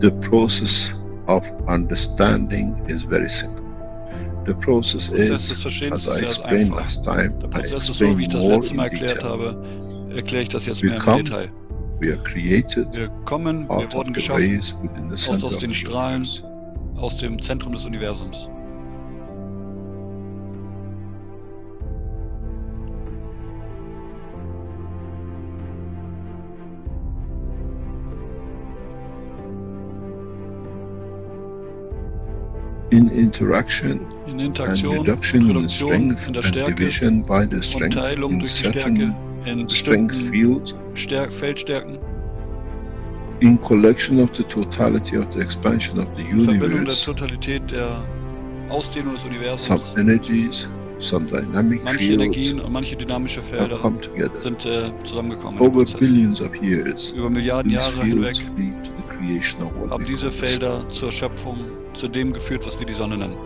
The process of understanding is very simple. The process Prozess des is, Verstehens as I ist sehr explained einfach. last time, Der I Prozess ist so, wie explained ich das more letzte Mal in erklärt detail. habe, erkläre ich das jetzt We mehr im come, Detail. we are created Wir kommen, wir out of wurden the geschaffen rays within the center aus of den the Strahlen, universe. aus dem Zentrum des Universums. In interaction In and Interaktion und reduction in Reduktion strength in der and Stärke division by the und strength Teilung in durch die Stärke certain in strength bestimmten fields, Feldstärken, in collection of the totality of the expansion of the in Verbindung der universe, Totalität der Ausdehnung des some Universums. energies, some dynamic Manche fields Energien und manche dynamische have Felder come together. sind zusammengekommen im Over Prozess. billions of years, Über Milliarden these Jahre hinweg fields lead to the creation of what haben we diese call the sun. Felder zur Schöpfung, zu dem geführt, was wir die Sonne nennen.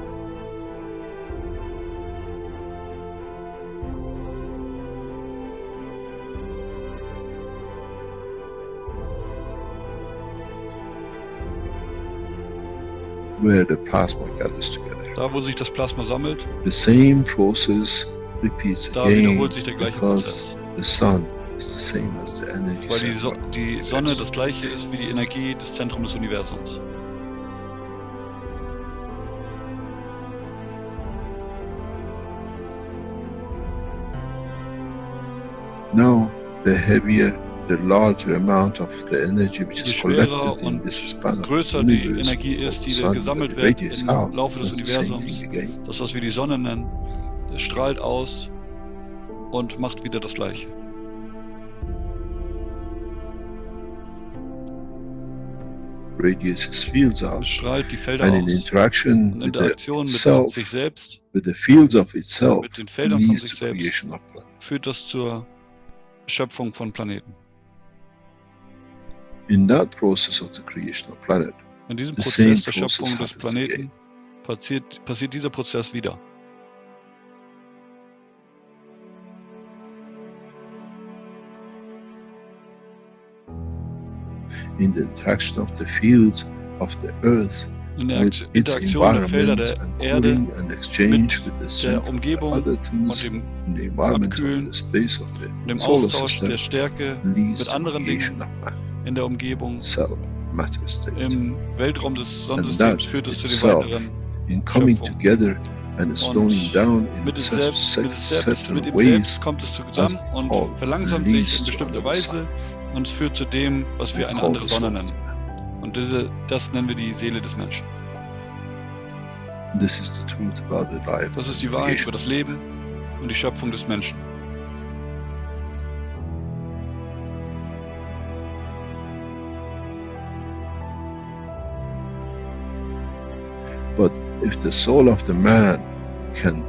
Where the plasma gathers together. Da, wo sich das Plasma sammelt, The same process repeats da again wiederholt sich der gleiche because Prozess. the sun is the same as the energy Weil center of the die Sonne universe. das gleiche ist wie die Energie des Zentrums des Universums. Now, the heavier, the larger amount of the energy which Je is schwerer collected in und this span of the größer die universe, Energie ist, of die the da sun gesammelt that wird radiates im out, Laufe des does the same Universums, thing again. das, was wir die Sonne nennen, das strahlt aus und macht wieder das Gleiche. Radiates fields out, Es strahlt die Felder and in aus. interaction Und with the Interaktion mit itself, sich selbst, with the fields of itself, mit den Feldern von leads sich to selbst, creation of planet. führt das zur Schöpfung von Planeten. In that process of the creation of planet, In diesem the same Prozess der Schöpfung process des happens Planeten again. passiert dieser Prozess wieder. In the interaction of the fields of the earth In der with its Interaktion der Felder environment der and Erde cooling and exchange with the der strength of the Umgebung other und things dem in the environment of Abkühlen the space of und the dem solar Austausch der system Stärke leads mit to anderen creation Dingen of man, in der Umgebung, cell, matter state. im Weltraum des And Sonnensystems that führt es zu den itself, weiteren in coming Schöpfung. together and slowing down in mit such ihm certain ways selbst kommt es zusammen und called verlangsamt sich release in to bestimmter another Weise und es führt zu dem, was wir we eine call andere the Sonne soul. nennen. Und das nennen wir die Seele des Menschen. This is the truth about the life Das of ist die the Wahrheit creation. über das Leben und die Schöpfung des Menschen. But if the soul of the man can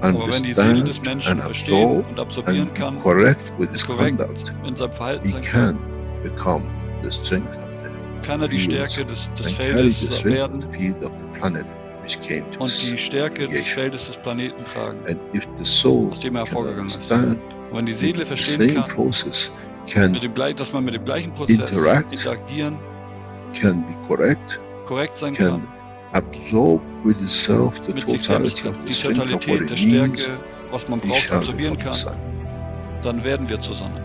Aber wenn die Seele des understand Menschen and verstehen absorb und absorbieren and be kann, correct with his korrekt conduct, in seinem Verhalten he sein kann, can become the strength of the kann er die fields Stärke des and carry the Feldes strength of werden the field of the planet which came to und die us. Stärke des creation. Feldes des Planeten tragen, And if the soul aus dem er can hervorgegangen ist. understand Und wenn die Seele the verstehen same kann, process, can dass man mit dem gleichen Prozess interagieren, be correct, korrekt sein can kann, absorb with itself the mit sich selbst totality of die the strength of what Totalität der it means, Stärke, was man he braucht, shall absorbieren become the kann, sun. dann werden wir zur Sonne.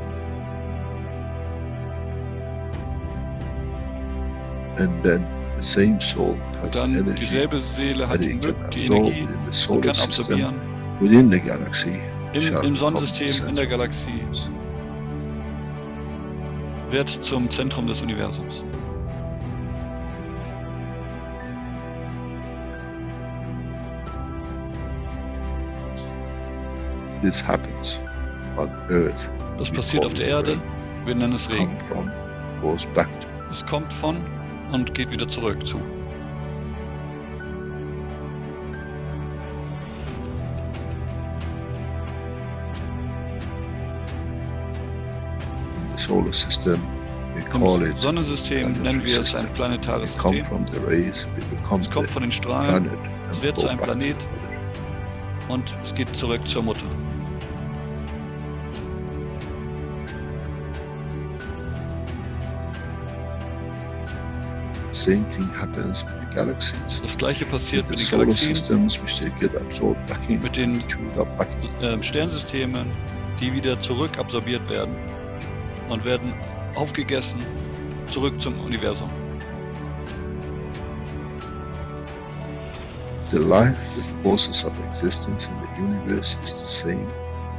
And then the same soul has the Dann energy dieselbe Seele hat that die it can absorb Energie within the und solar kann system absorbieren within the galaxy. shall im become Sonnensystem, the in der center. Galaxie, wird zum Zentrum des Universums. This happens on Earth. Das We passiert call auf der it Erde, rain. wir nennen es Regen. Come from, goes back to. Es kommt von und geht wieder zurück zu. The solar system, we call Im it Sonnensystem nennen wir es ein planetares we come System. from the rays, we become Es kommt the von den Strahlen planet es and wird go zu einem back to Planet. the mother. und es geht zurück zur Mutter. same thing happens with the galaxies. Das gleiche passiert The mit den solar Galaxien, systems which they get absorbed back in, mit den chewed up back in. Sternsystemen, die wieder zurückabsorbiert werden und werden aufgegessen zurück zum Universum. The life, the process of existence in the universe is the same.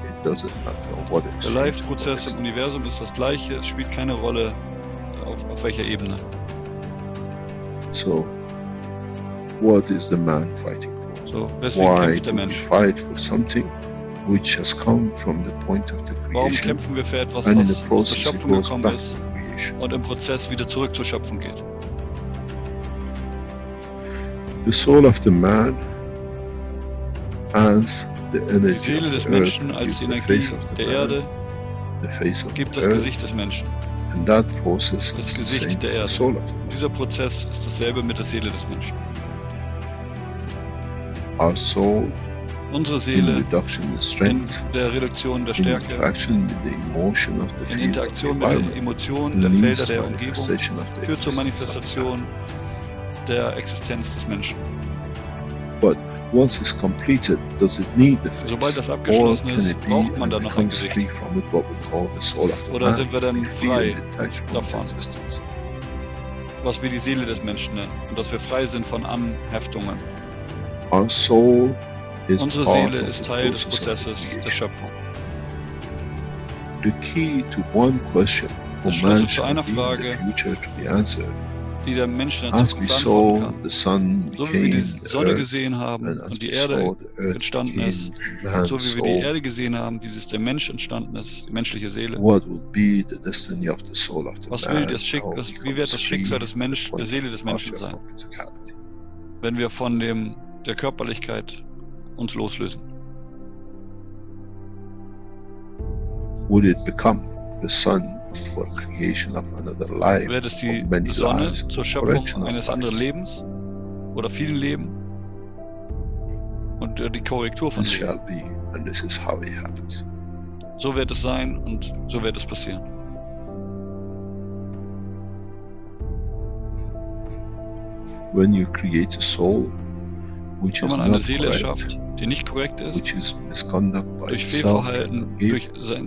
It doesn't matter on what Der exchange. Life-Prozess im Universum ist das gleiche, es spielt keine Rolle auf welcher Ebene. So, what is the man fighting for? So, weswegen Why kämpft der do we Mensch? fight for something which has come from the point of the Warum creation, kämpfen wir für etwas, and in was the aus der process it Schöpfung goes gekommen back ist to creation? und im Prozess wieder zurück zur Schöpfung geht? The soul of the man as the Die energy Seele of des the earth Menschen als gives die the Energie face of the der man, Erde the face of gibt the das earth, Gesicht des Menschen. and that process Das is the Gesicht same der for the Erde. soul of the Und dieser Prozess ist dasselbe mit der Seele des Menschen. our soul Unsere in Seele reduction in in strength, der Reduktion der in Stärke, interaction with the emotion of the in field of the Interaktion mit environment, der Emotion der leads Felder to der Umgebung, manifestation of the führt zur existence of the man. Manifestation der Existenz des Menschen. But once it's completed, does it need the face? Sobald das Or abgeschlossen can ist, it be braucht man and dann noch ein becomes Gesicht. free from it, what we call the soul of the Oder man, sind wir dann free frei and detached from its davon? existence? Was wir die Seele des Menschen nennen, und dass wir frei sind von Anheftungen. Our soul is Unsere part Seele of ist the Teil des process of the Prozesses der creation. Schöpfung. The key to one question for Der Schlüssel man zu shall einer be in the Frage, future to be answered. die der Mensch in der As we Zukunft beantworten saw kann. the sun So wie wir die became the Sonne earth, gesehen haben and as und die we Erde saw the earth entstanden ist, became so man's wie wir die soul, Erde gesehen haben, wie es der Mensch entstanden ist, die menschliche Seele. what will be the destiny of the soul of the Was will man? das How it wie wird das becomes Schicksal free des from the Menschen, der point Seele of des Menschen departure sein, from physicality? wenn wir von der Körperlichkeit uns loslösen? Would it become the sun for creation of another life, Wird es die of many Sonne lives, zur or Schöpfung correction of eines anderen lives? Lebens oder vielen Leben und die Korrektur von This Leben? shall be, and this is how it happens. So wird es sein und so wird es passieren. When you create a soul which Wenn is man eine not Seele correct, schafft, die nicht korrekt ist, which is misconduct by durch itself, Fehlverhalten, it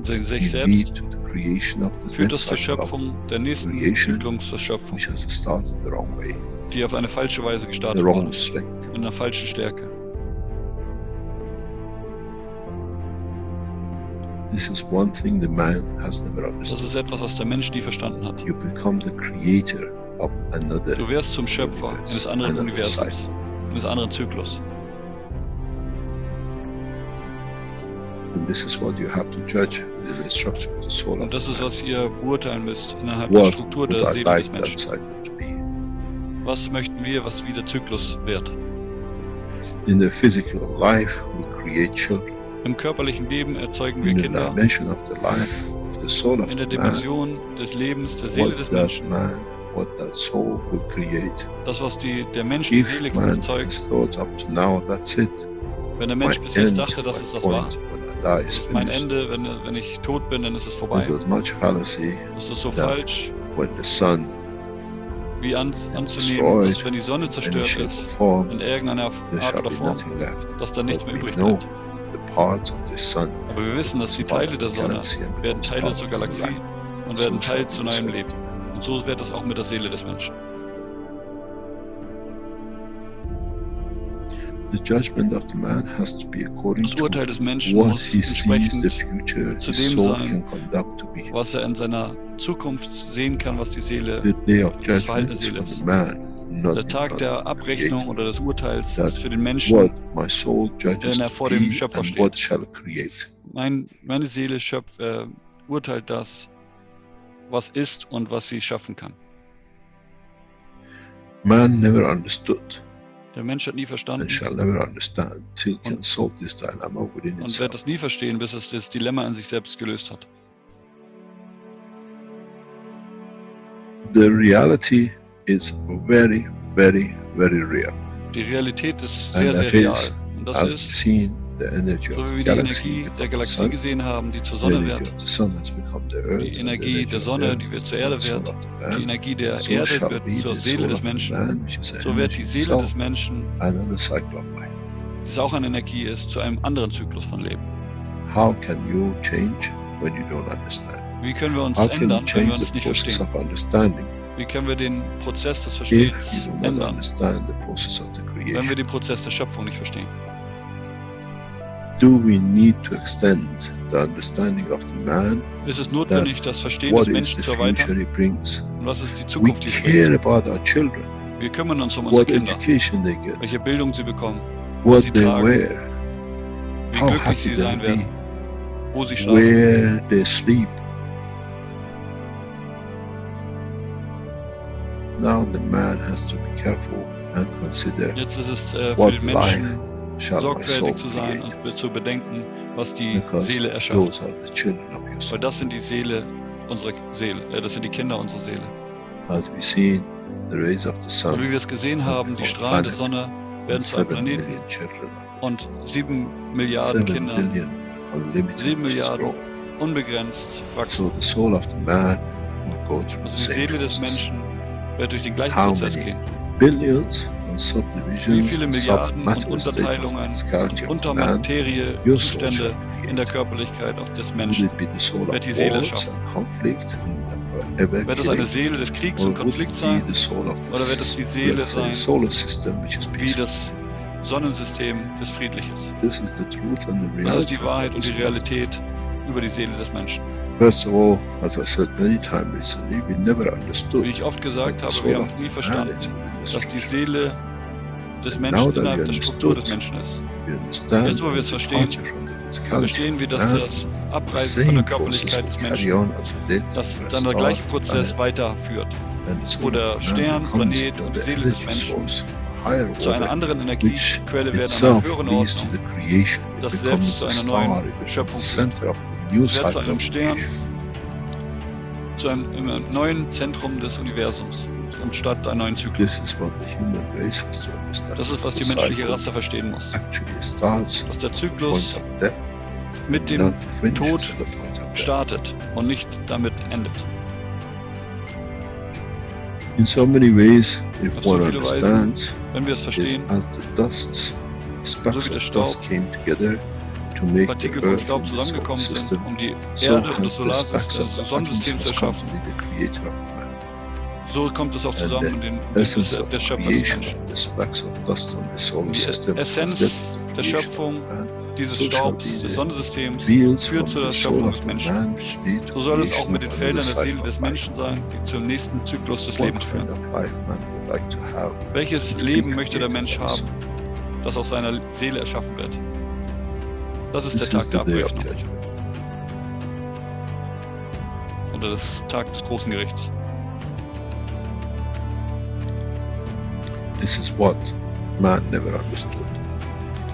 durch sich will selbst, lead to the creation of the führt das next zur cycle of Schöpfung der nächsten creation, Zyklus der Schöpfung, which has started the wrong way, die auf eine falsche Weise the gestartet wrong wurde, strength. mit einer falschen Stärke. This is one thing the man has never Das understood. ist etwas, was der Mensch nie verstanden hat. You become the creator of another Du wirst zum Schöpfer eines anderen another Universums, cycle. eines anderen Zyklus. And this is what you have to judge within the structure of the soul of Und das the ist, man. was ihr beurteilen müsst innerhalb der What Struktur would der I Seele like des that Menschen. cycle to be? Was möchten wir, was wie der Zyklus wird? In the physical life, we create children. Im körperlichen Leben erzeugen wir In the Kinder. dimension of the life of the soul of In der the man, Dimension des Lebens, der Seele what des that Menschen, man, what that soul will create. das, was der Mensch, die If Seele man erzeugt, has thought up to now, that's it. wenn der My Mensch bis jetzt end, dachte, dass my es das war, point, when I die is das ist mein finished. Ende, wenn ich tot bin, dann ist es vorbei. There's as much fallacy Das ist so that falsch, when the sun wie anzunehmen, destroyed dass wenn die Sonne in any zerstört shape or ist, form, in irgendeiner there Art shall oder be Form, nothing left. dass dann nichts But mehr we übrig know bleibt. the parts of the sun Aber wir wissen, dass die Teile der Sonne werden Teile zur Galaxie und werden Teil zu neuem Leben. Und so wird es auch mit der Seele des Menschen. The judgment of the man has to be according Das Urteil to des Menschen what muss he sees the entsprechend future zu his dem soul sein, can conduct to be. was er in seiner Zukunft sehen kann, was die Seele, The day of das Verhalten judgment der is Seele for ist. the man, not Der in Tag front der of the Abrechnung Creator. oder des Urteils That ist für den Menschen, What my soul judges wenn er to vor dem be Schöpfer and steht. what shall it create. meine Seele urteilt das, was ist und was sie schaffen kann. Man never understood Der Mensch hat nie and verstanden shall never understand till he can solve this dilemma within und wird himself. es nie verstehen, bis es das Dilemma in sich selbst gelöst hat. The reality is very, very, very real. Die Realität ist And sehr, sehr that real. is, Und das as we've ist, seen, the energy So of wie the wir die galaxy Energie become der the Galaxie sun, gesehen haben, die zur the Sonne energy wird, of the sun has become the earth, die and the Energie energy der of the Sonne, earth die wird has zur become Erde the soul wird, of the die man. Energie der So Erde shall wird be zur the Seele soul des of the Menschen. man, which is the So wird energy die Seele des itself, Menschen, another cycle of life. die es auch eine Energie ist, zu einem anderen Zyklus von Leben. How can you change when you don't understand? Wie können wir uns How can you ändern, wenn wir change uns the nicht process verstehen? of understanding Wie können wir den Prozess des if Verstehens you do not ändern, understand the process of the wenn wir creation? den Prozess der Schöpfung nicht verstehen? Do we need to extend the understanding of the man? Ist es notwendig, das Verstehen What des is Menschen the zu erweitern? future he brings? Und was ist die We Zukunft, die es care bringt? about our children, Wir kümmern uns um unsere what Kinder, education they get, welche Bildung sie bekommen, what sie they tragen, wear, wie how glücklich happy sie they sein will werden, be, wo sie schlafen. where they sleep. Now the man has to be careful and consider Jetzt ist es für what den life Menschen shall my soul sorgfältig zu sein create, und zu bedenken, was die because Seele erschafft. those are the children of your Weil soul. das sind die Seele, unsere Seele, das sind die Kinder unserer Seele. As we see the rays of the Und wie sun, wir es gesehen haben, die Strahlen der Sonne werden and zu einem 7 Planeten million children, und 7 Milliarden 7 Kindern, billion unlimited, 7 which is Milliarden growing. unbegrenzt wachsen. So the soul of the man will go through Also the die same Seele des process. Menschen wird durch den gleichen How Prozess many gehen. billions and Wie subdivisions viele and Milliarden und submatter state of Unterteilungen physicality und of the man Untermaterie your soul Zustände shall in der create? Körperlichkeit auch des Will Menschen it be the soul of wird die Seele wars erschaffen. and conflict and ever Wird es eine killing? Seele des Kriegs Or und would it Konflikts be sein? the soul of Oder wird es die Seele let's say, sein, solar system which is wie peaceful? das Sonnensystem, das friedlich ist? This is the truth and the Das ist reality die Wahrheit of und this die world. Realität über die Seele des Menschen. First of all, as I said many times recently, we never understood Wie ich oft gesagt that the habe, wir soul haben of nie the man verstanden, is within the dass die structure. Seele des And now Menschen that we innerhalb der Struktur des understood, Menschen ist. we understand Jetzt, wo wir es the verstehen, departure from the physicality verstehen wir, of dass man, das the Abreißen von der same process Körperlichkeit des will carry Menschen, on as it did dass for a dann der star, gleiche Prozess planet, weiterführt, and the soul wo of der the man Stern, becomes Planet und die another Seele des energy Menschen source, a higher zu einer order, anderen which Energiequelle werden, einer itself höheren leads to Ordnung. the creation. It Das becomes selbst zu a einer star, neuen it becomes the Schöpfung führt. center of the new Es wird zu cycle einem of Stern, creation. zu einem neuen Zentrum des Universums, anstatt einer neuen Zyklus. This is what the human race has to understand. Das ist, was die The menschliche cycle Rasse verstehen muss. actually starts Dass der at the Zyklus point of death, mit and dem not finishes Tod at the point of death. startet und nicht damit endet. In so many ways, if Auf so one viele Weisen, understands, wenn wir es is verstehen, as the dusts, specks so wie der of Staub, dust came together to make the Partikel vom Earth Staub and the solar zusammengekommen sind, system, um die so Erde und das has the specks of the Sonnensystem atoms zu has come to erschaffen. be the creator of man. So kommt es auch And zusammen in the den essence of der Schöpfer des creation, Menschen. the specks of dust on the solar system, Die has led Essenz to der the creation of Schöpfung man. dieses So shall Staubs be des the Sonnensystems fields führt from zu der the Schöpfung soul des of the Menschen. man, which lead to So soll es auch creation mit den of Feldern another der Seele cycle des of life. Menschen sein, die zum nächsten Zyklus des What Lebens kind führen. of life man would like to have? Welches Leben möchte der Mensch haben, das aus seiner Seele erschaffen wird? Das ist der This Tag is der the day of Abrechnung judgment. oder des Tag des großen Gerichts. This is what man never understood.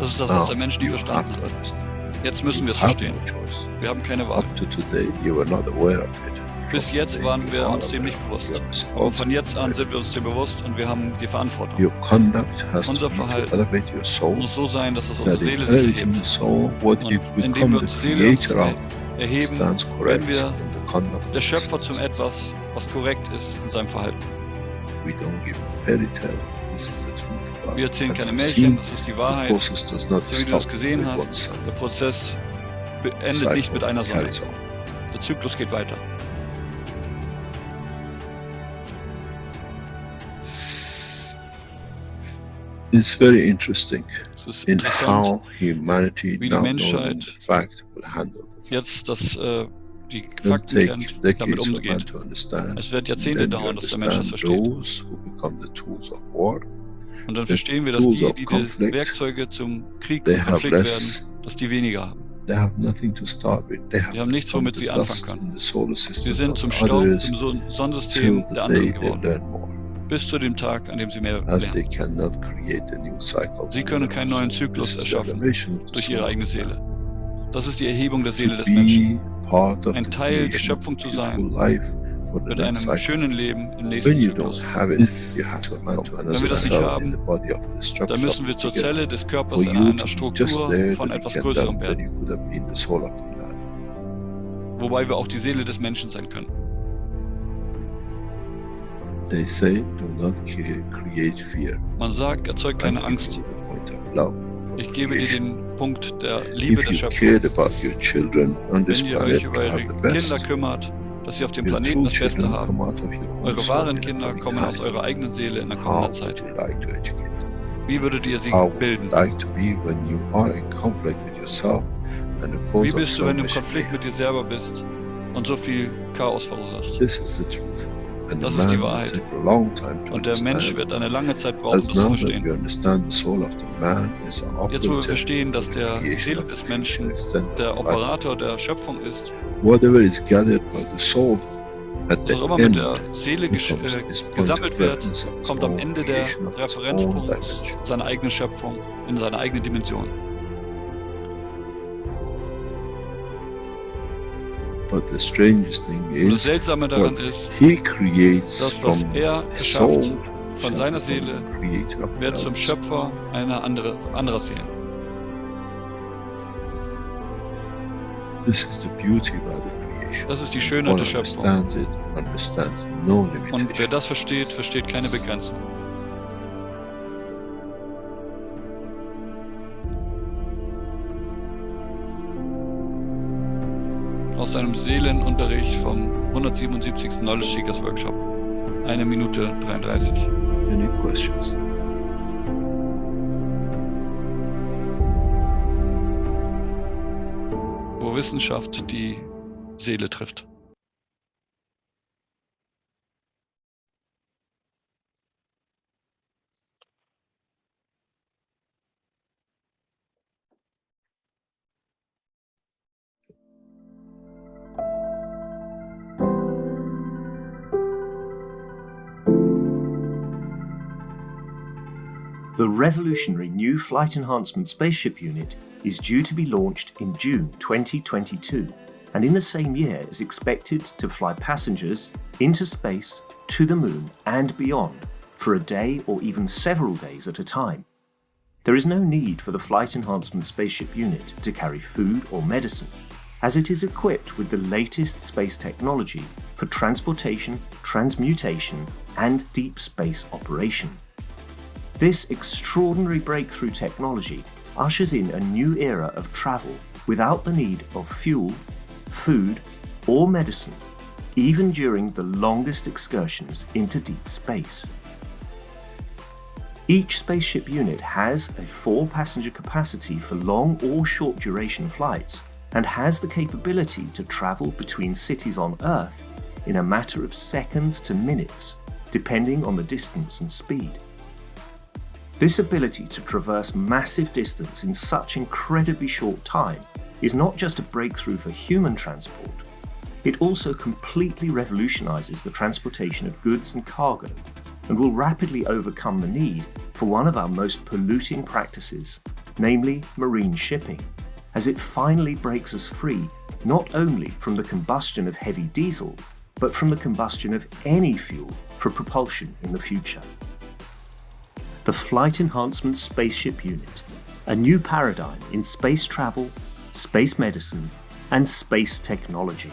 Das ist das, Now, was der Mensch nie you verstanden have to hat. understand. Jetzt müssen wir es You have verstehen. no choice. Wir haben keine Wahl. Up to today, you were not aware of it. Bis From jetzt today, waren you wir are uns dem aware nicht of it. bewusst. You are Aber von jetzt an responsible. sind wir uns dem bewusst und wir haben die Verantwortung. Your conduct has Unser to be to Verhalten elevate your soul. muss so sein, dass es unsere That in Seele sich elevating erhebt. the soul, what Und you indem become wir the unsere Seele uns creator of erheben, stands correct wir in the conduct. der Schöpfer zum of etwas, was korrekt ist in seinem Verhalten. We don't give fairy tale. This is the truth. Wir erzählen As keine you've Märchen, seen, das ist die the Wahrheit. process does not So wie du es stop gesehen with one hast, sun. der Prozess The endet nicht mit cycle einer Sonne. carries on. Der Zyklus geht weiter. It's very interesting Es ist in interessant, how humanity wie die now Menschheit knowing the fact will handle the fact. jetzt die It'll Fakten take kennt, damit decades for man umgeht. to understand. Es wird Jahrzehnte Then you dauern, dass der Mensch das understand versteht. those who become the tools of war. Und dann the verstehen wir, dass tools die, of die conflict, Werkzeuge zum Krieg they und have Konflikt werden, less. dass die weniger haben. They have nothing to start with. They Die haben nichts, become womit the sie anfangen dust können. in the solar Sie system sind of zum the Staub others im till Sonnensystem the der day anderen they geworden. learn more. Bis zu dem Tag, an dem sie mehr As they lernen. cannot create a new cycle. Sie können keinen neuen Zyklus This is the erschaffen elevation of the durch soul ihre of eigene man. Seele. Das ist die Erhebung der Seele To des Menschen. be part of Ein the Teil der creation of Schöpfung zu beautiful sein, life for the mit next einem cycle. schönen Leben im When nächsten you don't Zyklus. have it, you have to come to Wenn another wir das nicht cell in haben, the body of the structure dann müssen wir to zur get Zelle des for Körpers in you einer to be just Struktur there, von that you etwas can Größerem then werden, you could have been the soul of the man. wobei wir auch die Seele des Menschen sein können. They say, do not create fear. Man sagt, erzeug I keine give Angst. you the point of love. Ich gebe dir creation. den Punkt der Liebe If der you Schöpfung. cared about your children on this Wenn ihr planet euch über to eure have the Kinder best, kümmert, dass sie auf dem your Planeten true das Beste children haben, come out of your own eure soul wahren in the Kinder coming kommen aus time. eurer eigenen Seele in der How kommenden would Zeit. you like to educate them? Wie würdet ihr sie How would you bilden? like to be when you are in conflict with yourself and the cause Wie of bist du, wenn du im salvation Konflikt mit dir selber bist und so viel Chaos verursacht? This is the truth. And Das the ist die man will Wahrheit. take a long time to Und der Mensch understand. wird eine lange Zeit brauchen, As das zu now that verstehen. we understand the soul of the man is Jetzt, wo wir operative verstehen, dass to the die creation Seele of the des future Menschen extended der life. Operator der Schöpfung ist, Whatever is gathered by the soul at was the auch immer mit end der Seele becomes his point gesammelt of wird, reference of his kommt am own Ende der creation of his own Referenzpunkt dimension. seiner eigenen Schöpfung, in seine eigene Dimension. But the strangest thing Und das is Seltsame daran what ist, he creates das, was from er his soul erschafft von shall seiner become Seele, the creator of wird zum others. Schöpfer anderer Seelen. This is the beauty about the creation. Das ist die And Schönheit one der Schöpfung. understands it, understands no Und wer limitation. das versteht, versteht keine Begrenzung. Aus einem Seelenunterricht vom 177. Knowledge Seekers Workshop. 1 Minute 33. Any questions? Wo Wissenschaft die Seele trifft. The revolutionary new Flight Enhancement Spaceship Unit is due to be launched in June 2022, and in the same year is expected to fly passengers into space, to the moon and beyond for a day or even several days at a time. There is no need for the Flight Enhancement Spaceship Unit to carry food or medicine, as it is equipped with the latest space technology for transportation, transmutation and deep space operation. This extraordinary breakthrough technology ushers in a new era of travel without the need of fuel, food, or medicine, even during the longest excursions into deep space. Each spaceship unit has a 4-passenger capacity for long or short duration flights and has the capability to travel between cities on Earth in a matter of seconds to minutes, depending on the distance and speed. This ability to traverse massive distance in such incredibly short time is not just a breakthrough for human transport, it also completely revolutionizes the transportation of goods and cargo and will rapidly overcome the need for one of our most polluting practices, namely marine shipping, as it finally breaks us free not only from the combustion of heavy diesel, but from the combustion of any fuel for propulsion in the future. The Flight Enhancement Spaceship Unit, a new paradigm in space travel, space medicine, and space technology.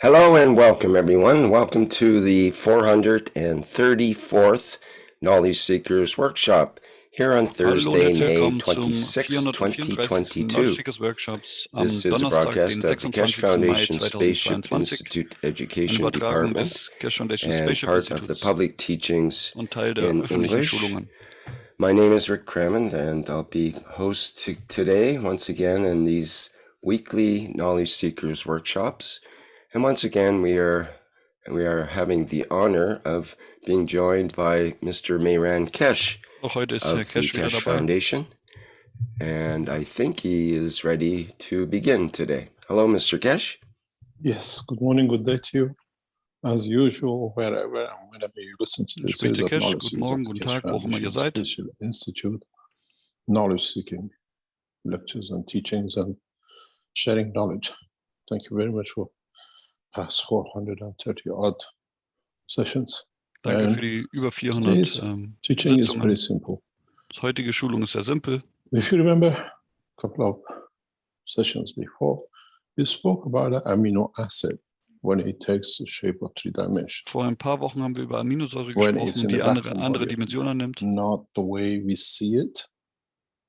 Hello and welcome everyone. Welcome to the 434th Knowledge Seekers Workshop here on Hallo und Thursday, herzlich May willkommen zum 26, 434. 2022. Knowledge Workshops am This is a Donnerstag, broadcast den of the Keshe 26. Mai Foundation Spaceship 2022. Institute Eine Education Übertragung Department des Keshe Foundation and Spaceship part of the Instituts public teachings und Teil der in öffentlichen English. Schulungen. My name is Rick Crammond and I'll be host today once again in these weekly Knowledge Seekers Workshops. And once again, we are having the honor of being joined by Mr. Mehran Keshe Auch heute ist Herr of the Keshe wieder Keshe dabei. Foundation. And I think he is ready to begin today. Hello, Mr. Keshe. Yes, good morning, good day to you. As usual, wherever and whenever you listen to this, Spricht der series of Keshe. knowledge Guten seekers Morgen, of the guten Keshe Tag, wo auch immer ihr Foundation seid. Special Institute, knowledge seeking lectures and teachings and sharing knowledge. Thank you very much for past 430 odd sessions. Danke And für die über 400 today's teaching is very Sitzungen. simple. Die heutige Schulung ist sehr simpel. If you remember a couple of sessions before, we spoke about an amino acid when it takes the shape of 3 dimensions. Vor ein paar Wochen haben wir über Aminosäure When it's gesprochen, in die the vacuum andere body, Dimension annimmt. not the way we see it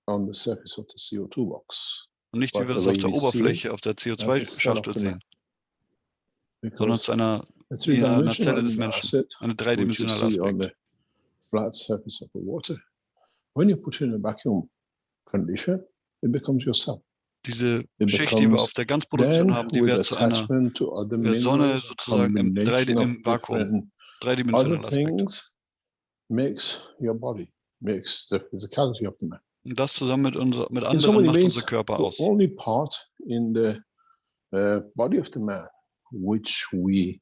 on the surface of the CO2 box, Und nicht, wie but wir the das auf way der we see Oberfläche, it auf der as a cell of CO2-Schachtel the sehen, man. sondern Because zu einer a einer 3-dimensional Zelle des amino Menschen, acid, eine which you dreidimensionale see on Aspekt. the flat surface of the water, when you put it in a vacuum condition, it becomes your cell. Diese It Schicht, die wir becomes auf der Ganzproduktion then haben, die with wird zu einer attachment to other Sonne minerals, a sozusagen im combination of Vakuum, different other dreidimensionaler Aspekt. things makes your body, makes the physicality of the man. Und das zusammen mit In so anderen many macht ways, unser Körper the aus. only part in the body of the man which we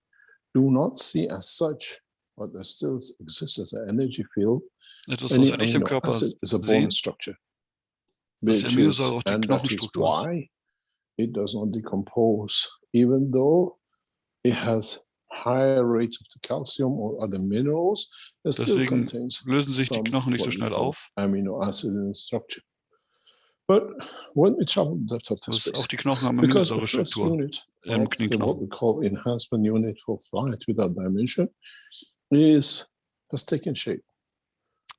do not see as such, but that still exists as an energy field, Etwas, any was wir nicht im amino Körper acid is a bone sehen, structure, das ist die Aminosäure, auch die and that is Knochenstruktur ist. why it does not decompose, even though it has higher rates of the calcium or other minerals, it still Deswegen contains lösen sich die some Knochen nicht so what we schnell call auf. amino acid in the structure. But when we travel the depth of the Auch space, die Knochen haben because the first Aminosäurestruktur unit im of the, what we Knieknochen. call enhancement unit for flight without dimension has taken shape.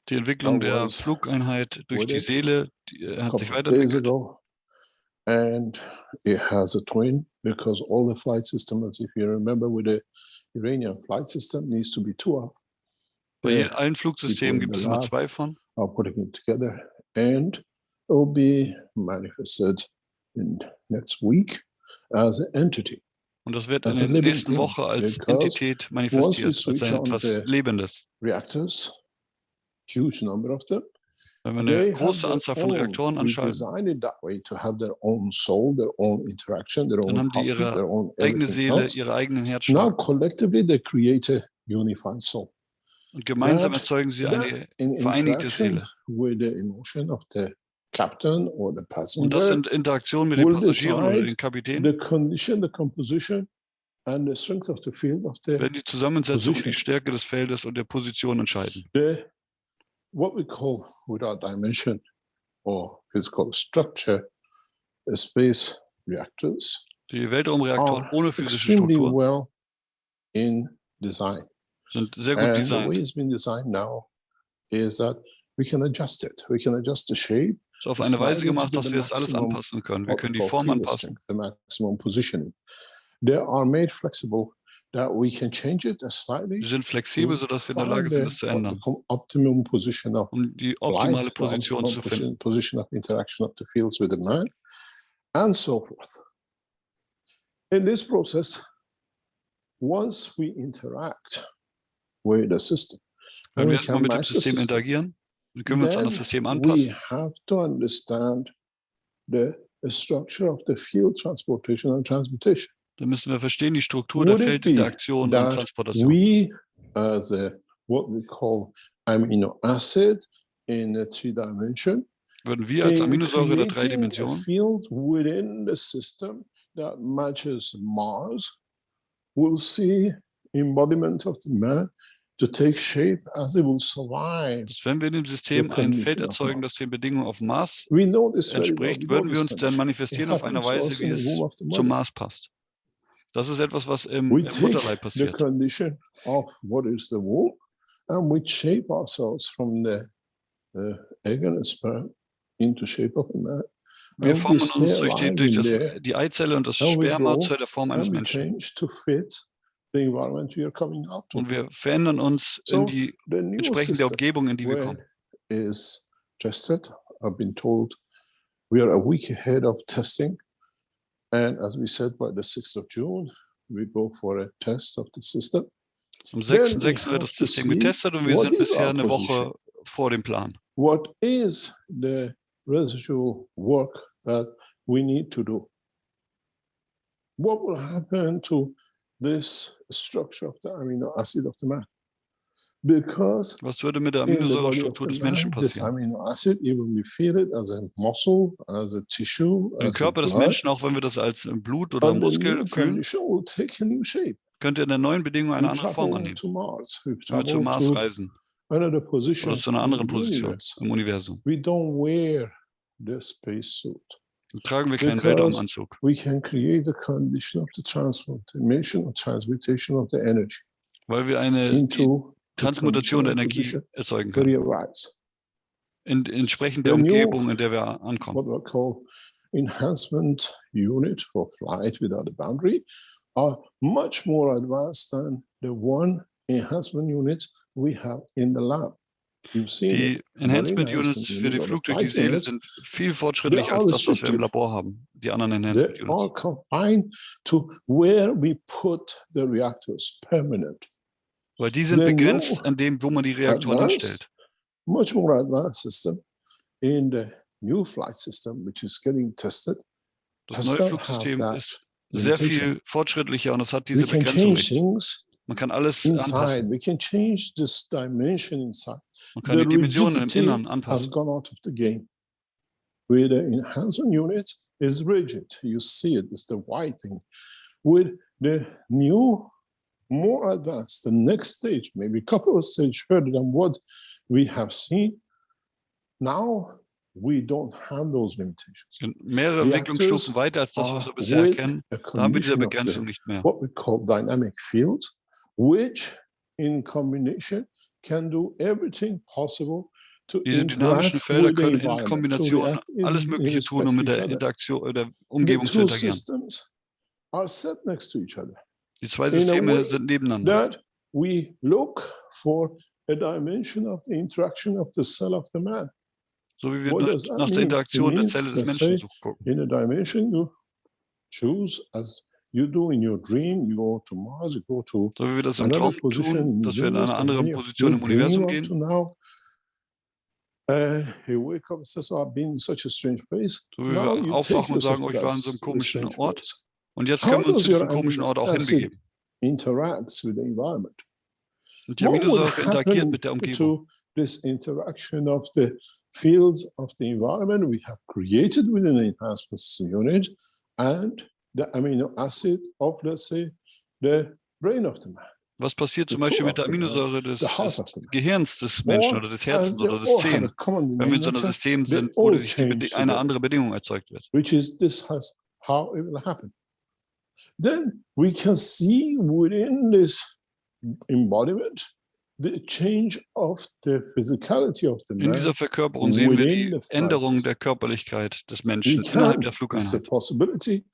Die Entwicklung der was Flugeinheit durch die with it Seele a hat sich couple of days weiterentwickelt. ago, and it has a twin because all the flight systems, if you remember, with the Iranian flight system, needs to be 2 of. Bei allen Flugsystemen people in gibt es the immer lab 2 von. are putting it together, and it will be manifested in next week as an entity. Und das wird in As a der living nächsten thing, Woche als because Entität once we manifestiert, als switch on etwas the Lebendes. reactors, huge number of them, Wenn wir eine they have große their Anzahl von own, Reaktoren we anschalten, designed it that way to have their own soul, their own interaction, their dann own haben die heartbeat, ihre their own eigene everything Seele, else. ihre eigenen Now Herzschlag. collectively they create a unified soul. Und gemeinsam That- erzeugen sie that eine in vereinigte interaction Seele. with the emotion of the captain or the Und das passenger, sind Interaktionen mit den will Passagieren oder decide den Kapitänen, the condition, the composition, and the strength of the field of the, werden die Zusammensetzung und die Position. Stärke des Feldes und der Position entscheiden. what we call without dimension or physical structure, space reactors Die Weltraumreaktoren are ohne physische extremely Struktur well in design. sind sehr gut And the way designt. it's been designed now is that we can adjust it. We can adjust the shape. Ist auf eine Weise slide it to gemacht, get dass the wir es alles maximum anpassen können. Wir what we können die call Form field anpassen. strength, the maximum positioning. They are made flexible that we can change it Sie slightly sind flexibel, sodass wir in der Lage sind, es zu what we ändern, call optimum position of um die optimale flight, Position optimum zu finden. position of interaction of the fields with the man, and so forth. In this process, once we interact with the system, Wenn and wir we erstmal can mit dem match the System system, interagieren, dann können wir uns an then das System we anpassen. have to understand the structure of the field transportation and transmutation. Dann müssen wir verstehen die Struktur der Would it be Feldinteraktion und that Transportation. we, as a what we call amino acid in a 3-dimension, Würden wir als in Aminosäure der creating a 3 Dimensionen field within the system that matches Mars, will see embodiment of the man to take shape as it will survive. dass wenn wir in dem System the ein condition Feld of erzeugen, das Mars. den Bedingungen auf Mars We know this very well. entspricht, We know würden wir this uns dann condition. manifestieren It auf eine happens to Weise, us wie in the es womb of the zum mother. Mars passt. Das ist etwas, was im We Mutterleib take the passiert. condition of what is the womb, and we shape ourselves from the egg and sperm into shape of a man. Wir And we formen stay uns durch alive in there, die Eizelle und das and we Sperma grow, zu der Form eines and we Menschen. change to fit the environment we are coming out to. Und wir verändern uns in So die the new entsprechend der system Umgebung, in die wir kommen. where is tested. I've been told we are a week ahead of testing, and as we said, by the 6th of June, we go for a test of the system. Am Then we 6.6. wird have das to System see getestet und wir what sind is bisher our eine position. Woche vor dem Plan. What is the residual work that we need to do? What will happen to this structure of the amino acid of the man? Because Was würde mit der in the body of Aminosäurestruktur the des Menschen man, this passieren? amino acid, even we feel it as a muscle, as a tissue, Im as a Körper des blood, Menschen, auch wenn wir das als Blut oder under Muskel new fühlen, condition will take a new shape. könnte in der neuen Bedingung eine We andere Form travel annehmen. to Mars, we Wenn wir travel zum Mars to reisen another oder position zu einer in anderen the Position universe. im Universum. We don't wear the spacesuit. Dann tragen wir keinen Because Weltraumanzug, we can create the condition of the transformation or transmutation of the energy weil wir eine into the Transmutation der conditional Energie position erzeugen where können, he arrives. entsprechend der The new, Umgebung, in der wir ankommen. what we call enhancement unit for flight without a boundary, are much more advanced than the one enhancement unit we have in the lab. You've seen Die it. Enhancement Marine Units für den unit or the Flug durch die flight Seele unit, sind viel fortschrittlicher they als are das, was wir im restricted. Labor haben, die anderen They Enhancement are Units. confined to where we put the reactors permanent. Weil die sind The begrenzt new an dem, wo man die Reaktoren hinstellt. much more advanced system in the new flight system, which is getting tested, Das does neue not Flugsystem have that ist sehr limitation. viel fortschrittlicher und es hat We diese can Begrenzung change nicht. things Man kann alles inside. anpassen. We can change this dimension inside. Man kann The die Dimensionen im rigidity Innern has anpassen. gone out of the game. With the enhancement unit is rigid. You see it, it's the white thing. With the new, more advanced, the next stage, maybe a couple of stages further than what we have seen, now we don't have those limitations. Sind mehrere Reactors Entwicklungsstufen weiter als das, was wir are bisher with kennen. a Da haben wir diese condition of Begrenzung the, nicht mehr. what we call dynamic fields, which in combination can do everything possible to Diese dynamischen interact Felder with the können in environment, to Kombination react alles Mögliche tun, um mit der Interaktion, der The Umgebung zu two interagieren. systems are set next to each other Die zwei in a Systeme way sind nebeneinander. that we look for a dimension of the interaction of the cell of the man. So wie wir What does that nach der mean? Interaktion It der means, Zelle des let's Menschen say, gucken. in a dimension you choose, as you do in your dream, you go to Mars, you go to So wie wir das im another Traum position tun, in the dass wir in universe, einer and anderen then Position you im dream Universum up gehen. to now. You wake up and says, "Oh, I've been in such a strange place." So wie Now wir you take aufwachen und yourself sagen, to oh, ich war in that so einem komischen strange Ort. place. Und jetzt How können wir uns does zu your diesem komischen amino Ort auch acid hinbegeben. interacts with the environment? Und die What would Aminosäure interagiert happen mit der Umgebung. to this interaction of the fields of the environment we have created within the enhancement unit and the amino acid of, let's say, the brain of the man? Was passiert zum the Beispiel toe mit der of the man, Aminosäure des the heart of the man? Gehirns des Menschen Or oder des as Herzens they oder des all have a Zehen, common wenn wir in so einem denominator, System they sind, wo all sich change eine together, andere Bedingung erzeugt wird. which is this has how it will happen. Then we can see within this embodiment the change of the physicality of the In dieser man Verkörperung sehen wir within die the flight Änderung system. der Körperlichkeit des We Menschen innerhalb can, der it's a Flugeinheit. possibility,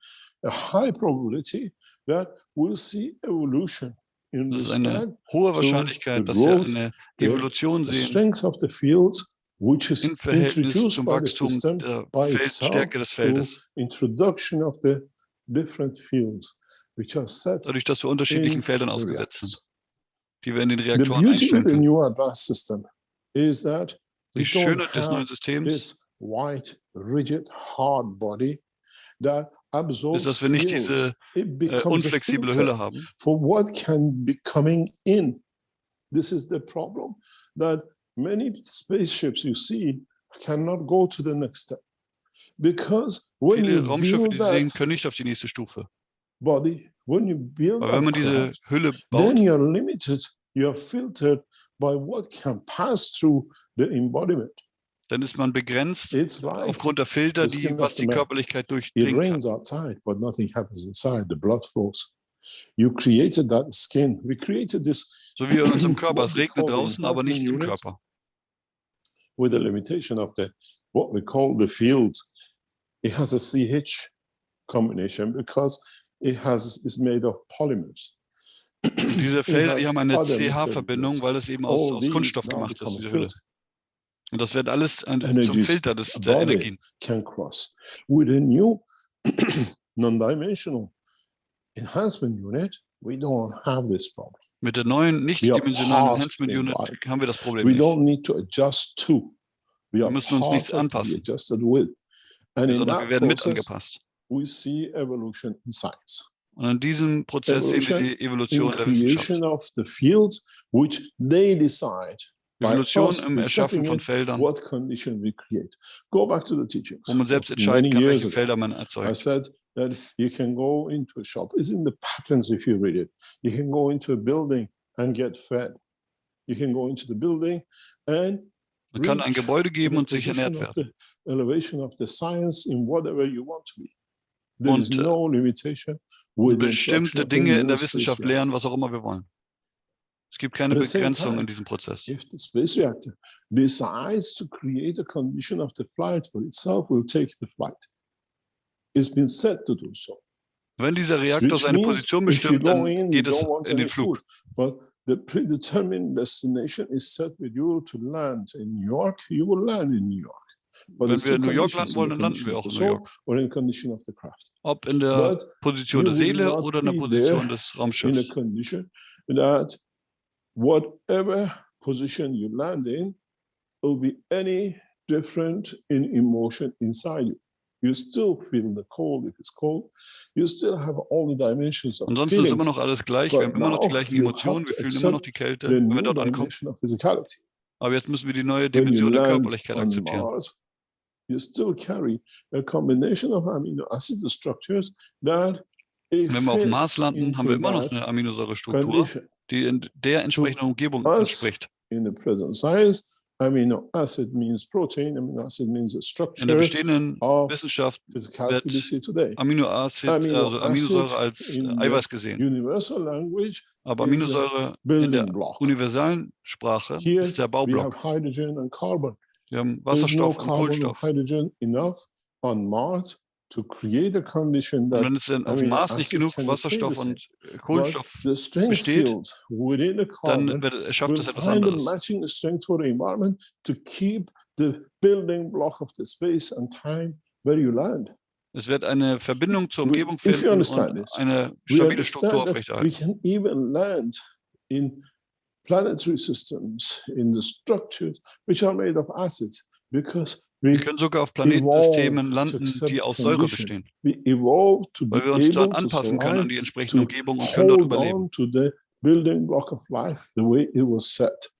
a high probability that we'll see evolution in Das ist this eine man hohe to Wahrscheinlichkeit, the dass wir growth, eine the, Evolution the sehen strength of the fields, which im is Verhältnis introduced zum by the Wachstum system der by itself Stärke des through Feldes, introduction of the different fields, which are set dadurch, dass wir unterschiedlichen in Feldern the ausgesetzt sind, reactors. die wir in den The Reaktoren beauty einstellen with the können. new advanced system is that we Die don't Schöne des neuen have Systems this white, rigid, hard body that ist, absorbs dass wir nicht fields. diese It becomes a unflexible filter Hülle haben, for what can be coming in. This is the problem, that many spaceships you see cannot go to the next step. Because when viele you Raumschiffe, build die Sie sehen, that können nicht auf die nächste Stufe. body, when you build Aber wenn man that diese craft, Hülle then baut, you're limited, you're filtered by what can pass through the embodiment. dann ist man begrenzt It's like aufgrund der Filter, the skin was of the die man. Körperlichkeit It durchdringen kann. rains outside, but nothing happens inside. The blood flows. You created that skin. We created this. So wie in unserem Körper. Es what we regnet call draußen, aber nicht im unit Körper. With the limitation of the what we call the field. It has a CH combination because is made of polymers. Und diese Felder, die haben eine CH-Verbindung, weil es eben aus Kunststoff now gemacht ist, become a diese Hülle. filter. Und das wird alles zum Energies Filter the der body Energien. can cross. With a new non-dimensional enhancement unit, we don't have this problem. Mit der neuen, nicht-dimensionalen part Enhancement of the Unit environment. haben wir das Problem We nicht. don't need to adjust to. We are müssen uns nichts part of to be anpassen. adjusted with. And in Sondern wir that werden mit process, angepasst. we see evolution in science. Und in diesem Prozess sehen wir die Evolution In der Wissenschaft. creation of the fields which they decide by Evolution us im Erschaffen von resetting it, Feldern, what condition we create. Go back to the teachings. wo man selbst Many entscheiden kann, years welche ago, Felder man I erzeugt. said that you can go into a shop. It's in the patterns if you read it. You can go into a building and get fed. You can go into the building and Man kann ein Gebäude geben und sich position ernährt of werden. the elevation of the science in whatever you want to be. There is Und no limitation wir with the bestimmte introduction of Dinge in der new space Wissenschaft lernen, was reactors. auch immer wir wollen. Es gibt keine At the same Begrenzung time, in diesem Prozess. If the space reactor decides to create a condition of the flight for itself, will take the flight. It's been said to do so. Wenn dieser Reaktor Which seine means Position if you bestimmt, go dann in, you geht es don't want in any den Flug. food. But the predetermined destination is set with you to land in New York. You will land in New York. But Wenn there's wir two in New York conditions, landen wollen, in the dann landen wir condition auch of in the New soul York. or in condition of the craft. Ob in der But Position you der will Seele not oder in der be Position there des in a Raumschiffs. condition that whatever position you land in will be any different in emotion inside you. You still feel the cold if it's cold. You still have all the dimensions of Ansonsten ist immer feelings. noch alles gleich. Wir But haben immer noch die now gleichen you Emotionen. have Wir to fühlen immer noch accept die Kälte, the wenn wir new dort ankommen. dimension of physicality. Aber jetzt müssen wir die neue When you Dimension der land Körperlichkeit on akzeptieren. Mars, you still carry a combination of amino acid structures that it Wenn wir auf dem Mars fits landen, haben wir into immer noch that eine Aminosäurestruktur, condition. die in der entsprechenden Umgebung us, entspricht. In the present science, amino acid means protein, amino acid means the In der structure bestehenden of Wissenschaft physicality we wird see today. Aminoacid, also Aminosäure als in Eiweiß the gesehen. universal language Aber is a Aminosäure in building der block. universalen Sprache Here ist der we Baublock. have hydrogen and carbon. Wir haben There is no Wasserstoff und carbon or Kohlenstoff. hydrogen enough on Mars to create a condition Und that wenn es dann auf dem amino Mars nicht acid genug can Wasserstoff stay the und same. Kohlenstoff But the strength besteht, fields within the dann carbon schafft will es etwas find a anderes. matching strength for the environment to keep the building block of the space and time where you land. Es wird eine Verbindung zur Umgebung If you finden understand und this, eine we stabile Struktur understand that we aufrechterhalten. can even land in planetary systems, in the structures which are made of acids, because Wir we können sogar auf Planetensystemen landen, die aus Säure condition. bestehen, We evolved to be weil wir uns dort able to anpassen können an survive, die entsprechende to Umgebung und können dort hold überleben. on to the building block of life the way it was set.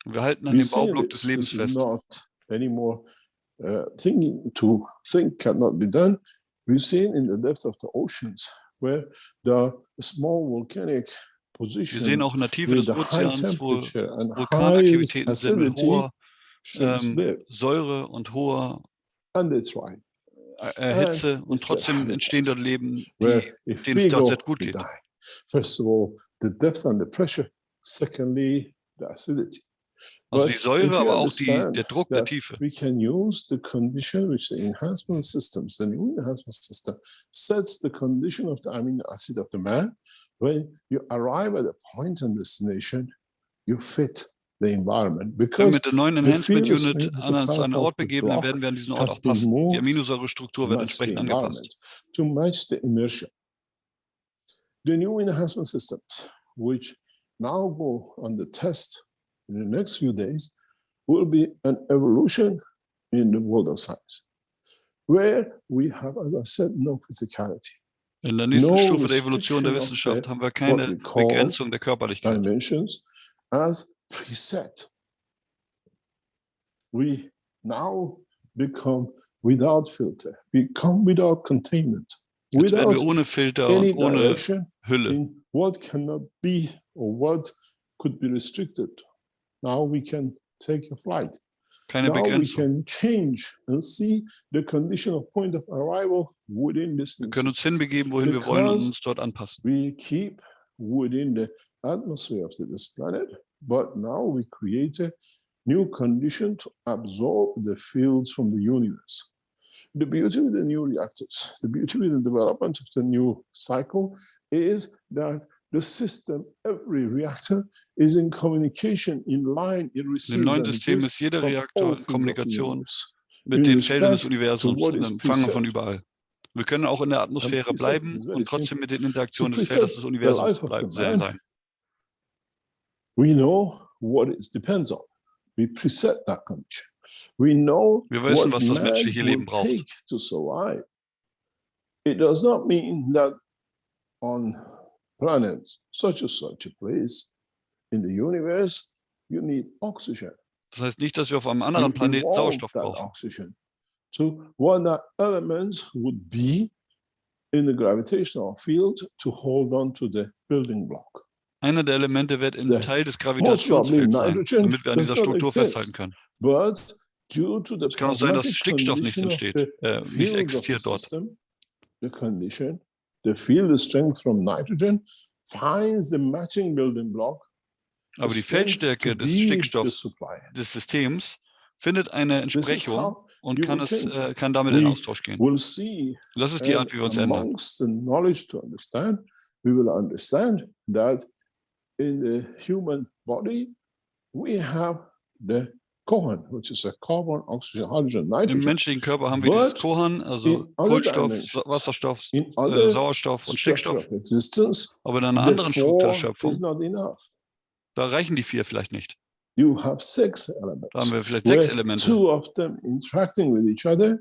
Wir halten an We dem see Baublock des this. Lebens This is fest. not anymore thinking to think cannot be done. We've seen in the depth of the oceans where there are small volcanic Wir sehen positions auch in der Tiefe with des a high Ozeans, wo temperature and high Vulkanaktivitäten sind mit acidity hoher shrimps live, Säure und hoher and they thrive. Hitze und it's their trotzdem habitat, entstehen dort Leben, Where if denen es we dort go, sehr gut we geht. die. First of all, the depth and the pressure. Secondly, the acidity. Also But die Säure, if you aber auch understand der Druck der that Tiefe. we can use the condition which the enhancement systems, the new enhancement system sets the condition of the amino acid of the man. When you arrive at a point and destination, you fit the environment Wenn wir because mit der neuen the Enhancement field Unit strength of an uns the an einen plasma Ort of the begeben, dann block werden wir an diesen Ort has auch been passen. Die moved Aminosäurestruktur to wird match the entsprechend angepasst. environment, to match the inertia. The new enhancement systems, which now go on the test in the next few days, will be an evolution in the world of science, where we have, as I said, no physicality. In der nächsten No Stufe der Evolution der restriction of Wissenschaft the- haben wir what keine we call Begrenzung der Körperlichkeit. Dimensions as preset. We now become without filter, we come without containment, Jetzt werden wir without ohne Filter any und ohne direction Hülle. in what cannot be or what could be restricted. Now we can take a flight. keine Now we Begrenzung. can change and see the condition of point of arrival within this Wir new können uns system. hinbegeben, wohin wir wollen und Because uns dort anpassen. we keep within the atmosphere of this planet, but now we create a new condition to absorb the fields from the universe. The beauty with the new reactors, the beauty with the development of the new cycle is that the system, every reactor is in communication, in line, it In dem receives neuen and System gives ist jeder from Reaktor all in fields of the Kommunikation universe. mit In den Feldern des respect to Universums what und is empfangen von preset. überall. Wir können auch in der And Atmosphäre preset bleiben is very und trotzdem simple. mit den To Interaktionen des preset Feldes des the Universums life of the man, sein. we know what it depends on. We preset that condition. We know Wir wissen, what was das man menschliche will Leben braucht. take to survive. It does not mean that on planets such a place in the universe, you need oxygen. Das heißt nicht, dass wir auf einem You anderen Planeten evolve Sauerstoff that brauchen. oxygen to what that element would be in the gravitational field to hold on to the building block. Einer der Elemente wird ein The Teil des most probably Gravitationsfelds sein, nitrogen damit wir an does dieser not Struktur festhalten exist, können. but due to the Es kann auch sein, dass plasmatic Stickstoff nicht condition of entsteht, the nicht fields of the existiert dort. system, the condition, the field strength from nitrogen finds the matching building block. Aber die strength Feldstärke to des be the Stickstoffs supply. des Systems findet eine This is Entsprechung how und you kann will change. kann damit in We Austausch gehen. will see, Und das ist die Art, wie wir uns ändern. amongst the knowledge to understand, we will understand that in the human body, we have the Cohen, which is a carbon, oxygen, hydrogen, Im nitrogen. menschlichen Körper haben wir dieses But Kohan, also in other Kohlenstoff, dimensions, Wasserstoff, in other Sauerstoff und structure Stickstoff. of existence, Aber in einer the anderen Struktur der 4 Schöpfung, is not enough. da reichen die 4 vielleicht nicht. You have 6 Da haben elements, wir vielleicht 6 where Elemente. 2 of them interacting with each other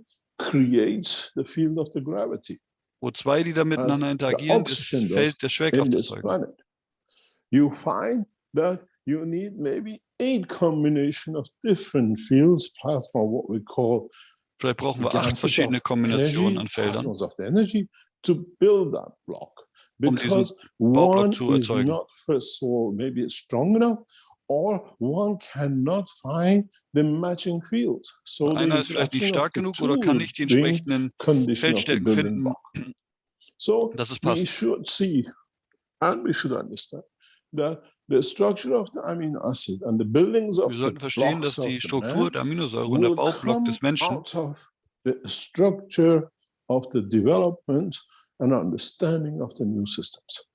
creates the field of the gravity. Wo 2, die da miteinander As the interagieren, das oxygen does Feld der Schwerkraft in this erzeugen. planet. You find that you need maybe 8 combination of different fields, plasma, what we call Vielleicht brauchen wir 8 gases verschiedene of Kombinationen energy, an Feldern, plasmas of the energy, to build that block. um diesen Because Baublock one zu is erzeugen. not, first of all, maybe strong enough, or one cannot find the matching field. So the Einer ist vielleicht nicht interaction of stark the genug 2 oder kann will nicht die bring entsprechenden condition of the Feldstärken building finden, block. So dass es we passt. should see and we should understand that the structure of the amino acid and the buildings of Wir the sollten verstehen, dass blocks of die the Struktur man der Aminosäure und der will Baublock come des Menschen out of the structure of the development and understanding of the new systems.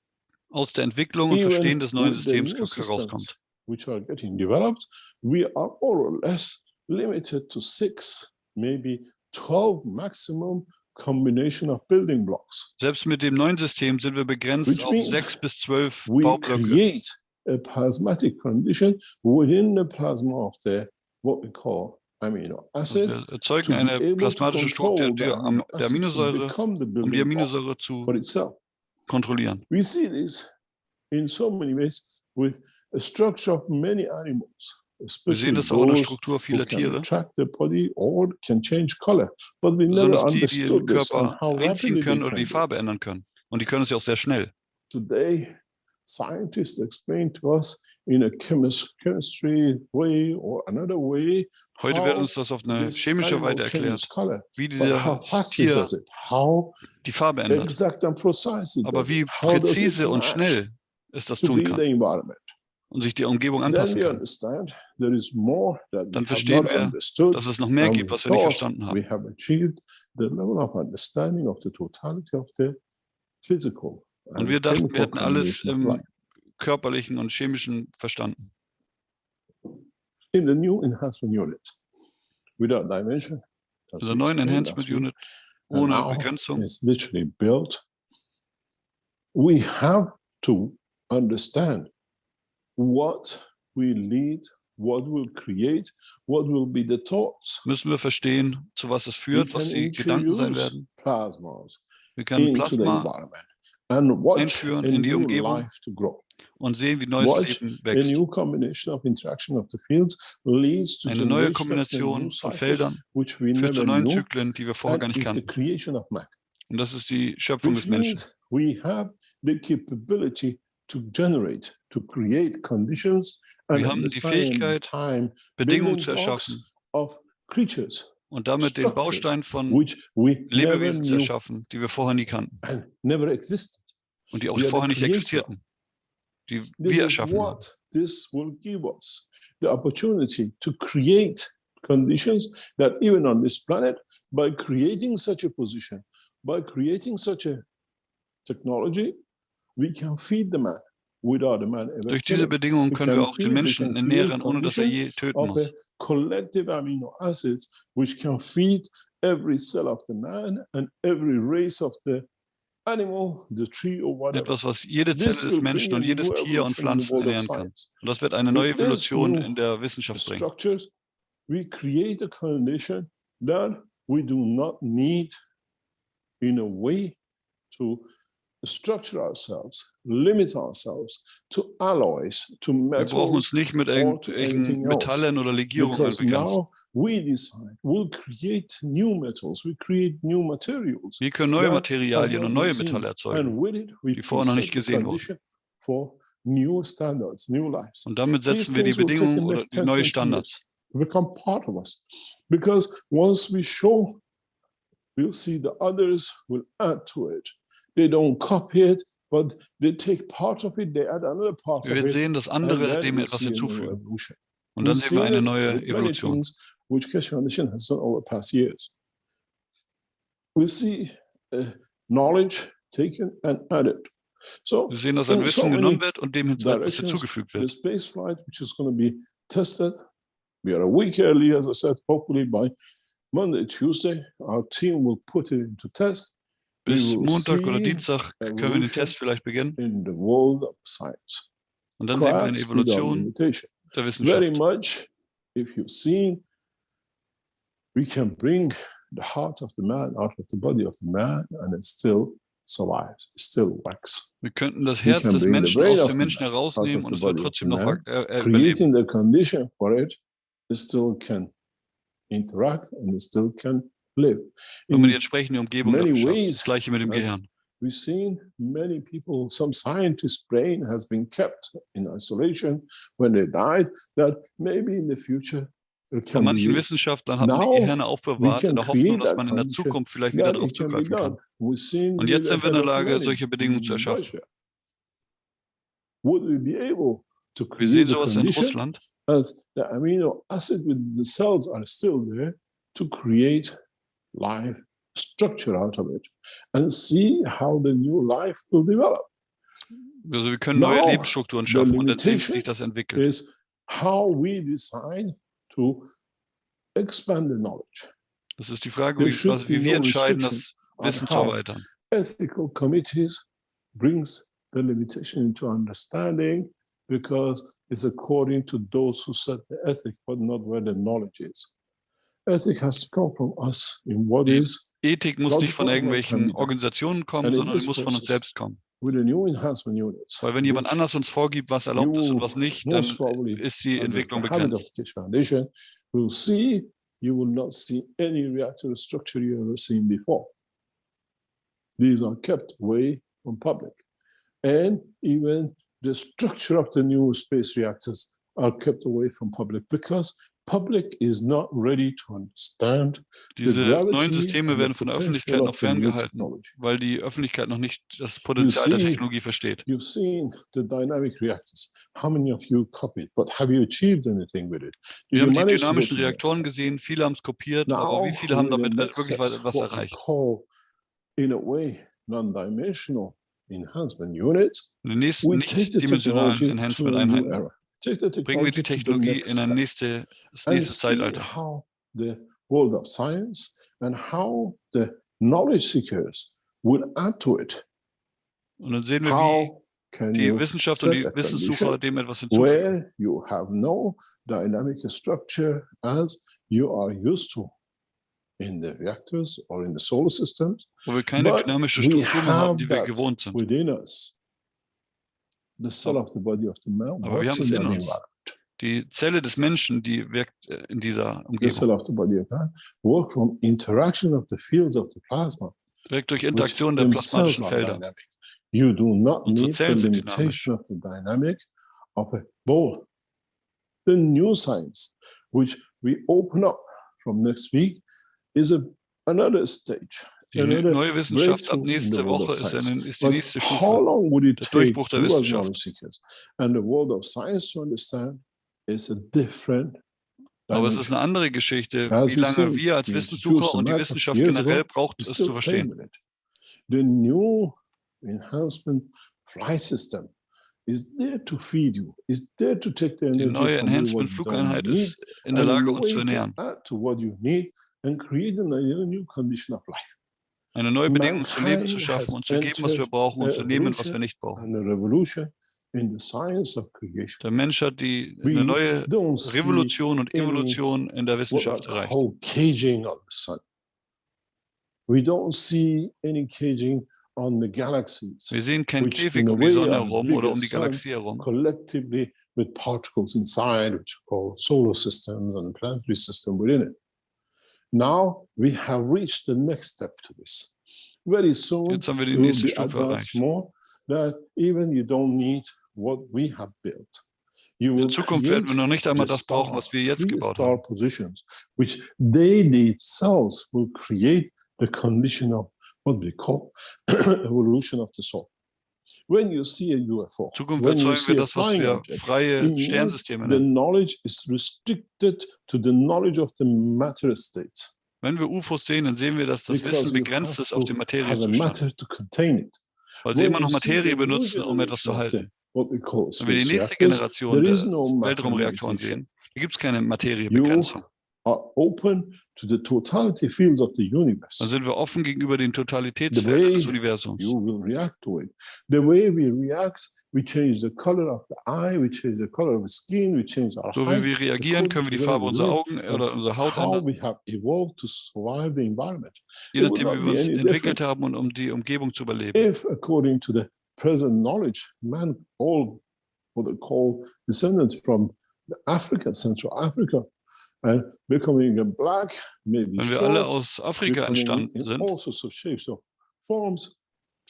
aus der Entwicklung und Even Verstehen des neuen with the Systems new systems herauskommt. which are getting developed, we are more or less limited to 6, maybe 12 maximum combination of building blocks. Selbst mit dem neuen System sind wir begrenzt Which auf means 6 bis 12 We Baublöcke. create a plasmatic condition within the plasma of the what we call amino Also acid wir erzeugen to be eine able to plasmatische Struktur control the der amino der acid to Aminosäure, become the um die building block Aminosäure zu for itself. kontrollieren. We see this in so many ways with a structure of many animals, Wir especially sehen das auch in der those Struktur who vieler can Tiere, attract the body or can change color. But we never besonders die, die den understood this and Körper how einziehen rapidly they können oder can die do it. Farbe ändern können. Und die können es ja auch sehr schnell. Today, scientists explain to us in a chemistry way or another way Heute wird how uns das auf eine this chemische animal Weise changes erklärt, color, wie but how dieses fast it Tier does it, how die Farbe ändert. exact and precise it Aber does wie it, how does it präzise und match schnell es das to tun be kann the environment. und sich die Umgebung Then anpassen we kann. understand there is more that we Dann have verstehen not wir, understood, dass es noch mehr and gibt, we was wir nicht thought verstanden haben. we have achieved the level of understanding of the totality of the physical Und and wir dachten, wir chemical hätten alles combination of im life. körperlichen und chemischen verstanden. In the new enhancement unit, without dimension, as In we der neuen explained Enhancement last week, Unit and ohne now Begrenzung it's literally built. We have to understand what will lead, what will create, what will be the thoughts. müssen wir verstehen, zu was es We führt, was can die Gedanken sein introduce werden. plasmas Wir können into the Plasma environment and watch einführen a in die new Umgebung life to grow. und sehen, wie neues Watch Leben a wächst. new combination of interaction of the fields leads to Eine neue generation of the new Kombination von cycles Feldern which we führt zu never neuen knew, Zyklen, die wir vorher gar and nicht is the kannten. creation of man. Und das ist die Schöpfung Which des Menschen. means we have the capability to generate, to create conditions and Wir at haben the die same Fähigkeit, time Bedingungen building zu blocks erschaffen, of creatures, und damit den Baustein von which we never Lebewesen zu knew erschaffen, die wir vorher nie kannten and never existed. und die auch We are the vorher nicht creator. existierten, die This wir is erschaffen haben. what this will give us, the opportunity to create conditions that even on this planet, by creating such a position, by creating such a technology, we can feed the man without the man ever Durch diese killing. Bedingungen We können wir can auch den feed, we Menschen can create ernähren, ohne dass er je conditions töten of a muss. collective amino acids which can feed every cell of the man and every race of the animal, the tree or whatever. Etwas, was jede Zelle This des will Menschen bring a und jedes new Tier und evolution in the Pflanzen world of ernähren kann. science. Und das wird eine neue With this Evolution new in der Wissenschaft bringen. structures, we create a condition that we do not need in a way to structure ourselves, limit ourselves to alloys, to Wir brauchen metals, uns nicht mit or to irgendwelchen anything else. Metallen oder Legierungen Because begrenzen. now we decide, we'll create new metals, we create new materials. Wir können neue that Materialien has und not neue been seen. Metalle erzeugen, And with it, we die vorher noch nicht set the gesehen wurden. condition for new standards, new lives. Und damit These setzen wir die things will take the Bedingungen oder next die 10, neue 20 Standards. years, become part of us. Because once we show, we'll see the others will add to it. They don't copy it, but they take part of it, they add another part Wir of werden it. sehen, dass And andere then dem we etwas see a new hinzufügen. evolution. Und dann We've sehen wir seen eine it neue with many Evolution. things which Keshe Foundation has done over the past years. We see knowledge taken and added. So Wir sehen, dass ein in so Wissen many genommen wird und dem etwas directions, hinzugefügt the wird. space flight, which is going to be tested. We are a week early, as I said, hopefully by Monday, Tuesday, our team will put it into test. We Bis will Montag oder see Dienstag können wir den evolution Test vielleicht beginnen. in the world of science. Und dann sehen wir eine Cracks without Evolution limitation. der Very Wissenschaft. much, if you've seen, we can bring the heart of the man out of the body of the man and it still survives, it still works. Wir könnten das We Herz can des bring the Menschen brain aus of dem the Menschen man herausnehmen out und of es the wird body of trotzdem the noch man, überleben. creating the condition for it, it still can interact and it still can live. Wenn man die In entsprechende Umgebung many dafür schafft. ways, Das gleiche mit dem as Gehirn. we've seen many people, some scientists' brain has been kept in isolation when they died, that maybe in the future it Bei can be manchen used. Wissenschaftlern hat man die Now Gehirne we aufbewahrt in can der Hoffnung, create dass that man in der condition Zukunft vielleicht wieder that darauf it can be zugreifen kann. done. We've seen Und with jetzt sind wir in der adaptive Lage, learning solche Bedingungen zu in erschaffen. Russia. Would we be able to Wir sehen create the sowas in condition Russland. as the amino acid within the cells are still there to create life structure out of it and see how the new life will develop. Also wir können neue Now, Lebensstrukturen the schaffen und dann sehen, wie sich limitation das entwickelt. is how we decide to expand the knowledge. Das ist die Frage, There wie should be wir no entscheiden, restriction das on Wissen zu how erweitern. ethical committees brings the limitation into understanding because it's according to those who set the ethic, but not where the knowledge is. Ethic has to come from us in what Die is Ethik muss nicht von logical and what can irgendwelchen be done. Organisationen kommen, And in sondern this die muss von uns process, selbst kommen. with the new enhancement units, Weil wenn jemand which anders uns vorgibt, was erlaubt ist und was nicht, dann most probably, ist die and that's the Entwicklung habit of begrenzt. the Keshe Foundation, will see you will not see any reactor structure you ever seen before. These are kept away from public. And even the structure of the new space reactors are kept away from public because public is not ready to understand the Diese neuen gravity Systeme and the werden von der Öffentlichkeit potential noch of the new ferngehalten, technology. weil die Öffentlichkeit noch nicht das Potenzial der see, Technologie versteht. You've seen the dynamic reactors. How many of you copied? But have you achieved anything with it? Did Wir you haben die manage to go dynamischen to the next Reaktoren step? gesehen, viele haben es kopiert, aber Now, wie viele haben with the damit next wirklich steps, etwas what we erreicht? call, in a way, non-dimensional enhancement units, In den nächsten we take the nichtdimensionalen technology to a new Enhancement-Einheiten era. Take the bringen wir technology die to the Technologie next in ein step nächste and see Zeitalter. how the world of science and how the knowledge seekers will add to it. Und dann sehen wir, wie How can die you Wissenschaft und set die a Wissenssucher condition dem etwas hinzufügen. where you have no dynamic structure as you are used to in the reactors or in the solar systems, Wo wir keine but dynamische we Struktur mehr haben, have die wir that gewohnt sind. within us. The cell of the body of the man Aber wir works haben es in in that uns. environment. Die Zelle des Menschen, die wirkt in dieser The cell Umgebung. of the body of man works from interaction of the fields of the plasma, Direkt durch which Interaktion der themselves plasmatischen are Felder. dynamic. You do not Unsere need the Zellen sind limitation of the dynamic of a ball. The new science, which we open up from next week is another stage. Die neue Wissenschaft ab nächste Woche ist die nächste How Stufe. long would it Der take Durchbruch der you as Wissenschaft. knowledge seekers and the world of science to understand is a different Aber es ist dimension. eine andere Geschichte, As wie we lange say, wir als we Wissenssucher introduced und die a matter Wissenschaft years generell ago, braucht, it's es still zu verstehen. playing with it. The new enhancement flight system is there to feed you, is there to take the Die energy neue from you what Enhancement you don't Flugeinheit need, ist in der and Lage, a uns zu way to ernähren. add to what you need and create a new condition of life. Eine neue Bedingung zum Leben zu Mankind schaffen has und zu geben, was wir entered brauchen und a zu nehmen, was wir revolution nicht brauchen. and a revolution in the science of creation. Der Mensch hat eine We neue don't see Revolution und any Evolution in der what Wissenschaft are erreicht. called caging of the sun. We don't see any caging on the galaxies, Wir sehen keinen which Käfig in a um die way Sonne are herum bigger oder um die sun Galaxie herum, collectively with particles inside, which are called solar systems and planetary system within it. Now we have reached the next step to this. Very soon Jetzt haben wir die it will nächste be Stufe advanced erreicht. more that even you don't need what we have built. You will In Zukunft werden wir create noch nicht einmal the das brauchen, was wir jetzt free gebaut star haben. positions, which they themselves will create the condition of what we call evolution of the soul. When you see a UFO, In Zukunft when you erzeugen see wir a das, was flying wir object, freie it means Sternsysteme the nennen. knowledge is restricted to the knowledge of the matter state. Wenn wir UFOs sehen, dann sehen wir, dass das Because Wissen you begrenzt have ist auf to den have a Materiezustand, matter to contain it. weil sie When immer noch you see Materie the new benutzen, um etwas zu generation of the, halten. what we call Wenn wir die space nächste reactors, Generation there der is no matter Weltraumreaktoren limitation. sehen, da gibt es keine You Materiebegrenzung. are open to the totality fields of the Dann universe. sind wir offen gegenüber den The Totalitätsfeldern way des Universums. you will react to it. The way we react, we change the color of the eye, we change the color of the skin, we change our So wie height, wir reagieren, können wir die Farbe unserer Augen oder unserer Haut how ändern, we have evolved to survive the environment. je It will nachdem, wie not wir be uns any entwickelt different haben und um die Umgebung zu überleben. if, according to the present knowledge, man, all what they call descendants from Africa, Central Africa, and becoming a black, maybe Wenn wir alle short, aus Afrika becoming entstanden in sind, all sorts of shapes, so forms,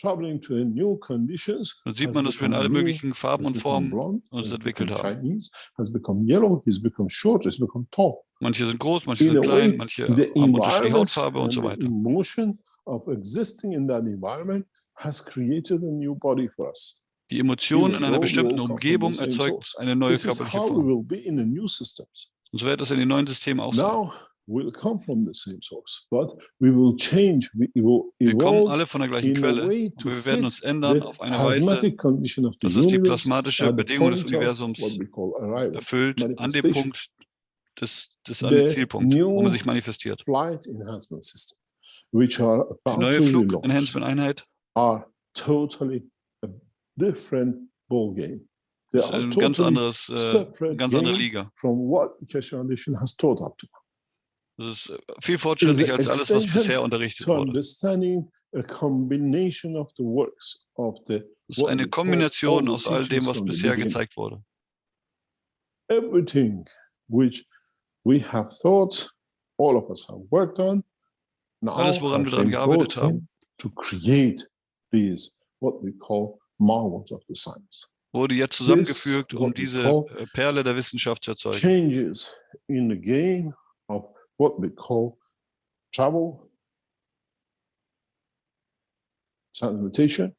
traveling to new conditions. dann sieht has man, dass wir in become alle blue, möglichen Farben has und become Formen blonde, uns has entwickelt become haben. Chinese, has become yellow, has become short, has become tall. Manche sind groß, manche In sind a klein, way, manche the haben unterschiedliche environment Hautfarbe und and so the weiter. emotion of existing in that environment has created a new body for us. Die Emotion in Even einer though we bestimmten all come from the Umgebung same erzeugt source. eine neue This is körperliche how we Form. will be in the new systems. Und so wird es in den neuen Systemen auch sein. Now we'll come from the same source, but we will change, we will Wir kommen evolve alle von der gleichen in a Quelle, way to aber wir werden fit uns ändern the auf eine Weise, plasmatic condition of the dass es die universe plasmatische at the Bedingung des point of Universums what we call arrival, erfüllt, an dem manifestation. Punkt an den The Zielpunkt, wo man new sich manifestiert. flight enhancement system, which are Die about neue to relaunch, Flug-Enhancement-Einheit are totally a different ball game. They ist are ein ganz totally eine separate ganz andere game Liga. from what the Keshe Foundation has taught up to now. Das ist viel It is fortschrittlicher an als alles, was bisher extension unterrichtet to wurde. understanding a combination of the works of the Das ist what eine we call Kombination all aus the all dem, teachings was from the bisher beginning. gezeigt wurde. Everything which we have thought, all of us have worked on, now Alles, woran has wir daran been gearbeitet brought haben, in to create these what we call marvels of the science. wurde jetzt This, zusammengefügt, um what we diese call Perle der Wissenschaft zu erzeugen. changes in the game of what we call travel, transmutation,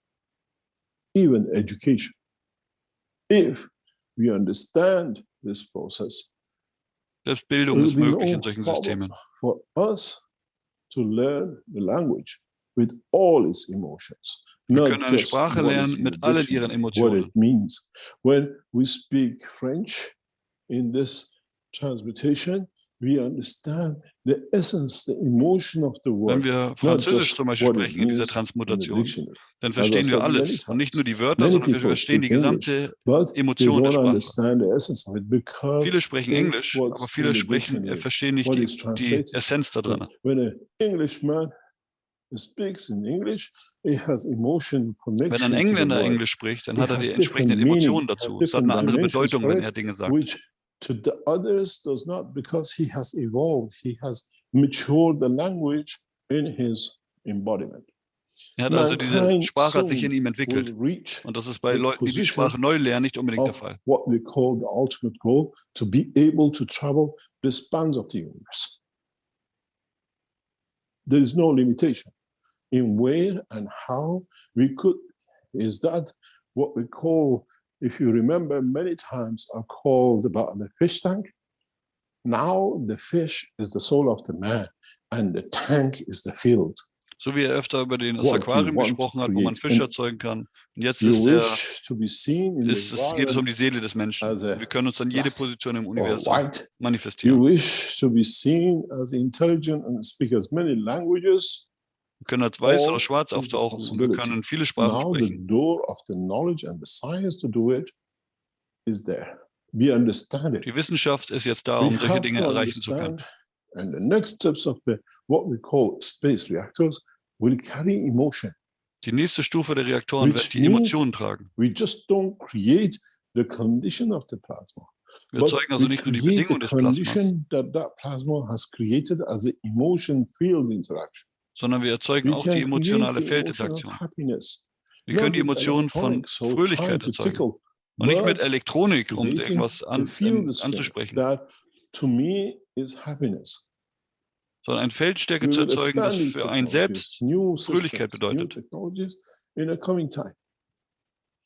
even education. If we understand this process, Selbst Bildung it will ist be möglich no in solchen problem Systemen. for us to learn the language with all its emotions. Wir Not können eine just Sprache what is lernen in mit the allen dictionary, ihren what Emotionen. it means. When we speak French in this transmutation, we understand the essence, the emotion of the Wenn word, wir not Französisch just zum Beispiel what it sprechen in dieser means in the Transmutation, dictionary. dann As I verstehen wir said many alles und nicht nur times, die Wörter, many sondern wir people verstehen die speak English, gesamte but they Emotion der don't Sprache. understand the essence of it because Viele sprechen it's Englisch, what's aber viele in the sprechen, dictionary, verstehen nicht what die is translated. Essenz da drin. When an Englishman speaks in English, it has emotion Wenn connection ein to the Engländer word, Englisch spricht, dann It hat er has die entsprechenden different meaning, Emotionen has dazu. Es hat different eine andere dimensions Bedeutung, for wenn it, er Dinge sagt. which to the others does not, because he has evolved, he has matured the language in his embodiment. Er hat also diese Mankind Sprache hat sich in soon ihm will entwickelt. reach Und das ist bei the Leuten, die die position Sprache neu lernen, nicht unbedingt der of Fall. what we call the ultimate goal, to be able to travel the spans of the universe. There is no limitation in where and how we could. Is that what we call, if you remember, many times are called about the fish tank? Now the fish is the soul of the man and the tank is the field. So wie öfter über das What you Aquarium want to gesprochen hat, wo man create. Fisch And erzeugen kann. Und jetzt you ist wish to be seen in the geht es um environment die Seele des Menschen. as a Und wir können uns an jede black Position im or Universum white. You manifestieren. wish to be seen as intelligent and speak as many languages. Wir können als weiß All oder schwarz is a auftauchen und wir possibility. können viele Sprachen Now the sprechen. door of the knowledge and the science to do it is there. We understand it. Die Wissenschaft ist jetzt da, We um solche have Dinge to erreichen zu können. understand, and the next steps of the what we call space reactors will carry emotion. Die nächste Stufe der Reaktoren Which wird die means Emotionen tragen. We just don't create the condition of the plasma. Wir But erzeugen also we nicht nur die create Bedingung the des Plasmas, condition that that plasma has created as an emotion field interaction. sondern wir erzeugen We auch die can emotionale create the emotion of Feldinteraktion. happiness. Wir können Not die with Emotionen von electronics, so Fröhlichkeit trying to erzeugen. tickle, Und nicht mit but Elektronik, um creating irgendwas the field strength anzusprechen, that to me is happiness. sondern eine Feldstärke We zu will erzeugen, das expand these für einen technologies, selbst new Fröhlichkeit systems, new bedeutet. technologies in a coming time.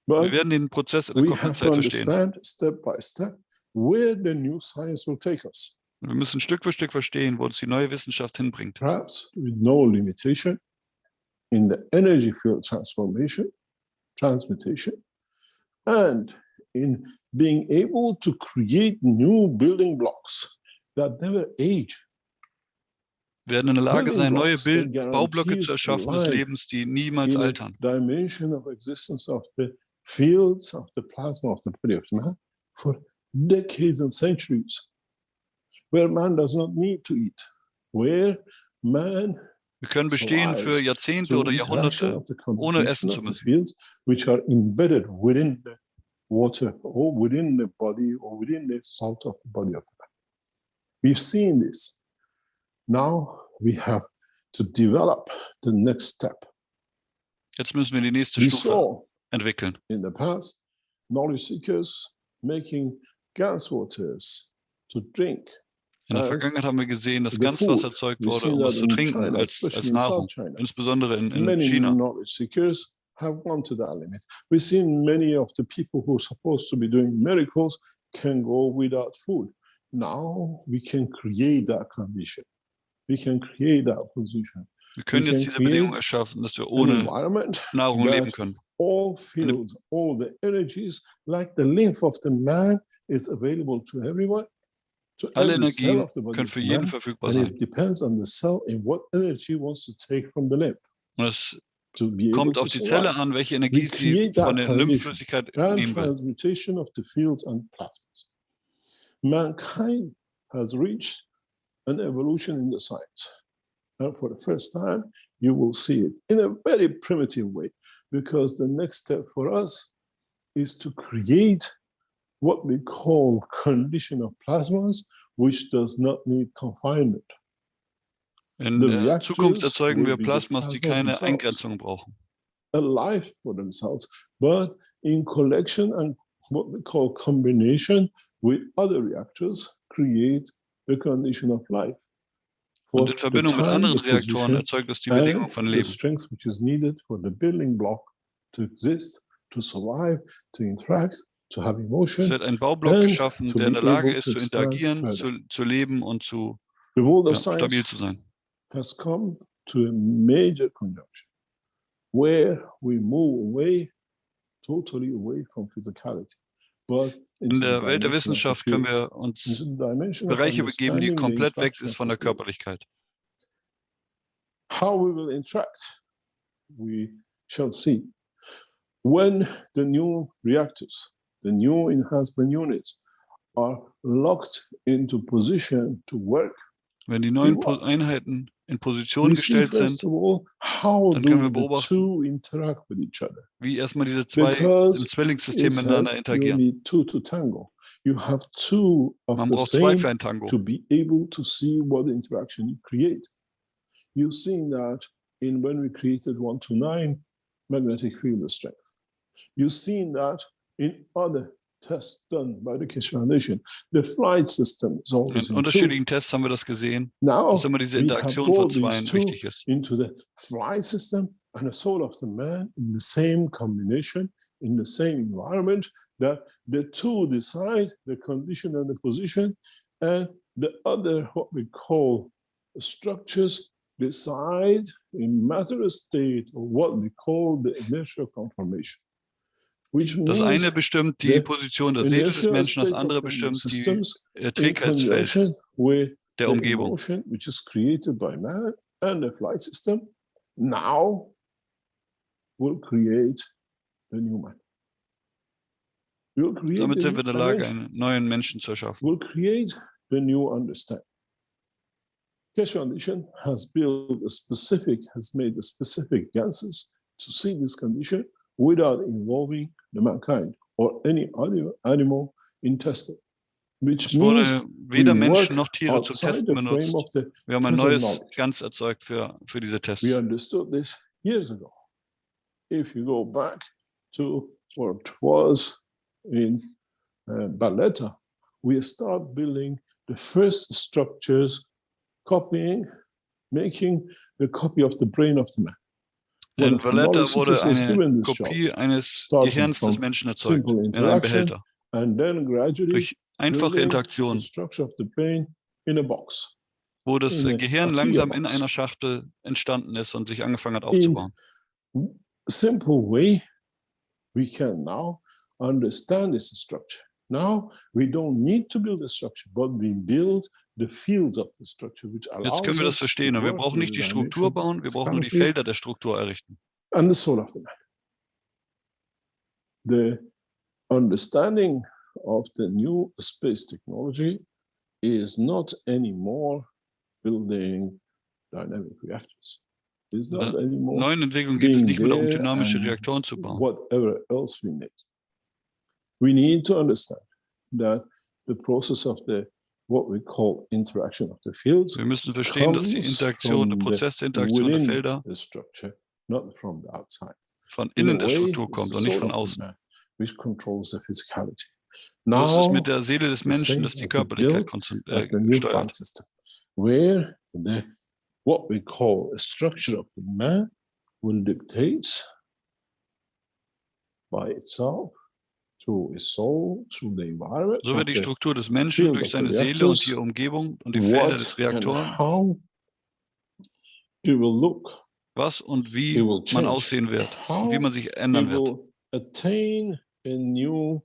Wir But werden den Prozess in der we kommenden have to Zeit verstehen. understand step by step where the new science will take us. Und wir müssen Stück für Stück verstehen, wo uns die neue Wissenschaft hinbringt. Perhaps with no limitation in the energy field transmutation, and in being able to create new building blocks that never age. Wir werden in der Lage sein, neue Building blocks that Baublöcke guarantees zu erschaffen des life Lebens, die niemals in a altern. dimension of existence of the fields of the plasma of the body of man for decades and centuries, where man does not need to eat, where man Wir können bestehen für Jahrzehnte through oder interaction Jahrhunderte, of the ohne essen combination zu of the müssen. fields which are embedded within the water or within the body or within the salt of the body of the man. We've seen this. Now we have to develop the next step. Jetzt müssen wir die nächste We Stufe saw entwickeln. in the past knowledge seekers making gas waters to drink. In der as Vergangenheit haben wir gesehen, dass the Ganzwasser food. erzeugt We've wurde, seen um that es zu in trinken China, als especially in Nahrung, South China. insbesondere in Many China. knowledge seekers have gone to that limit. We've seen many of the people who are supposed to be doing miracles can go without food. Now we can create that condition. We can create that position. Wir können We jetzt can diese Bedingung create erschaffen, dass wir An ohne environment Nahrung leben that können. all fields, all the energies, like the lymph of the man is available to everyone, to Alle every cell Energien of the body können of für the jeden man, verfügbar and sein. it depends on the cell in what energy wants to take from the lymph Und es to be able kommt to auf die Zelle survive. an, welche Energie We sie create von that der condition, Lymphflüssigkeit nehmen will. transmutation of the fields and plasmas. Mankind has reached an evolution in the science. And for the first time, you will see it in a very primitive way, because the next step for us is to create what we call condition of plasmas, which does not need confinement. In The der Zukunft reactors erzeugen will wir be the Plasmas, die plasma keine themselves, Eingrenzungen brauchen. alive for themselves, but in collection and what we call combination with other reactors, create the condition of life. Und For in the Verbindung mit time, anderen the Reaktoren position, erzeugt es die Bedingung and von the Leben. strength which is needed for the building block to exist, to survive, to interact, to have Es emotion, wird ein Baublock and geschaffen, to der in be der Lage able ist, to zu expand interagieren, further. zu leben und zu The world of stabil science zu sein. has come to a major conjunction where we move away, totally away from physicality, but In into the der Welt der dimension of the Wissenschaft können fields, wir uns into the dimension of Bereiche begeben, die understanding the komplett weg interaction ist of von the der field. Körperlichkeit. How we will interact, we shall see. When the new reactors, the new enhancement units are locked into position to work, Wenn die neuen watch. Einheiten in Position we see gestellt first sind, of all, how dann können wir do the beobachten, two interact with each other? wie erstmal diese zwei im Because Zwillingssystem it miteinander says you interagieren. need two to tango. You have two of Man the braucht zwei same für ein Tango. to be able to see what interaction you create. You've seen that in when we created 129 magnetic field strength. You've seen that in other tests done by the Keshe Foundation. The flight system is always In in two. unterschiedlichen Tests haben wir das gesehen, Now dass immer diese we have Interaktion von brought these Zweien two wichtig ist. into the flight system and the soul of the man in the same combination, in the same environment, that the two decide the condition and the position, and the other, what we call structures, decide in matter state of what we call the inertial conformation. Which Das means eine bestimmt die the Position der Seele des inertial Menschen, das state andere of the bestimmt die systems in Trägheitsfeld conjunction with der the Umgebung. emotion which is created by man and the flight system now will create the new man. Will create Damit the sind wir in new der Lage, dimension, einen neuen Menschen zu erschaffen. will create the new understanding. Keshe Foundation has made a specific ganses to see this condition without involving the mankind or any other animal in testing. Which Es wurde means weder we Menschen work noch Tiere zum outside Testen the frame benutzt. of the Wir haben ein present neues knowledge. Ganz erzeugt für diese Tests. We understood this years ago. If you go back to what it was in Valletta, we start building the first structures, making the copy of the brain of the man. In One of the Valletta knowledge wurde seekers was eine given this job, Kopie eines starting Gehirns des from Menschen erzeugt, simple in einem interaction, Behälter. and then gradually Durch einfache building the Interaktion, structure of the brain in a box. wo das in a Gehirn IKEA langsam in box. einer Schachtel entstanden ist und sich angefangen hat In aufzubauen. simple way, we can now understand this structure. Now we don't need to build a structure, but we build the fields of the structure, which Jetzt allows können wir das us to verstehen. Und wir work brauchen with nicht the die Struktur dimension, bauen, wir brauchen nur die physicality, Felder der Struktur errichten. and the soul of the man. The understanding of the new space technology is not anymore building dynamic reactors. It's In not der anymore neuen Entwicklung geht es being nicht mehr darum, there dynamische and Reaktoren zu bauen. whatever else we make. We need to understand that the process of what we call interaction of the fields Wir müssen verstehen, dass die comes Interaktion, der from Prozess der Interaktion der within Felder the structure, not from the outside. von In innen a der way, Struktur it's kommt the und nicht soul von of the außen. man which controls the physicality. Das ist Now, mit der Seele des the Menschen, same dass die has been Körperlichkeit built as the new flight steuert. system, where what we call a structure of the man will dictate by itself through his soul, through the environment, So wird die the Struktur des Menschen field durch of the seine Seele und die reactors, Umgebung und die Felder des what and Reaktoren, how it will look, was und it wie will man change, aussehen wird und wie how man sich it ändern wird, will attain a new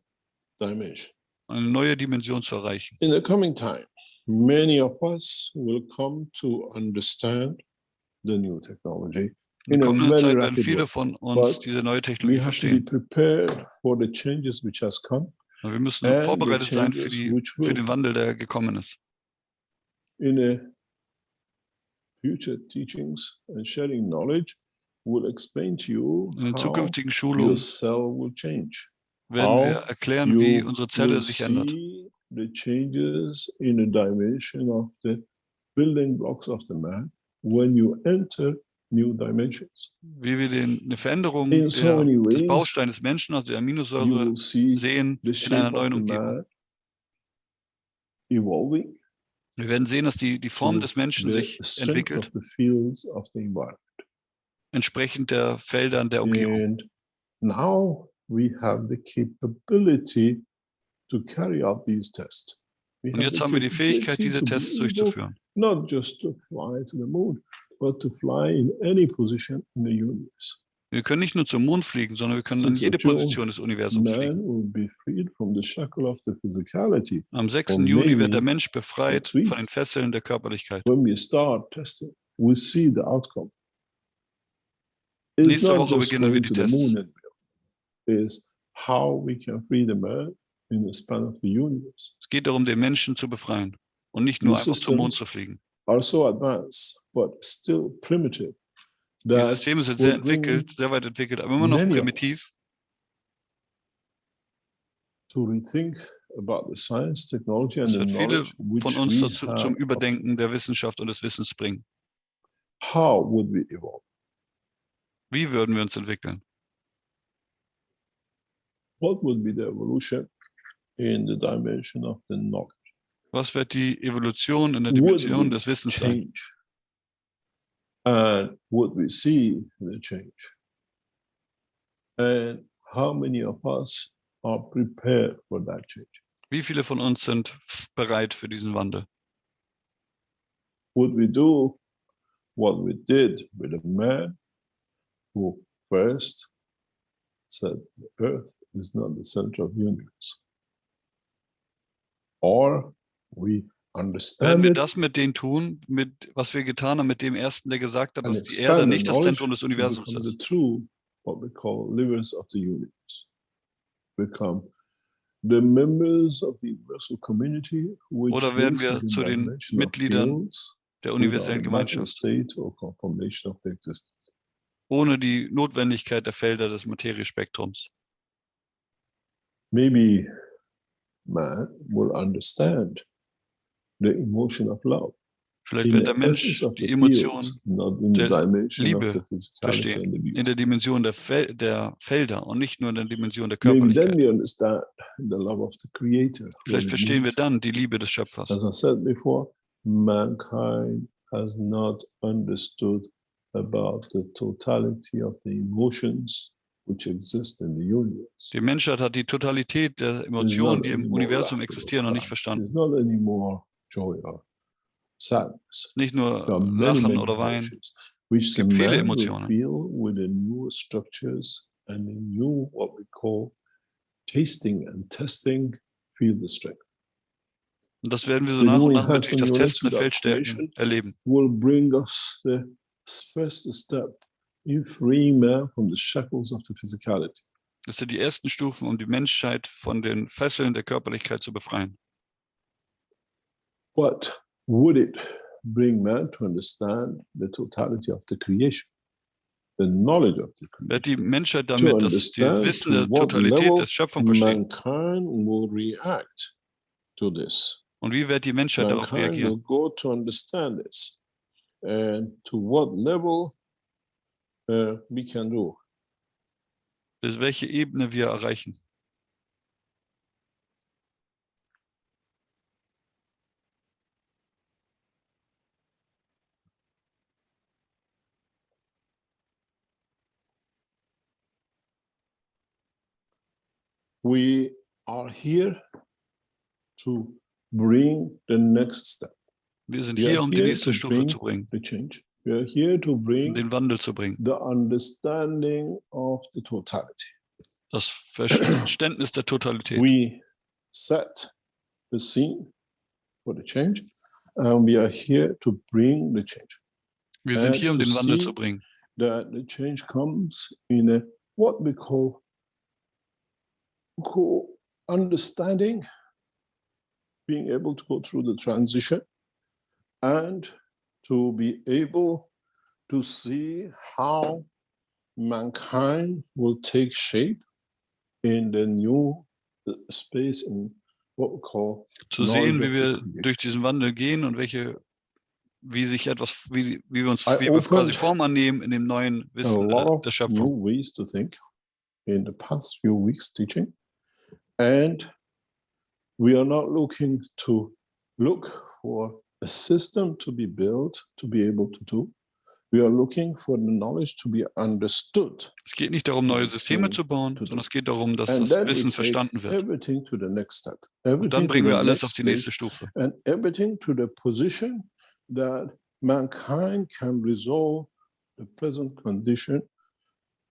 dimension. eine neue Dimension zu erreichen. In the coming time, many of us will come to understand the new technology In der in a kommenden very Zeit werden rapid viele way. von uns But diese neue we Technologie have to be verstehen. prepared for the changes which has come Und wir müssen and the vorbereitet sein changes für which den will Wandel, der gekommen ist. in a future teachings and sharing knowledge will explain to you In den how zukünftigen your Schulungen cell will change. werden wir How erklären, wie you unsere Zelle will sich ändert. see the changes in the dimension of the building blocks of the man when you enter new dimensions. Wie wir eine Veränderung In so many des ways, Bausteins des Menschen, also der you Aminosäure, will see sehen the in shape einer neuen of the Umgebung. man evolving Wir werden sehen, dass die Form to des Menschen the sich strength of entwickelt, the fields of the environment. entsprechend der Feldern der Umgebung. And now we have the capability to carry out these tests. We Und have jetzt the haben wir die Fähigkeit, capability diese to be Tests able durchzuführen. not just to fly to the moon, but to fly in any position in the universe. Wir können nicht nur zum Mond fliegen, sondern wir können an 6th jede of June, Position des Universums fliegen. Man will be freed from the shackle of the physicality. Am 6. Or Juni wird maybe der Mensch befreit next week. von den Fesseln der Körperlichkeit. When we start testing, we see the outcome. It's Nächste not Woche just beginnen wir going die to the Tests. moon and beyond. It's how we can free the man in the span of the universe. Es geht darum, den Menschen zu befreien und nicht nur These einfach zum Mond systems zu fliegen. are so advanced, but still primitive. Die That Systeme sind will sehr bring entwickelt, sehr weit entwickelt, aber immer noch many of primitiv. us to rethink about the science, technology, and Das the wird viele knowledge which von uns we dazu, have. zum Überdenken der Wissenschaft und des Wissens bringen. How would we evolve? Wie würden wir uns entwickeln? What would be the evolution in the dimension of the knowledge? Was wird die Evolution in der Would Dimension we des Wissens sein? change? And would we see the change? And how many of us are prepared for that change? Wie viele von uns sind bereit für diesen Wandel? Would we do what we did with a man who first said the earth is not the center of the universe? Or we Werden understand wir it das mit denen tun, mit was wir getan haben, mit dem ersten, der gesagt hat, and dass die Erde expand the nicht das knowledge Zentrum des to Universums become the ist? true, what we call livers of the universe, become the members of the universal community, which Oder werden links to wir the zu den dimension of Mitgliedern fields der without a universellen backward Gemeinschaft, state or conformation of the existence? ohne die Notwendigkeit der Felder des Materiespektrums? Maybe man will understand the emotion of love Vielleicht in wird the der Mensch essence of die the Emotion fields, not in the der dimension of the Liebe physicality verstehen, and the in beauty. der Dimension der Felder und nicht nur in der Dimension der Maybe then Körperlichkeit. we understand the love of the Creator. what Vielleicht it verstehen wir means. dann die Liebe des Schöpfers. As I said before, mankind has not understood about the totality of the emotions which exist in the universe. Die Menschheit hat die Totalität der There's Emotionen, not die im anymore Universum laughter or existieren, noch nicht cry. verstanden. There's not anymore joy or sadness. Nicht nur There are many, Lachen many oder Weinen. emotions which the gibt viele man will Emotionen. feel with the new structures and the new what we call tasting and testing, feel the strength. Und das werden wir so The nach new und nach durch enhancement das units Testen der without Feldstärken formation erleben. will bring us the first step in freeing man from the shackles of the physicality. Das sind die ersten Stufen, um die Menschheit von den Fesseln der Körperlichkeit zu befreien. But would it bring man to understand the totality of the creation, the knowledge of the Wird die creation, Menschheit to damit das die understand Wissen to der what Totalität level der Schöpfung verstehen? mankind will react to this? Und wie wird die Menschheit darauf Mankind will reagieren? go to understand this, and to what level we can do. Bis welche Ebene wir erreichen? We are here to bring the next step. Wir sind We are hier, um die here nächste to Stufe bring zu bringen, the change. We are here to um bring den Wandel zu bringen. the understanding of the totality. Das Verständnis der Totalität. We set the scene for the change, and we are here to bring the change. Wir sind hier, um to den Wandel see zu bringen. That the change comes in a what we call understanding, being able to go through the transition, and to be able to see how mankind will take shape in the new space in what we call Zu sehen, knowledge wie of the wir creation. durch diesen Wandel gehen und wie wir uns I wie wir quasi opened Form annehmen in dem neuen a Wissen lot der of new Schöpfung. ways to think in the past few weeks teaching, and we are not looking to look for a system to be built to be able to do. We are looking for the knowledge to be understood. Es geht nicht darum, neue Systeme zu bauen, sondern es geht darum, dass And das then we Wissen take verstanden wird. everything to the next step. Und dann Everything to bringen the wir alles next auf die stage, nächste Stufe. and everything to the position that mankind can resolve the present condition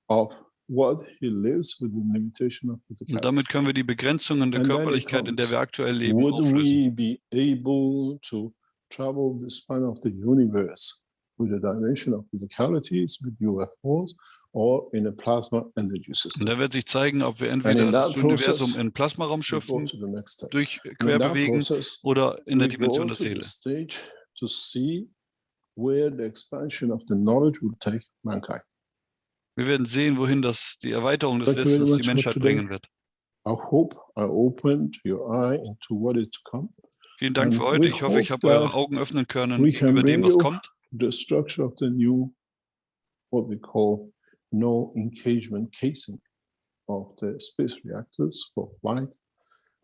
of what he lives with the limitation of Und physicality. damit können wir die Begrenzungen der And then it Körperlichkeit, in der comes, wir aktuell leben, would auflösen. we be able to travel the span of the universe with a dimension of physicalities, with UFOs, or in a plasma energy Und system? da wird sich zeigen, ob wir And entweder in das that Universum process, in we go Plasmaraumschiffen to the next step. quer In that bewegen process, oder in der we Dimension go der to the Seele. stage to see where the expansion of the knowledge will take mankind. Wir werden sehen, wohin die Erweiterung des Thank you very Wissens die much for Menschheit today. bringen wird. I hope I opened your eye into what is to come. Vielen Dank And für heute. we Ich hoffe, ich hope habe eure that Augen öffnen können we can über dem, bring was you kommt. the structure of the new, what we call no engagement casing of the space reactors for flight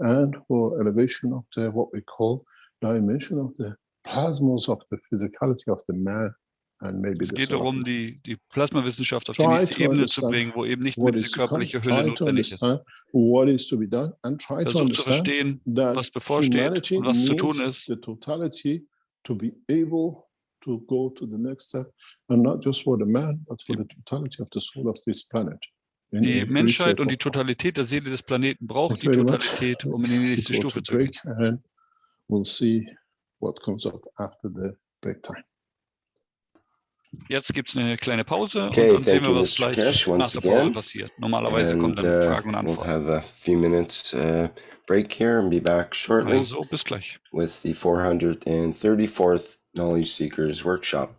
and for elevation of the what we call dimension of the plasmos of the physicality of the man and maybe Es the geht soul. darum, die Plasmawissenschaft auf die Try nächste to Ebene zu understand bringen, wo eben nicht mehr what diese is to come, körperliche Hülle try to notwendig ist. understand what is to be done, and try to Versucht zu understand verstehen, that was bevorsteht humanity und was zu tun needs ist. the totality to be able to go to the next step, and not just for the man, but for the totality of the soul of this planet. Die Menschheit und die Totalität der Seele des Planeten braucht die Totalität, um in die nächste Stufe zu gehen. And we'll see what comes up after the break time. Jetzt gibt es eine kleine Pause Okay, und dann sehen thank wir, you, was Mr. gleich Keshe, nach once der Pause again. passiert. Normalerweise kommen dann Fragen und We'll Antworten. have a few minutes break here and be back shortly Also, bis gleich. with the 434th Knowledge Seekers Workshop.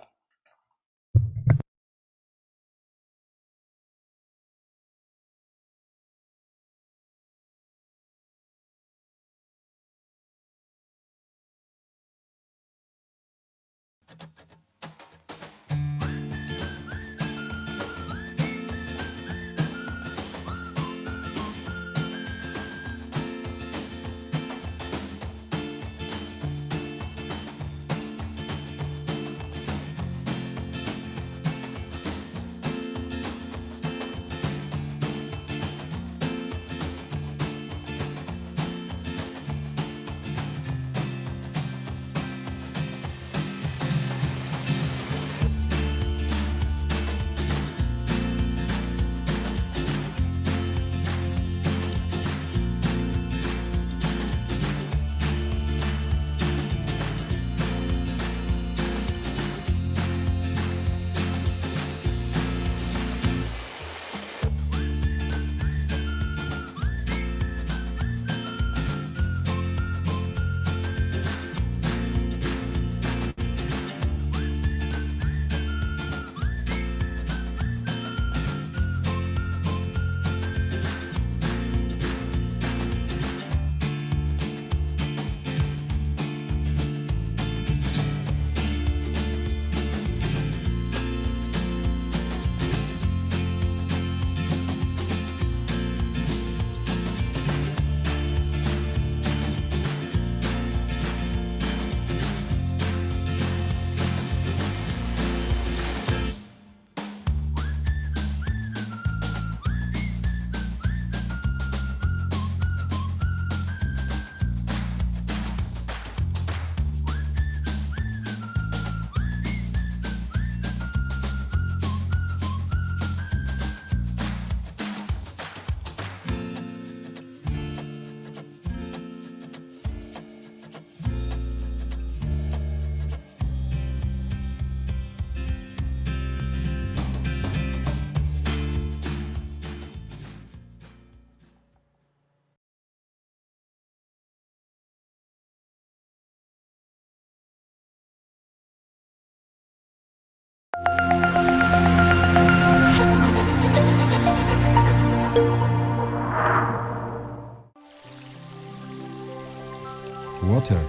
Water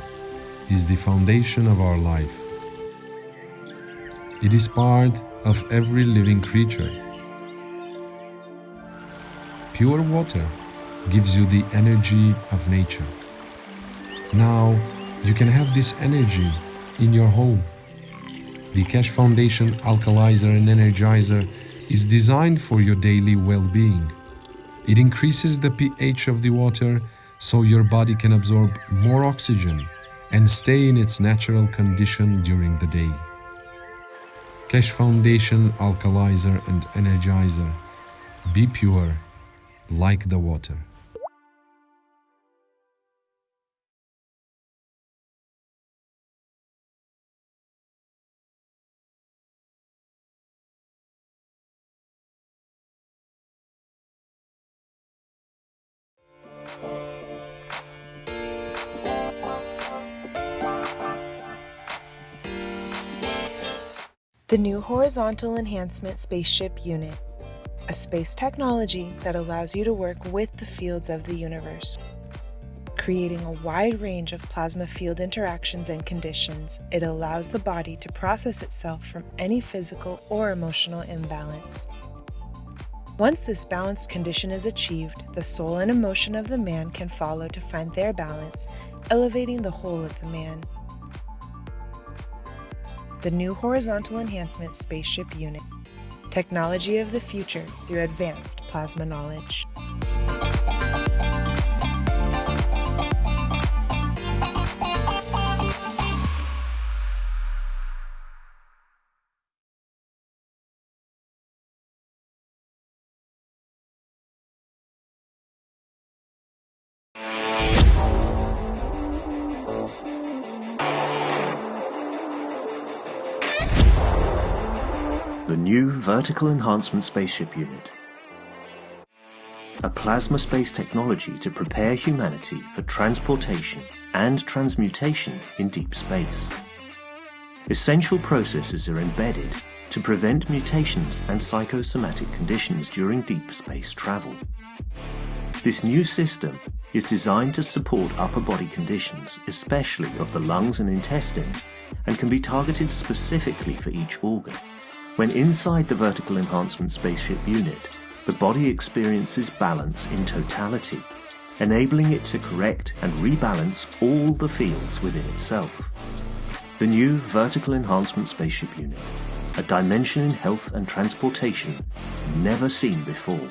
is the foundation of our life. It is part of every living creature. Pure water gives you the energy of nature. Now you can have this energy in your home. The Keshe Foundation Alkalizer and Energizer is designed for your daily well-being. It increases the pH of the water so your body can absorb more oxygen and stay in its natural condition during the day. Keshe Foundation Alkalizer and Energizer. Be pure like the water. The new Horizontal Enhancement Spaceship Unit, a space technology that allows you to work with the fields of the universe. Creating a wide range of plasma field interactions and conditions, it allows the body to process itself from any physical or emotional imbalance. Once this balanced condition is achieved, the soul and emotion of the man can follow to find their balance, elevating the whole of the man. The new horizontal enhancement spaceship unit. Technology of the future through advanced plasma knowledge. The new Vertical Enhancement Spaceship Unit. A plasma space technology to prepare humanity for transportation and transmutation in deep space. Essential processes are embedded to prevent mutations and psychosomatic conditions during deep space travel. This new system is designed to support upper body conditions, especially of the lungs and intestines, and can be targeted specifically for each organ. When inside the Vertical Enhancement Spaceship Unit, the body experiences balance in totality, enabling it to correct and rebalance all the fields within itself. The new Vertical Enhancement Spaceship Unit, a dimension in health and transportation never seen before.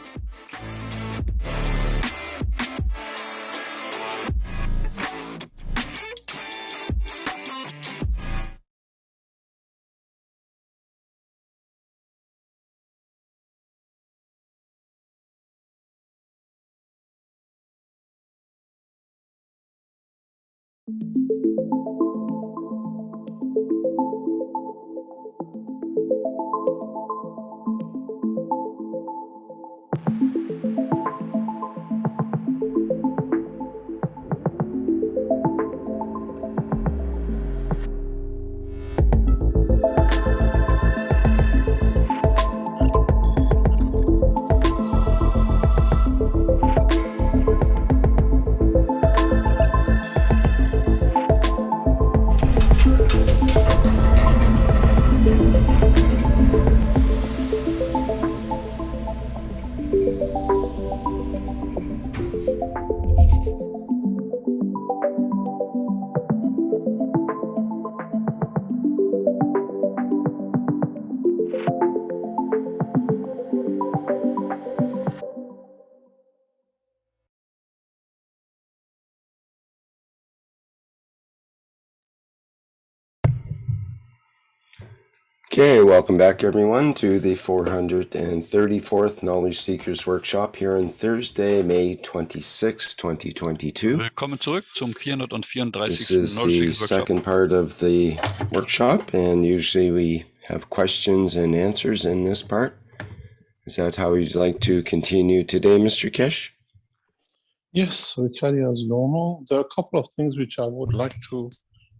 Okay, welcome back everyone to the 434th Knowledge Seekers Workshop here on Thursday, May 26, 2022. Willkommen zurück zum 434. This is Knowledge the Seekers Workshop. second part of the workshop, and usually we have questions and answers in this part. Is that how you'd like to continue today, Mr. Keshe? Yes, we carry as normal. There are a couple of things which I would like to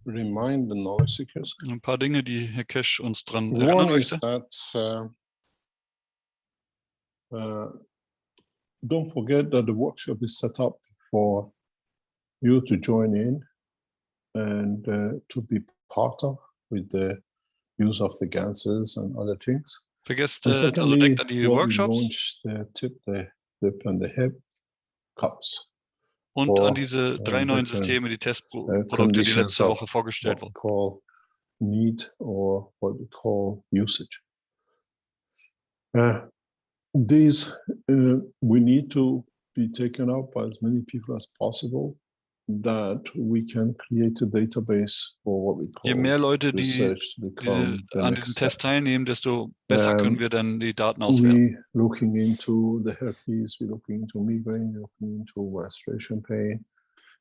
remind the knowledge seekers. Ein paar Dinge, die Herr Keshe uns dran erinnern One is möchte. that don't forget that the workshop is set up for you to join in and to be part of with the use of the Ganses and other things. Vergesst And also secondly, denkt an die what we Workshops launched the tip, the lip and the hip cups. und for, an diese drei neuen different, Systeme, die Testprodukte, die conditions letzte of Woche vorgestellt what we wurden. call need or what we call usage. These we need to be taken up by as many people as possible, that we can create a database for what we Je call mehr Leute, die research to become the an next diesem step. Test teilnehmen, desto besser können wir dann die Daten auswerten. We looking into the herpes, we're looking into migraine, we're looking into menstruation pain.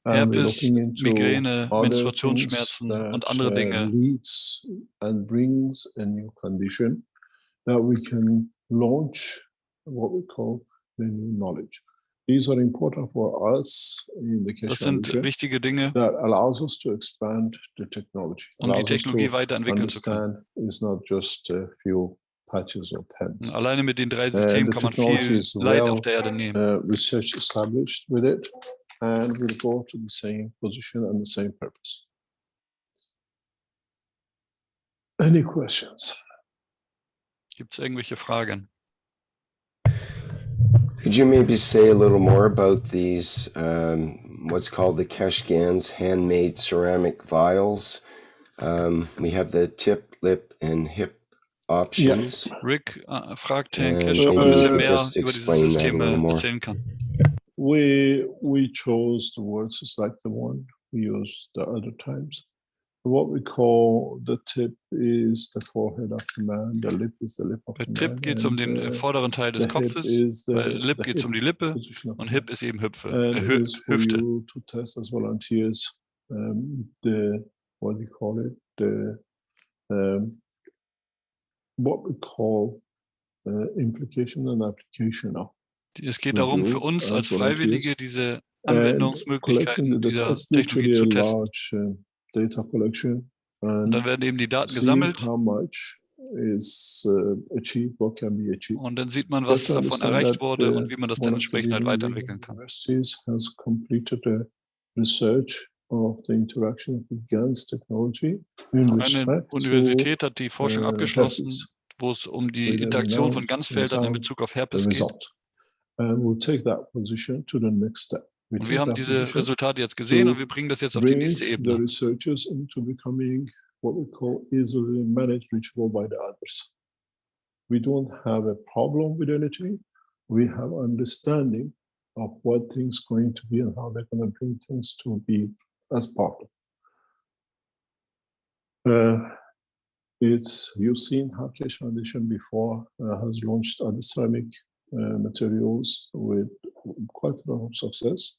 And we're Herpes, looking into Migräne, other Menstruationsschmerzen things und that andere Dinge. leads and brings a new condition that we can launch what we call the new knowledge. These are important for us in the Keshe Das sind Foundation. wichtige Dinge, That allows us to expand the technology. um die Allows us Technologie to weiterentwickeln zu können. understand it's not just a few patches or pens. Alleine mit den drei Systemen The kann man technology viel is Leid well auf der Erde nehmen. research established with it, and will go to the same position and the same purpose. Any questions? Gibt es irgendwelche Fragen? Could you maybe say a little more about these, what's called the Keshe GANs, handmade ceramic vials? We have the tip, lip, and hip options. Rick fragt Herrn And Keshe, ob er ein maybe you bisschen could mehr just über diese explain that a little Systeme more. erzählen kann. We chose the words just like the one we used the other times. What we call the tip is the forehead of the man, the lip is the lip of Bei the Tip man. geht es um den vorderen Teil des the hip Kopfes, is bei the Lip geht es um die Lippe position of und the Hip man. ist eben And is for Hüfte. you to test as volunteers the, what do you call it, the what we call implication and application of. Es geht darum, für uns als Freiwillige diese And Anwendungsmöglichkeiten collecting the dieser data is Technologie literally zu a testen. large data collection Und and dann werden eben die Daten seeing gesammelt how much is achieved, what can be achieved. und dann sieht man, You have was to davon understand erreicht that wurde und wie man das dann one of the entsprechend halt leading weiterentwickeln kann. universities has completed a research of the interaction of the GANs technology in Eine respect Universität to hat die Forschung abgeschlossen, herpes. wo es um die Whether we Interaktion know von Ganzfeldern in Bezug auf the Herpes geht. result. And we'll take that position to the next step. We Und wir take haben that diese position Resultate jetzt gesehen to und wir bringen das jetzt auf die bring nächste the Ebene. researchers into becoming what we call easily managed, reachable by the others. We don't have a problem with anything. We have understanding of what things going to be and how they're going to bring things to be as part of. You've seen how Keshe Foundation before has launched other ceramic materials with quite a lot of success.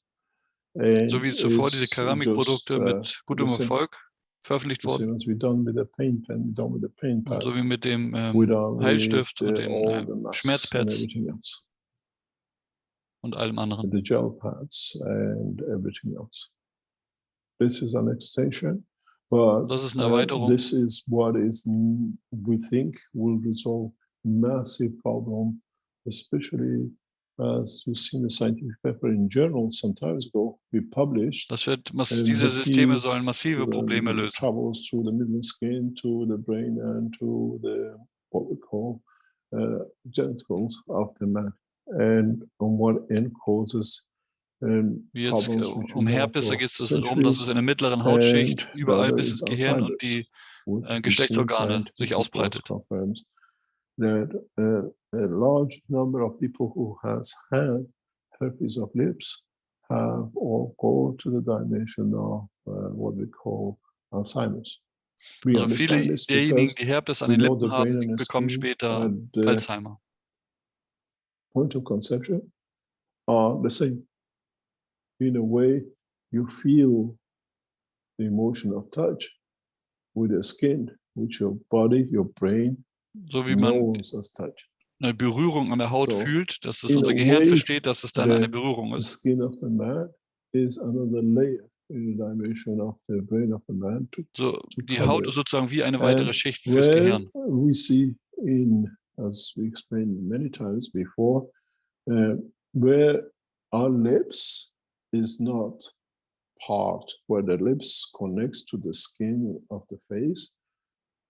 So wie zuvor diese Keramikprodukte mit gutem Erfolg veröffentlicht the same wurden. as we done with the paint pen, we done with the paint Und pads, so wie mit dem we done Heilstift with und den all the masks and Schmerzpads everything else, und allem anderen. the gel pads and everything else. This is an extension, but Das ist eine Erweiterung. this is what is we think will resolve massive problem, especially as you've seen the scientific paper in journal some time ago we published. Diese Systeme sollen massive Probleme lösen. Travels through the middle skin to the brain and to the what we call genitals of the man, and on what end causes Wie jetzt problems um Herpes, da geht es darum, dass es in der mittleren Hautschicht überall bis ins Gehirn und die Geschlechtsorgane sich ausbreitet. That a large number of people who has had herpes of lips have or go to the dimension of what we call Alzheimer's. Also viele derjenigen, die Herpes an den Lippen haben, die bekommen später Alzheimer. Point of conception are the same. In a way, you feel the emotion of touch with your skin, with your body, your brain. So wie man eine Berührung an der Haut fühlt, dass es unser Gehirn versteht, dass es dann eine Berührung ist. The skin of the man is another layer in the dimension of the brain of the man. So, die Haut ist sozusagen wie eine weitere Schicht fürs Gehirn. We see as we explained many times before, where our lips is not part where the lips connects to the skin of the face.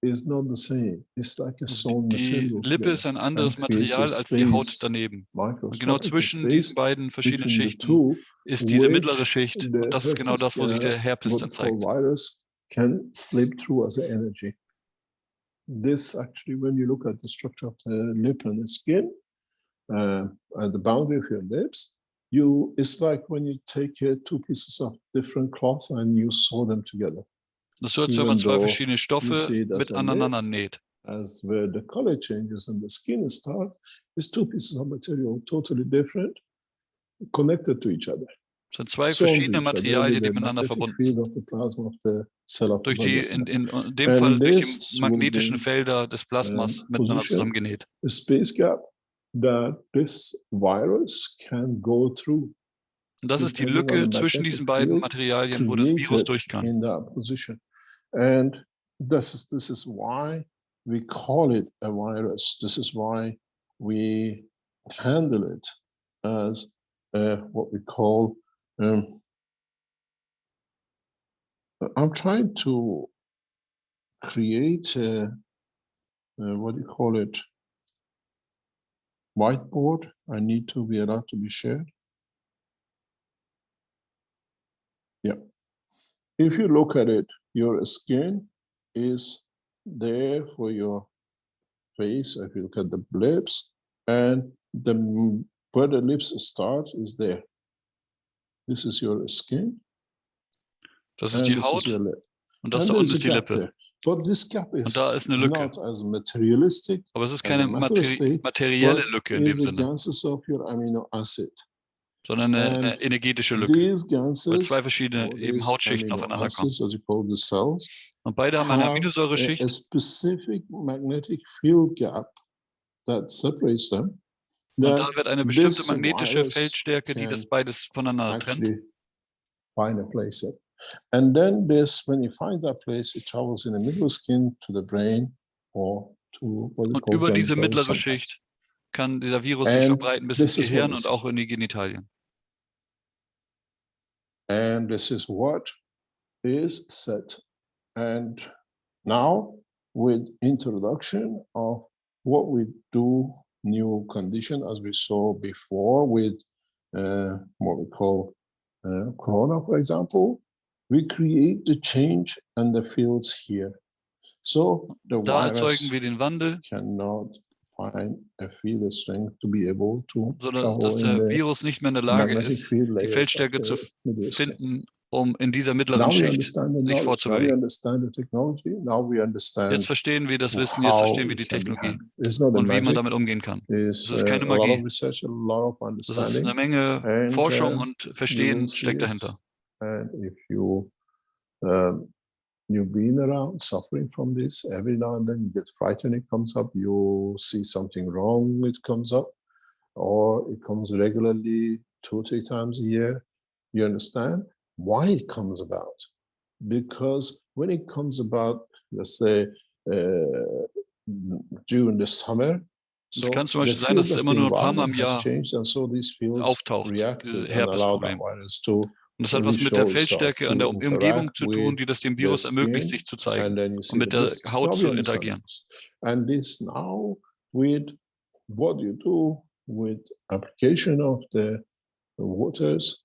Is not the same. It's like a sewn material. Die Lippe ist ein anderes Material als die Haut daneben. Und genau zwischen diesen beiden verschiedenen Schichten ist diese mittlere Schicht. Und das ist genau das, wo sich der Herpes dann zeigt. Virus can slip through as an energy. This actually, when you look at the structure of the lip and the skin, at the boundary of your lips, it's like when you take two pieces of different cloth and you sew them together. Das wird, wenn man zwei verschiedene Stoffe mit aneinander näht. As where the color changes and the skin is dark, it's two pieces of material totally different, connected to each other. Es sind zwei verschiedene Materialien, die miteinander verbunden sind. Durch die, in dem Fall durch die magnetischen Felder des Plasmas miteinander zusammengenäht. A space gap that this virus can go through. Und das ist die Lücke zwischen diesen beiden Materialien, wo das Virus durch kann. In that position. And this is why we call it a virus. This is why we handle it as what we call. I'm trying to create what do you call it? whiteboard, I need to be allowed to be shared. Yeah. If you look at it, your skin is there for your face. If you look at the lips, and where the lips start is there. This is your skin. Das ist die Haut und das da unten ist die Lippe. But this gap is und da ist eine Lücke. not as materialistic, aber es ist keine materielle Lücke in dem Sinne, of your amino acid. sondern eine energetische Lücke, wo zwei verschiedene eben Hautschichten aufeinander kommen. Und beide haben eine Aminosäureschicht, a specific magnetic field gap that separates them. Und da wird eine bestimmte magnetische Feldstärke, die das beides voneinander trennt. Find a place in. And then this, when you find that place, it travels in the middle skin to the brain or to what we Und call über diese mittlere Schicht kann dieser Virus sich verbreiten bis ins Gehirn und auch in die Genitalien. And this is what is set. And now, with introduction of what we do, new condition, as we saw before with what we call corona, for example, we create the change and the fields here. So the da virus erzeugen wir den Wandel, cannot find a field strength to be able to sondern dass der Virus nicht mehr in der Lage ist, die Feldstärke zu finden, um in dieser mittleren Schicht sich vorzubewegen. Jetzt verstehen wir das Wissen, jetzt verstehen wir die Technologie und wie man damit umgehen kann. Es ist keine Magie. Das ist eine Menge Forschung und Verstehen steckt dahinter. And if you've been around suffering from this, every now and then you get frightened, it comes up, you see something wrong, it comes up, or it comes regularly 2-3 times a year. You understand why it comes about? Because when it comes about, let's say, during the summer, es kann zum Beispiel sein, dass es immer nur ein paar Mal im Jahr auftaucht, dieses Herpesproblem. Und das hat was mit der Feldstärke an der Umgebung zu tun, die das dem Virus ermöglicht, sich zu zeigen und mit der Haut zu interagieren. And this now with what you do with application of the waters,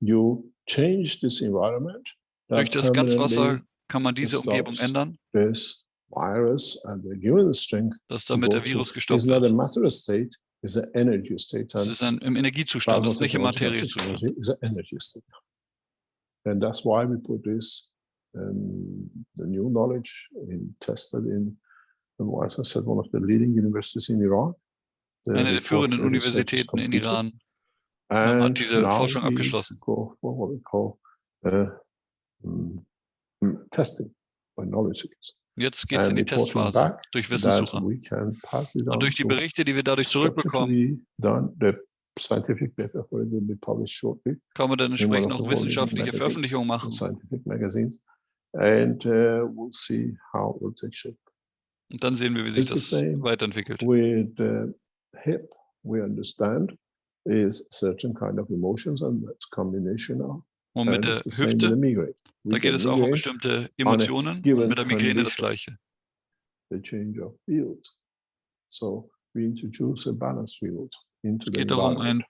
you change this environment. Durch das Ganzwasser kann man diese Umgebung ändern, this virus and the given strength, dass damit der Virus gestoppt wird. Es ist im Energiezustand, das ist nicht im Materiezustand. And that's why we put this, the new knowledge tested in, as I said, one of the leading universities in Iran. Eine der führenden Universitäten in Iran hat diese Forschung abgeschlossen. What we call testing by knowledge seekers. Jetzt geht es in die Testphase durch Wissenssucher. Und durch die Berichte, die wir dadurch zurückbekommen, scientific paper will be published shortly. Kann man dann entsprechend auch wissenschaftliche Veröffentlichungen machen. Scientific magazines, and we'll see how it will take shape. Und dann sehen wir, wie sich das weiterentwickelt. With hip, we understand is certain kind of emotions, and that's combination of. Und mit der Hüfte, da geht es auch um bestimmte Emotionen, und mit der Migräne das Gleiche. The change of fields. So we introduce a balance field. Es geht darum, ein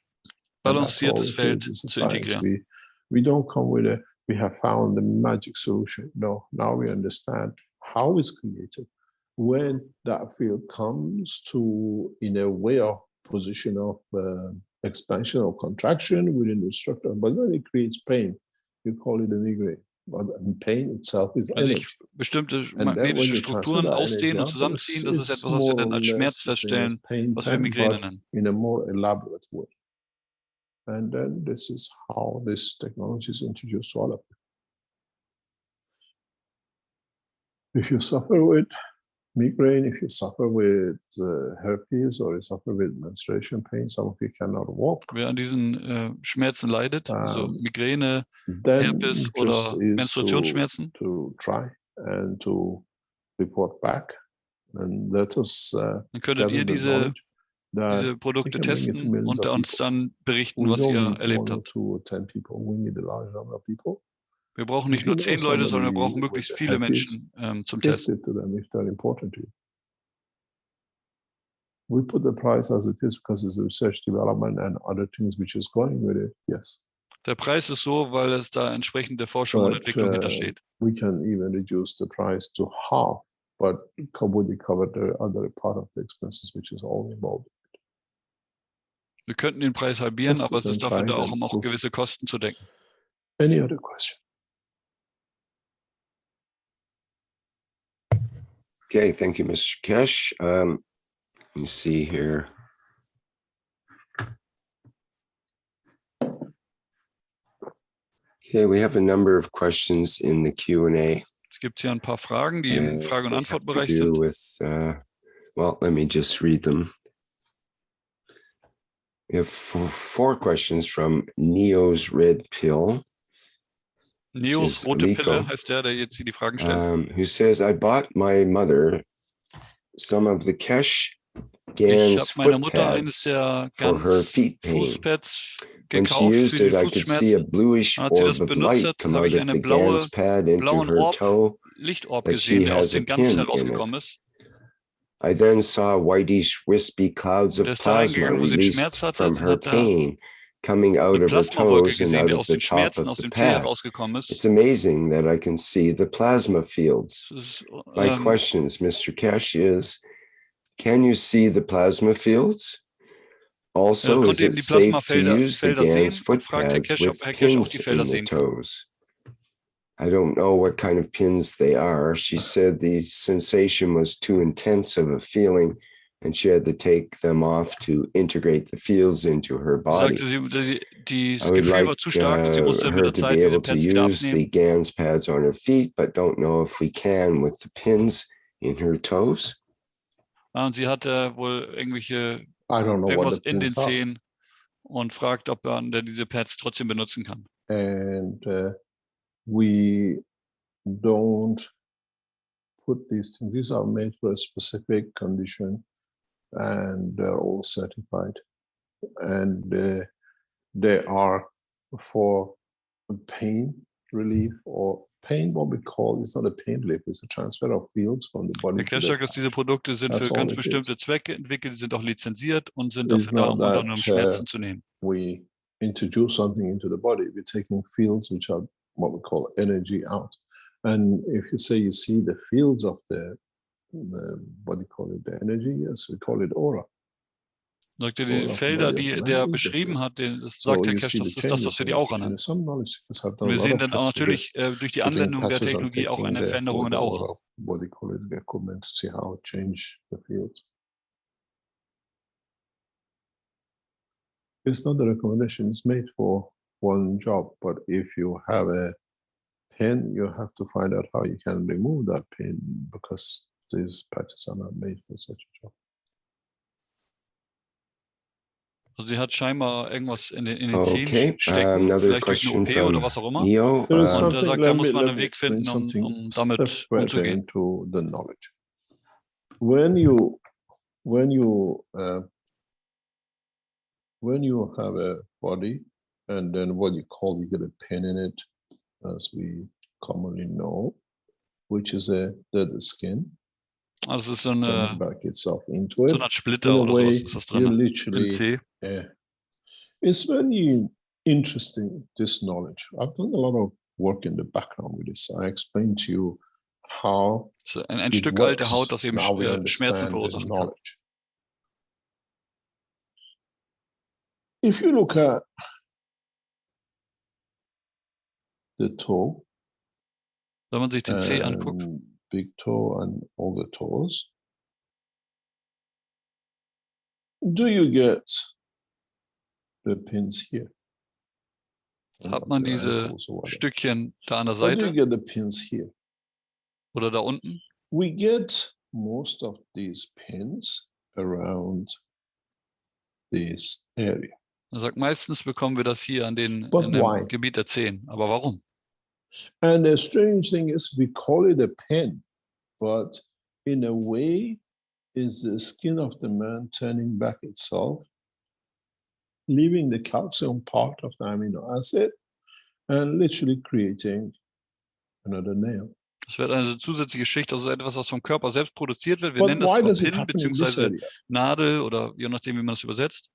balanciertes Feld zu integrieren. We don't come with we have found the magic solution. No, now we understand how it's created. When that field comes to, in a way of position of expansion or contraction within the structure, but then it creates pain. You call it a migraine. But pain itself is energy. Sich bestimmte magnetische Strukturen ausdehnen und zusammenziehen, das ist etwas, was wir dann als Schmerz feststellen, was wir Migräne nennen. In a more elaborate way. And then this is how this technology is introduced to all of you. If you suffer with migraine, if you suffer with herpes or you suffer with menstruation pain, some of you cannot walk. Wer an diesen Schmerzen leidet, also Migräne, Herpes oder Menstruationsschmerzen, to try and to report back and let us. Dann könntet ihr diese Produkte testen und uns dann berichten, was ihr erlebt habt. Wir brauchen nicht nur 10 Leute, sondern wir brauchen möglichst viele Menschen zum Testen. We put the price as it is because it's research development and other things which is going with it, yes. Der Preis ist so, weil es da entsprechende Forschung und Entwicklung hintersteht. We can even reduce the price to half, but would cover the other part of the expenses which is all involved. Wir könnten den Preis halbieren, aber es ist dafür da auch, um auch gewisse Kosten zu decken. Any other question? Okay, thank you, Mr. Keshe. Let me see here. Okay, we have a number of questions in the Q&A. Es gibt hier ein paar Fragen, die im Frage- und Antwortbereich sind. Well, let me just read them. We have four questions from Neo's Red Pill. Neos rote Pille heißt der jetzt hier die Fragen stellt. Who says, I bought my mother some of the Keshe GAN's foot pads for her feet pain. When she used it, I could see a bluish orb of light come out of the GAN's pad into her toe, like she has a pin in it. I then saw whitish, wispy clouds of plasma released from her pain, coming out of her toes and out of the top of the pad. It's amazing that I can see the plasma fields. My questions, Mr. Keshe, is, can you see the plasma fields? Also, is it safe to use the GAN's foot pads with pins in the toes? I don't know what kind of pins they are. She said the sensation was too intense of a feeling and she had to take them off to integrate the fields into her body. I would like her to be able to use the GAN's pads on her feet, but don't know if we can with the pins in her toes. Und sie hatte wohl irgendwas in den Zehen und fragt, ob man diese Pads trotzdem benutzen kann. And we don't put these things. These are made for a specific condition, and they're all certified. And they are for pain relief or pain, what we call, it's not a pain relief, it's a transfer of fields from the body. Der Keshe sagt, dass diese Produkte sind für ganz bestimmte Zwecke entwickelt, die sind auch lizenziert und sind dafür da, um unter anderem Schmerzen zu nehmen. We introduce something into the body, we're taking fields which are what we call energy out. And if you say you see the fields of the what do you call it, the energy, yes, we call it aura. Sagt er, die Felder, die der beschrieben hat, das sagt Herr Keshe, das ist das, was wir die Aura nennen. Und wir sehen dann auch natürlich durch die Anwendung der Technologie auch eine Veränderung in der Aura. What do you call it, the equipment to see how it change the fields. It's not the recommendation, it's made for one job, but if you have a pin, you have to find out how you can remove that pin because these patches are not made for such a job. Also sie hat scheinbar irgendwas in den Zehen stecken, vielleicht durch eine OP oder was auch immer. Neo, und er sagt, da muss man einen Weg finden, um damit umzugehen. When you have a body and then what you call, you get a pin in it, as we commonly know, which is the skin. Also es ist so eine Splitter in a oder way, sowas ist das drin. It's very interesting, this knowledge. I've done a lot of work in the background with this. I explained to you how ein Stück alte Haut, das eben Schmerzen verursachen kann. If you look at the toe, wenn man sich den Zeh anguckt, big toe and all the toes, do you get the pins here? Hat man diese Stückchen da an der Seite? Do you get the pins here? Oder da unten? We get most of these pins around this area. Er sagt, meistens bekommen wir das hier in dem Gebiet der Zehen. Aber warum? And the strange thing is, we call it a pin, but in a way, is the skin of the man turning back itself, leaving the calcium part of the amino acid, and literally creating another nail. Das wird eine zusätzliche Schicht, also etwas, was vom Körper selbst produziert wird. Wir nennen das zwar Pin bzw. Nadel oder je nachdem, wie man das übersetzt.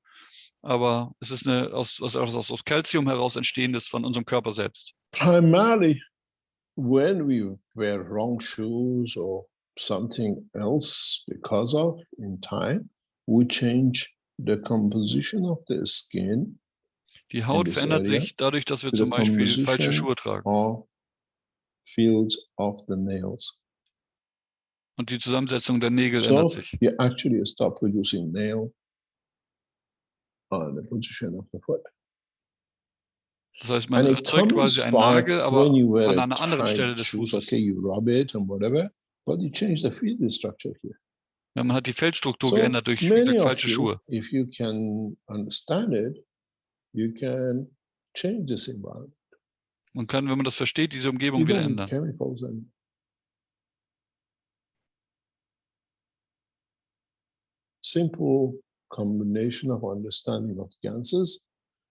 Aber es ist aus Calcium heraus entstehendes von unserem Körper selbst. Primarily, when we wear wrong shoes or something else because of in time, we change the composition of the skin. Die Haut verändert sich dadurch, dass wir zum Beispiel falsche Schuhe tragen. Fields of the nails. Und die Zusammensetzung der Nägel ändert sich. You actually stop producing nail on the position of the foot. Das heißt, man erzeugt quasi einen Nagel, aber an einer anderen Stelle des Fußes. Okay, you rub it and whatever, but you change the field structure here. Ja, man hat die Feldstruktur geändert durch falsche Schuhe. If you can understand it, you can change this environment. Man kann, wenn man das versteht, diese Umgebung wieder ändern. Simple combination of understanding of ganses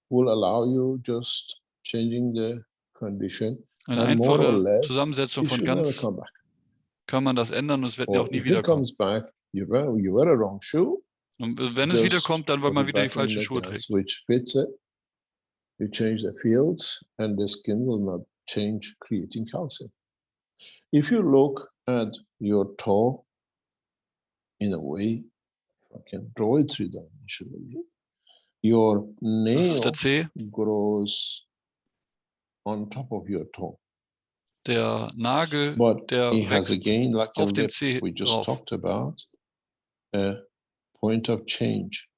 will allow you just changing the condition. Eine einfache Zusammensetzung von Ganz kann man das ändern und es wird auch nie wiederkommen. You wear a wrong shoe. Und wenn es wiederkommt, dann weil man wieder die falsche Schuhe trägt. Which fits it. You change the fields and the skin will not change, creating calcium. If you look at your toe in a way, if I can draw it three-dimensionally, your nail grows on top of your toe. Der Nagel, but der it has again, like auf dem Zeh we just talked about, a point of change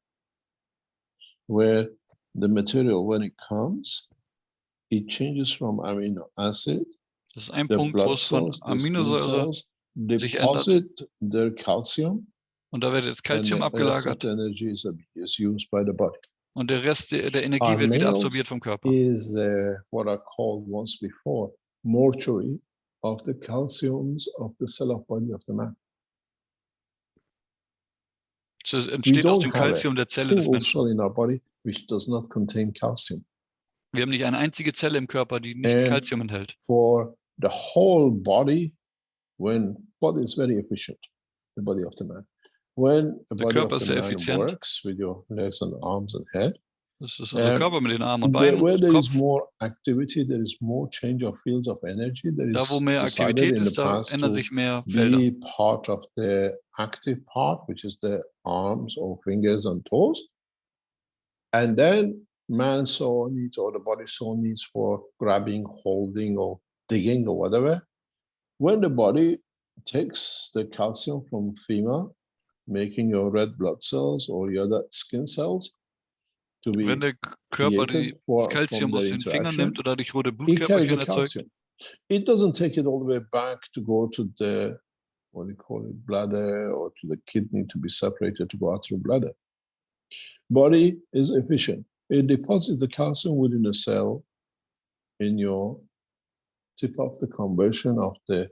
where the material, when it comes, it changes from amino acid. Das ist ein Punkt, wo es von Aminosäure sich ändert. Their calcium, und da wird jetzt Calcium abgelagert. Is used by the body. Und der Rest der Energie wird wieder absorbiert vom Körper. Is what I called once before mortuary of the calciums of the cell of body of the man. Es entsteht aus dem Calcium der Zelle des Menschen. In our body which does not contain calcium. Wir haben nicht eine einzige Zelle im Körper, die nicht Calcium enthält. For the whole body, when body is very efficient, the body of the man. When the body of the man works with your legs and arms and head, das ist unser Körper mit den Armen und Beinen. Where there is more activity, there is more change of fields of energy. There is da, wo mehr Aktivität ist, da ändern sich mehr Felder. Be part of the active part, which is the arms or fingers and toes. And then man's soul needs, or the body's soul needs for grabbing, holding, or digging, or whatever. When the body takes the calcium from female, making your red blood cells or your other skin cells, wenn der Körper das Calcium aus den Fingern nimmt oder durch rote Blutkörperchen erzeugt, it doesn't take it all the way back to go to the, what do you call it, bladder or to the kidney to be separated to go out through bladder. Body is efficient. It deposits the calcium within a cell in your tip of the conversion of the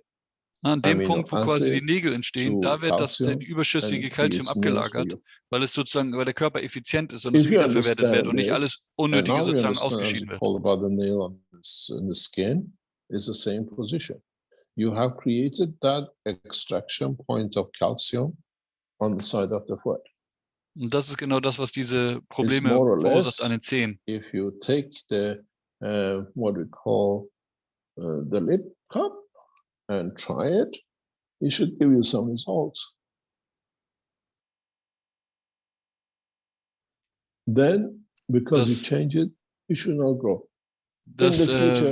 an dem Punkt, wo quasi die Nägel entstehen, da wird das überschüssige Calcium abgelagert, weil es sozusagen, weil der Körper effizient ist und es wiederverwertet wird und nicht alles Unnötige sozusagen ausgeschieden wird. Is the same position. You have created that extraction point of calcium on the side of the foot. Und das ist genau das, was diese Probleme verursacht an den Zehen. If you take the what we call the lip cup and try it, it should give you some results. Then, because you change it, it should not grow. Das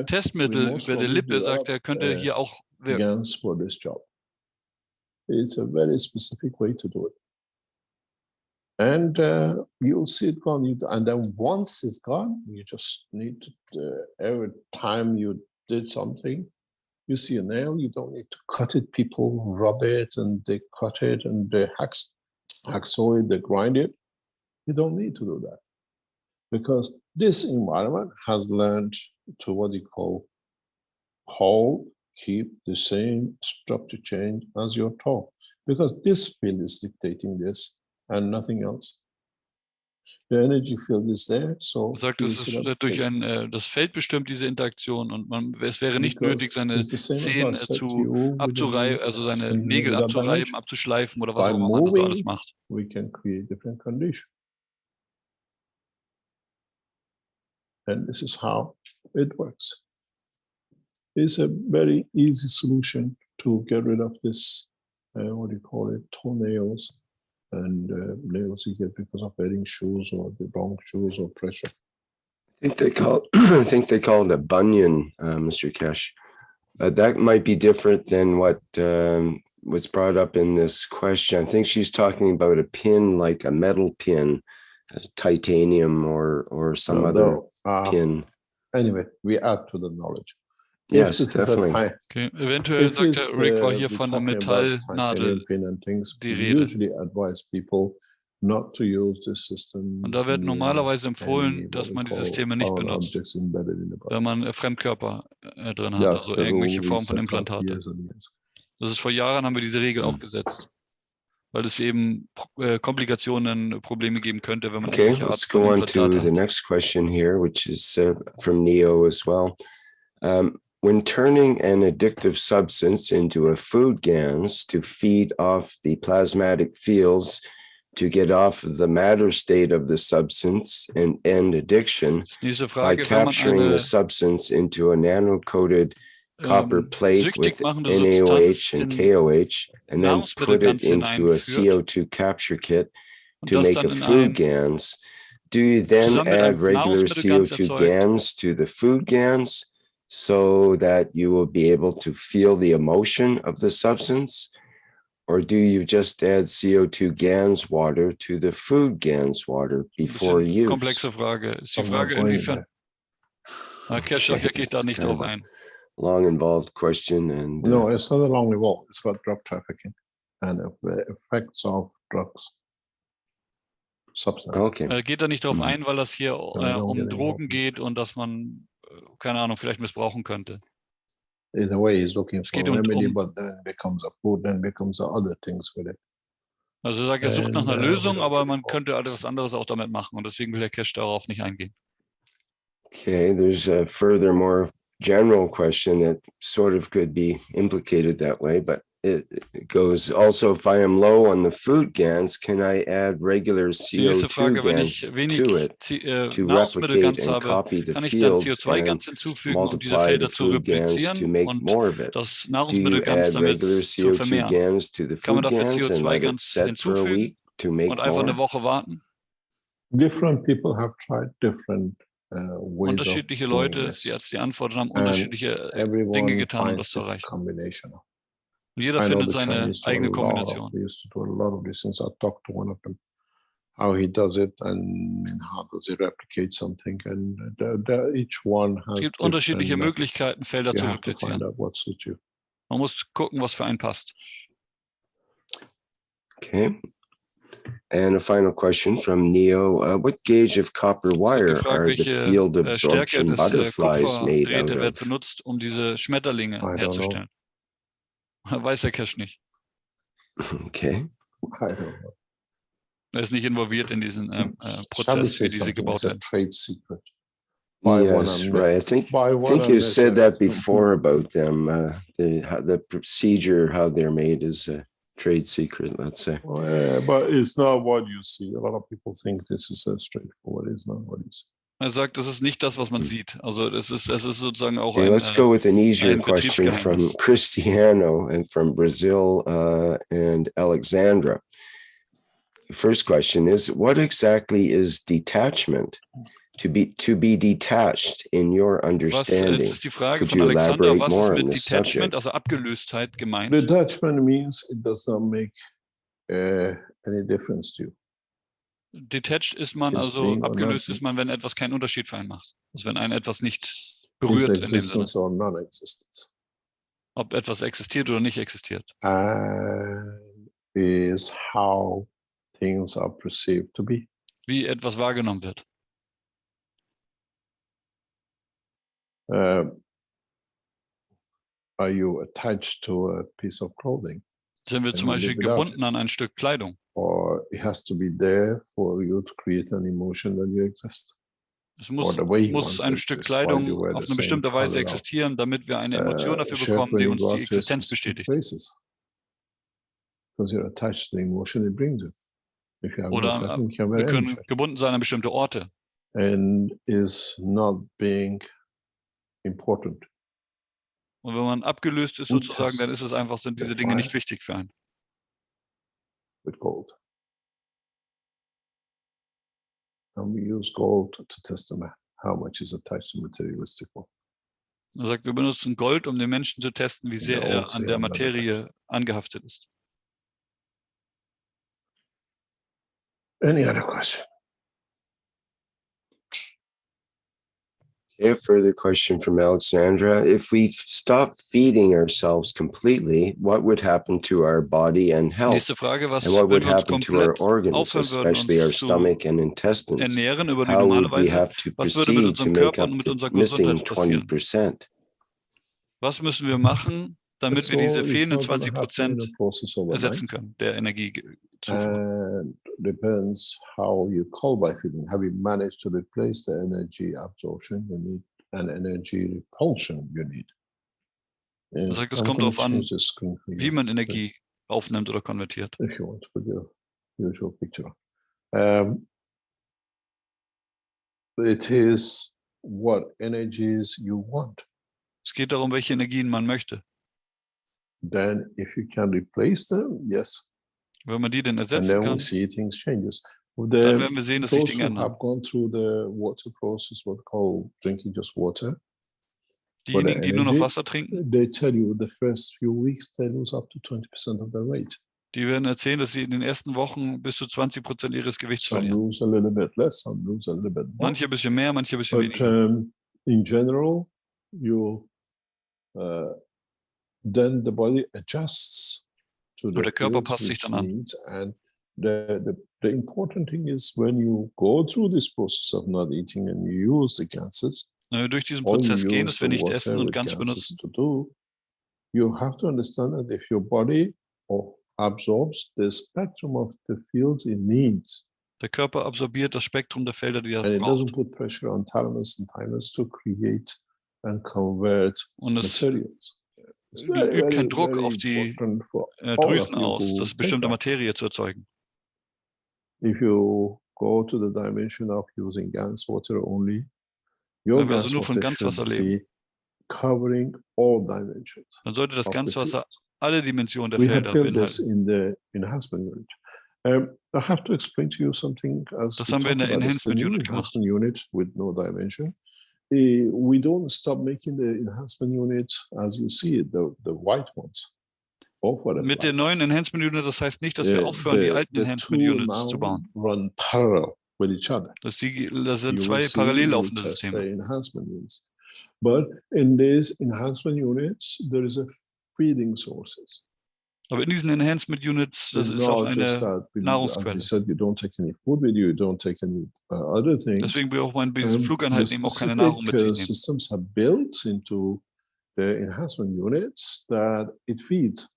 Testmittel über der Lippe, sagt er, könnte hier auch wirken. For this job. It's a very specific way to do it. And you'll see it gone. And then once it's gone, you just need to, every time you did something, you see a nail, you don't need to cut it. People rub it and they cut it and they hacksaw it, they grind it. You don't need to do that. Because this environment has learned to what you call hold, keep the same structure change as your toe. Because this field is dictating this and nothing else. The energy field is there, so er sagt, es ist durch das Feld bestimmt, diese Interaktion, und es wäre nicht nötig, seine Zehen abzureiben, also seine Nägel abzureiben, abzuschleifen oder was auch immer man so alles macht. We can create different conditions. And this is how it works. It's a very easy solution to get rid of this, what do you call it, toenails and nails you get because of wearing shoes or the wrong shoes or pressure. I think they call it a bunion, Mr. Keshe. That might be different than what was brought up in this question. I think she's talking about a pin, like a metal pin, titanium or some other pin. Anyway, we add to the knowledge. Yes, definitely. Okay. Eventuell sagt der Rick war hier von der Metallnadel die Rede. Und da wird normalerweise empfohlen, dass man die Systeme nicht benutzt, wenn man Fremdkörper drin hat, also irgendwelche Form von Implantate. Das ist vor Jahren, haben wir diese Regel aufgesetzt, weil es eben Komplikationen, Probleme geben könnte, wenn man solche Art von Implantate hat. Let's go on to the next question here, which is from Neo as well. When turning an addictive substance into a food gans to feed off the plasmatic fields to get off the matter state of the substance and end addiction by capturing the substance into a nano-coated copper plate with NaOH and KOH, and then put it into a CO2 capture kit to make a food gans, do you then add regular CO2 gans to the food gans so that you will be able to feel the emotion of the substance? Or do you just add CO2 GANs water to the food GANs water before use? Komplexe Frage. Ist die Frage inwiefern? Keshe geht da nicht drauf ein. Long involved question. And no, it's not a long involved. It's about drug trafficking and the effects of drugs. Substances. Okay. Geht da nicht drauf ein, weil das hier um Drogen geht und dass man, keine Ahnung, vielleicht missbrauchen könnte. In a way, he's looking for a remedy, but then becomes a food, then becomes other things with it. Also er sagt, er sucht nach einer Lösung, aber man könnte alles anderes auch damit machen, und deswegen will der Keshe darauf nicht eingehen. Okay, there's a further more general question that sort of could be implicated that way, but it goes also, if I am low on the food GANs, can I add regular CO2 GANs to it to replicate and copy the fields and multiply the food GANs to make more of it? Do you add regular CO2 GANs to the food GANs and let it set for a week to make more? Different people have tried different ways. Unterschiedliche Leute, die jetzt die Antwort haben, unterschiedliche Dinge getan, um das zu erreichen. Und jeder findet seine eigene Kombination. They used to do a lot of this since I talked to one of them, how he does it and how does he replicate something, and each one has. Es gibt unterschiedliche Möglichkeiten, Felder zu replizieren. Man muss gucken, was für einen passt. Okay. And a final question from Neo. What gauge of copper wire are the field absorption butterflies made out of? Wird benutzt, um diese Schmetterlinge herzustellen. Weiß der Keshe nicht. Okay. Er ist nicht involviert in diesen Prozess, wie diese gebaut werden. Yes, right. I think you said that before about them. The procedure, how they're made, is a trade secret, let's say. Well, yeah, but it's not what you see. A lot of people think this is so straightforward. It's not what you see. Er sagt, das ist nicht das, was man sieht. Also es ist sozusagen auch ein let's go with an easier question from Cristiano and from Brazil and Alexandra. The first question is, what exactly is detachment? To be detached in your understanding. Was ist die Frage Could von you Alexander, elaborate was more ist on mit this Detachment, subject? also Abgelöstheit gemeint? Detachment means it does not make any difference to you. Detached ist man, also abgelöst ist man, wenn etwas keinen Unterschied für einen macht. Also wenn einen etwas nicht berührt in dem Sinne. Or non-existence. Ob etwas existiert oder nicht existiert. Is how things are perceived to be. Wie etwas wahrgenommen wird. Are you attached to a piece of clothing? Sind wir zum Beispiel gebunden an ein Stück Kleidung? Or it has to be there for you to create an emotion that you exist. Es muss ein Stück Kleidung auf eine bestimmte Weise existieren, damit wir eine Emotion dafür bekommen, die uns die Existenz bestätigt. Oder wir können gebunden sein an bestimmte Orte. And is not being important. Und wenn man abgelöst ist sozusagen, dann ist es einfach, sind diese Dinge nicht wichtig für einen. With gold. And we use gold to test how much is attached to materialistic world. Er sagt, wir benutzen Gold, um den Menschen zu testen, wie sehr er an der Materie angehaftet ist. Any other question? A further question from Alexandra. If we stop feeding ourselves completely, what would happen to our body and health? Nächste Frage, was and what would wenn wir uns happen to our komplett organs, aufhören würden, especially our uns zu stomach and intestines? ernähren über die How normale would we Weise? have to Was würde mit proceed to unserem make Körper up und mit the unserer missing Gesundheit passieren? 20%? Was müssen wir machen, damit wir diese So it's fehlenden not gonna happen in 20% a process overnight. ersetzen können, der Energiezufuhr? And depends how you call by feeding. Have you managed to replace the energy absorption you need and energy repulsion you need? Er sagt, es I'm kommt gonna darauf an, change the screen for you wie man Energie aufnimmt oder konvertiert. if you want to put your usual picture. It is what energies you want. Es geht darum, welche Energien man möchte. Then if you can replace them, yes. Wenn man die denn And ersetzen then we kann, see things changes. dann werden wir sehen, dass sich Those Dinge who ändern. have gone through the water process, what we call drinking just water, Diejenigen, die nur noch Wasser trinken, they tell you the first few weeks they lose up to 20% of their weight. die werden erzählen, dass sie in den ersten Wochen bis zu 20% ihres Gewichts Some verlieren. lose a little bit less, some lose a little bit more. Manche ein bisschen mehr, manche ein bisschen But weniger. in general, then the body adjusts to Und der Körper foods passt sich which dann an. needs. And the important thing is when you go through this process of not eating and you use the gases, Wenn wir durch diesen or you Prozess gehen, use dass wir the nicht water essen und with ganz gases benutzen, to do, you have to understand that if your body absorbs the spectrum of the fields it needs, der Körper absorbiert das Spektrum der Felder, die er and it doesn't braucht. put pressure on thalamus and thymus to create and convert Und es materials. übt keinen Druck auf die important for all Drüsen of you aus, who das take bestimmte that. Materie zu erzeugen. If you go to the dimension of using GANS water only, your Wenn wir also GANS nur von water Ganzwasser should leben, be covering all dimensions. dann sollte das of the Ganzwasser field. alle Dimensionen der We have Felder built this beinhalten. in the enhancement unit. I have to explain to you something as Das we haben wir in talk der about this, the Enhancement new Unit gemacht. enhancement unit with no dimension. We don't stop making the enhancement unit as you see it, the white ones. Mit der neuen Enhancement Unit, das heißt nicht, dass wir aufhören, die alten Enhancement Units zu bauen. Run parallel with each other. Das sind You zwei will see, parallel you laufende test the Systeme. enhancement units. But in these enhancement units, there is a feeding sources. Aber in diesen Enhancement Units, das ist auch eine Nahrungsquelle. As you said, you don't take any food with you don't take any other things. Deswegen braucht man bei diesen Flugeinheiten eben auch keine Nahrung mit sich nehmen. Systems are built into the enhancement units that it feeds.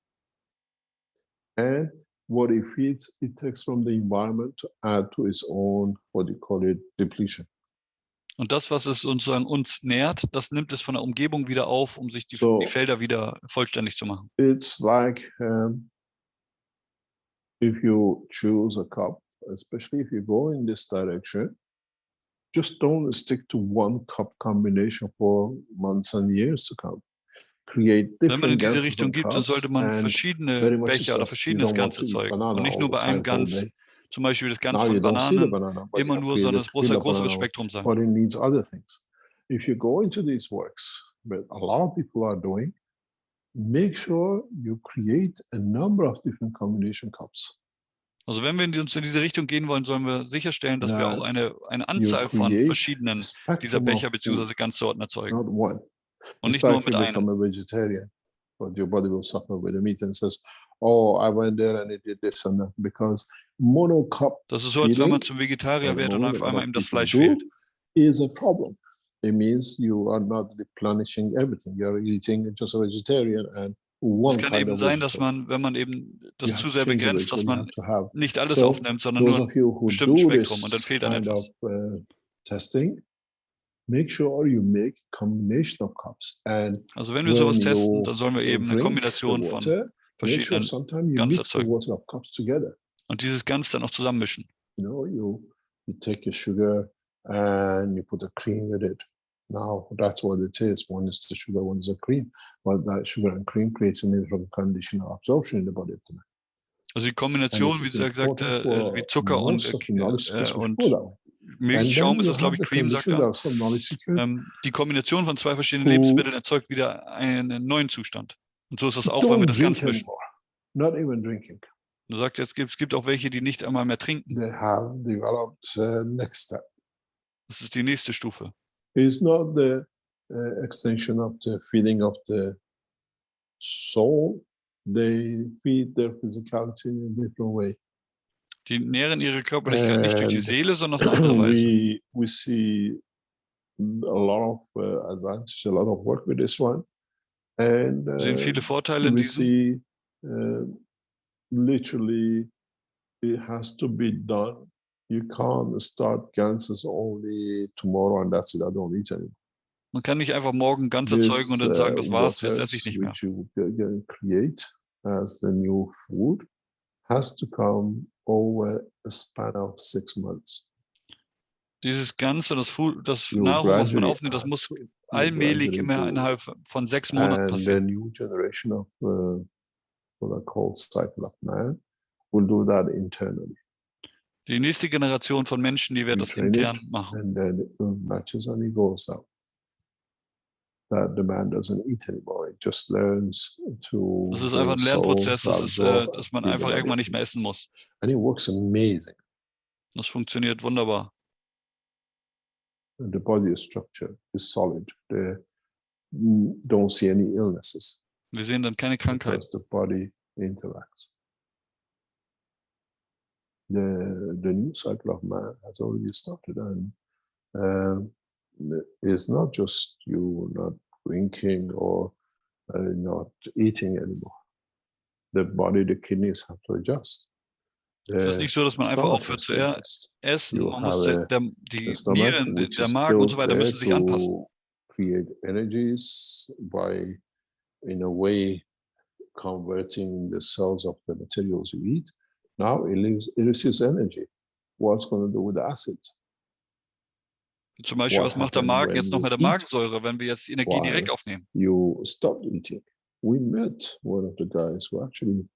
And what it feeds, it takes from the environment to add to its own, what do you call it, depletion. Und das, was es sozusagen uns nährt, das nimmt es von der Umgebung wieder auf, um sich die Felder wieder vollständig zu machen. It's like if you choose a cup, especially if you go in this direction, just don't stick to one cup combination for months and years to come. Wenn man in diese Richtung geht, dann sollte man verschiedene Becher oder verschiedenes Gans erzeugen. Und nicht nur bei einem Gans, zum Beispiel das Gans von Bananen, immer nur, sondern es muss ein größeres Spektrum sein. But it needs other things. If you go into these works, but a lot of people are doing, make sure you create a number of different combination cups. Also wenn wir uns in diese Richtung gehen wollen, sollen wir sicherstellen, dass wir auch eine Anzahl von verschiedenen dieser Becher bzw. Ganzsorten erzeugen. Und nicht nur mit einem. Become a vegetarian, but your body will suffer with the meat and says, "Oh, I went there and it did this and that," because monocup. Das ist so, als wenn man zum Vegetarier wird und auf einmal ihm das Fleisch fehlt. Is a problem. It means you are not replenishing everything. You are eating just a vegetarian, and Es kann eben sein, dass man, wenn man eben das zu sehr begrenzt, dass man nicht alles aufnimmt, sondern nur ein bestimmtes Spektrum und dann fehlt dann etwas. Also wenn wir sowas testen, dann sollen wir eben eine Kombination von verschiedenen Ganz erzeugen. Und dieses Ganz dann auch zusammenmischen. You take your sugar and you put a cream with it. Now that's what it is. One is the sugar, one is the cream. But that sugar and cream creates an conditional absorption in the body. Also die Kombination, wie Sie gesagt, wie Zucker und Milchschaum ist das, glaube ich, Cream, sagt er. Die Kombination von zwei verschiedenen Lebensmitteln erzeugt wieder einen neuen Zustand. Und so ist das auch, wenn wir das ganz mischen. Not even drinking. Du sagst, jetzt es gibt auch welche, die nicht einmal mehr trinken. They have developed next step. Das ist die nächste Stufe. It's not the extension of the feeding of the soul. They feed their physicality in a different way. Die nähren ihre Körperlichkeit nicht durch die Seele, sondern auf eine andere Weise. We see a lot of advantage, a lot of work with this one. And wir sehen viele Vorteile in diesem. Literally, it has to be done. You can't start ganses only tomorrow and that's it. I don't eat anymore. Man kann nicht einfach morgen ganz erzeugen und dann sagen, das war's, jetzt esse ich nicht mehr. Which you create as the new food has to come over a span of 6 months. Dieses Ganze, das Nahrung, was man aufnimmt, das muss allmählich immer innerhalb von 6 Monaten passieren. The new generation of what I call cycle of man will do that internally. Die nächste Generation von Menschen, die wird das intern machen. And then it matches and it goes out. That the man doesn't eat anymore. It just learns to. Das ist einfach ein Lernprozess, dass man einfach irgendwann nicht mehr essen muss. And it works amazing. Das funktioniert wunderbar. The body structure is solid. They don't see any illnesses. Wir sehen dann keine Krankheit. Because the body interacts. The new cycle of man has already started, and it's not just you not drinking or not eating anymore. The body, the kidneys have to adjust. Es ist nicht so, dass man einfach aufhört zu essen. Man muss die Nieren, der Magen und so weiter müssen sich anpassen. Create energies by, in a way, converting the cells of the materials you eat. Now it receives energy. What's going to do with the acid? Zum Beispiel, was macht der Magen jetzt noch mit der Magensäure, wenn wir jetzt die Energie direkt aufnehmen? You stop eating. We met one of the guys who actually,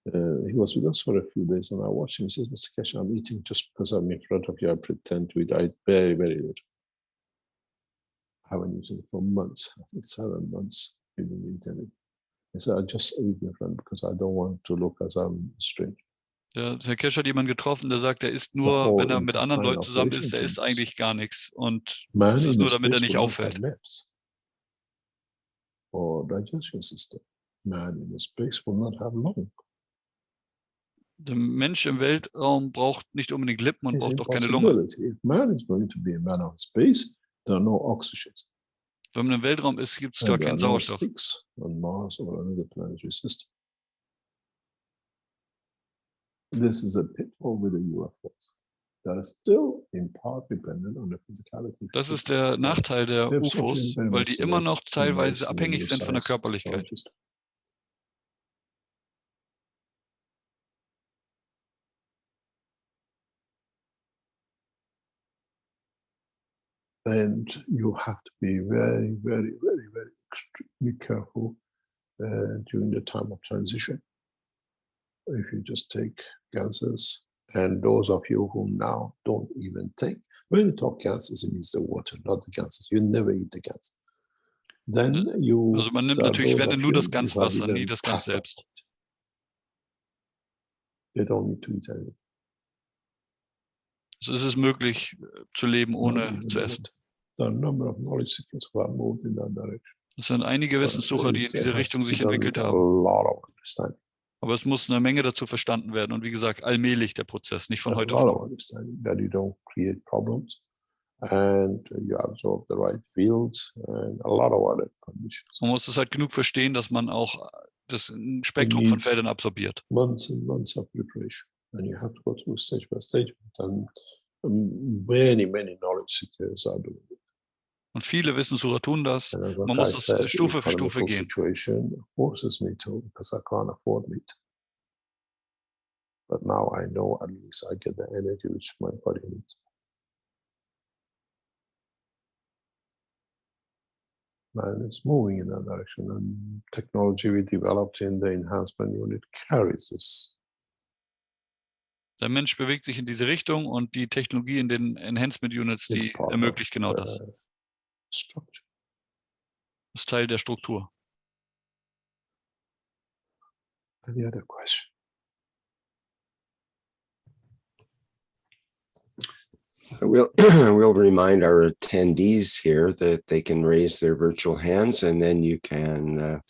he was with us for a few days, and I watched him. He says, "Mr. Keshe, I'm eating just because I'm in front of you. I pretend to eat. I eat very, very little. I haven't eaten for months. I think 7 months. I didn't eat anything." I said, "I just ate, my friend, because I don't want to look as I'm strange." Der Herr Keshe hat jemanden getroffen, der sagt, er isst nur, wenn er mit anderen Leuten zusammen ist, er isst eigentlich gar nichts. Und das ist nur, damit er nicht auffällt. Or digestion system. Man in space will not have lung. Der Mensch im Weltraum braucht nicht unbedingt Lippen und braucht auch keine Lunge. If man is going to be a man of space, there are no oxygen. Wenn man im Weltraum ist, gibt es gar keinen Sauerstoff. On Mars or another planetary system. This is a pitfall with the UFOs. That are still in part dependent on the physicality. Das ist der Nachteil der UFOs, weil die immer noch teilweise abhängig sind von der Körperlichkeit. And you have to be very, very, very, very extremely careful during the time of transition. If you just take gases, and those of you who now don't even take, when you talk gases, it means the water, not the gases. You never eat the gas. Then you. Also man nimmt natürlich, wenn nur das Ganzwasser, nie das Gas selbst. They don't need to eat anything. So ist es möglich, zu leben, ohne zu essen. Es sind einige Wissenssucher, die in diese Richtung sich entwickelt haben. Aber es muss eine Menge dazu verstanden werden. Und wie gesagt, allmählich der Prozess, nicht von heute auf morgen. Man muss es halt genug verstehen, dass man auch das Spektrum von Feldern absorbiert. Months and months of preparation, and you have to go through stage by stage, and many knowledge seekers are doing it. Und viele Wissenssucher tun das. Man muss das Stufe für Stufe gehen. Situation forces me to, because I can't afford it. But now I know at least I get the energy which my body needs. And it's moving in that direction. And technology we developed in the enhancement unit carries this. Der Mensch bewegt sich in diese Richtung und die Technologie in den Enhancement Units, die ermöglicht genau das. Structure. Das ist Teil der Struktur. Any other question? We'll remind our attendees here that they can raise their virtual hands, and then you can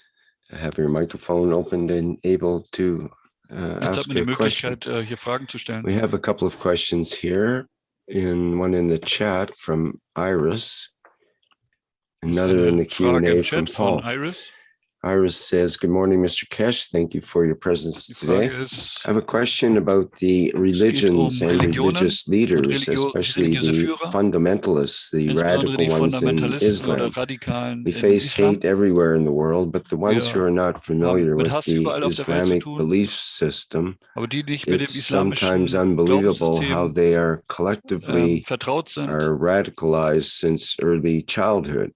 have your microphone opened and able to ask a question. Hier Fragen zu stellen. We have a couple of questions here, one in the chat from Iris, another in the Q&A from Paul. Iris says, good morning, Mr. Keshe. Thank you for your presence today. I have a question about the religions and religious leaders, especially the fundamentalists, the radical ones in Islam. We face hate everywhere in the world, but the ones who are not familiar with the Islamic belief system, it's sometimes unbelievable how they are collectively are radicalized since early childhood.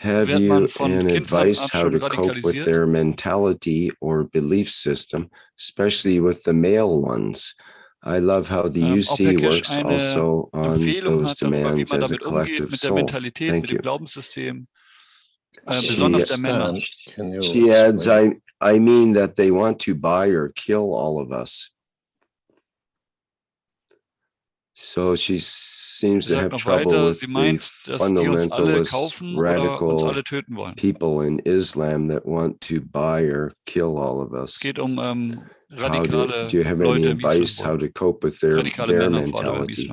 Have you an advice how to cope with their mentality or belief system, especially with the male ones? I love how the UC works also on those demands as a collective soul. Thank you. She adds, I mean that they want to buy or kill all of us. So she seems to have trouble with the fundamentalist, radical people in Islam that want to buy or kill all of us. Do you have any advice how to cope with their mentality?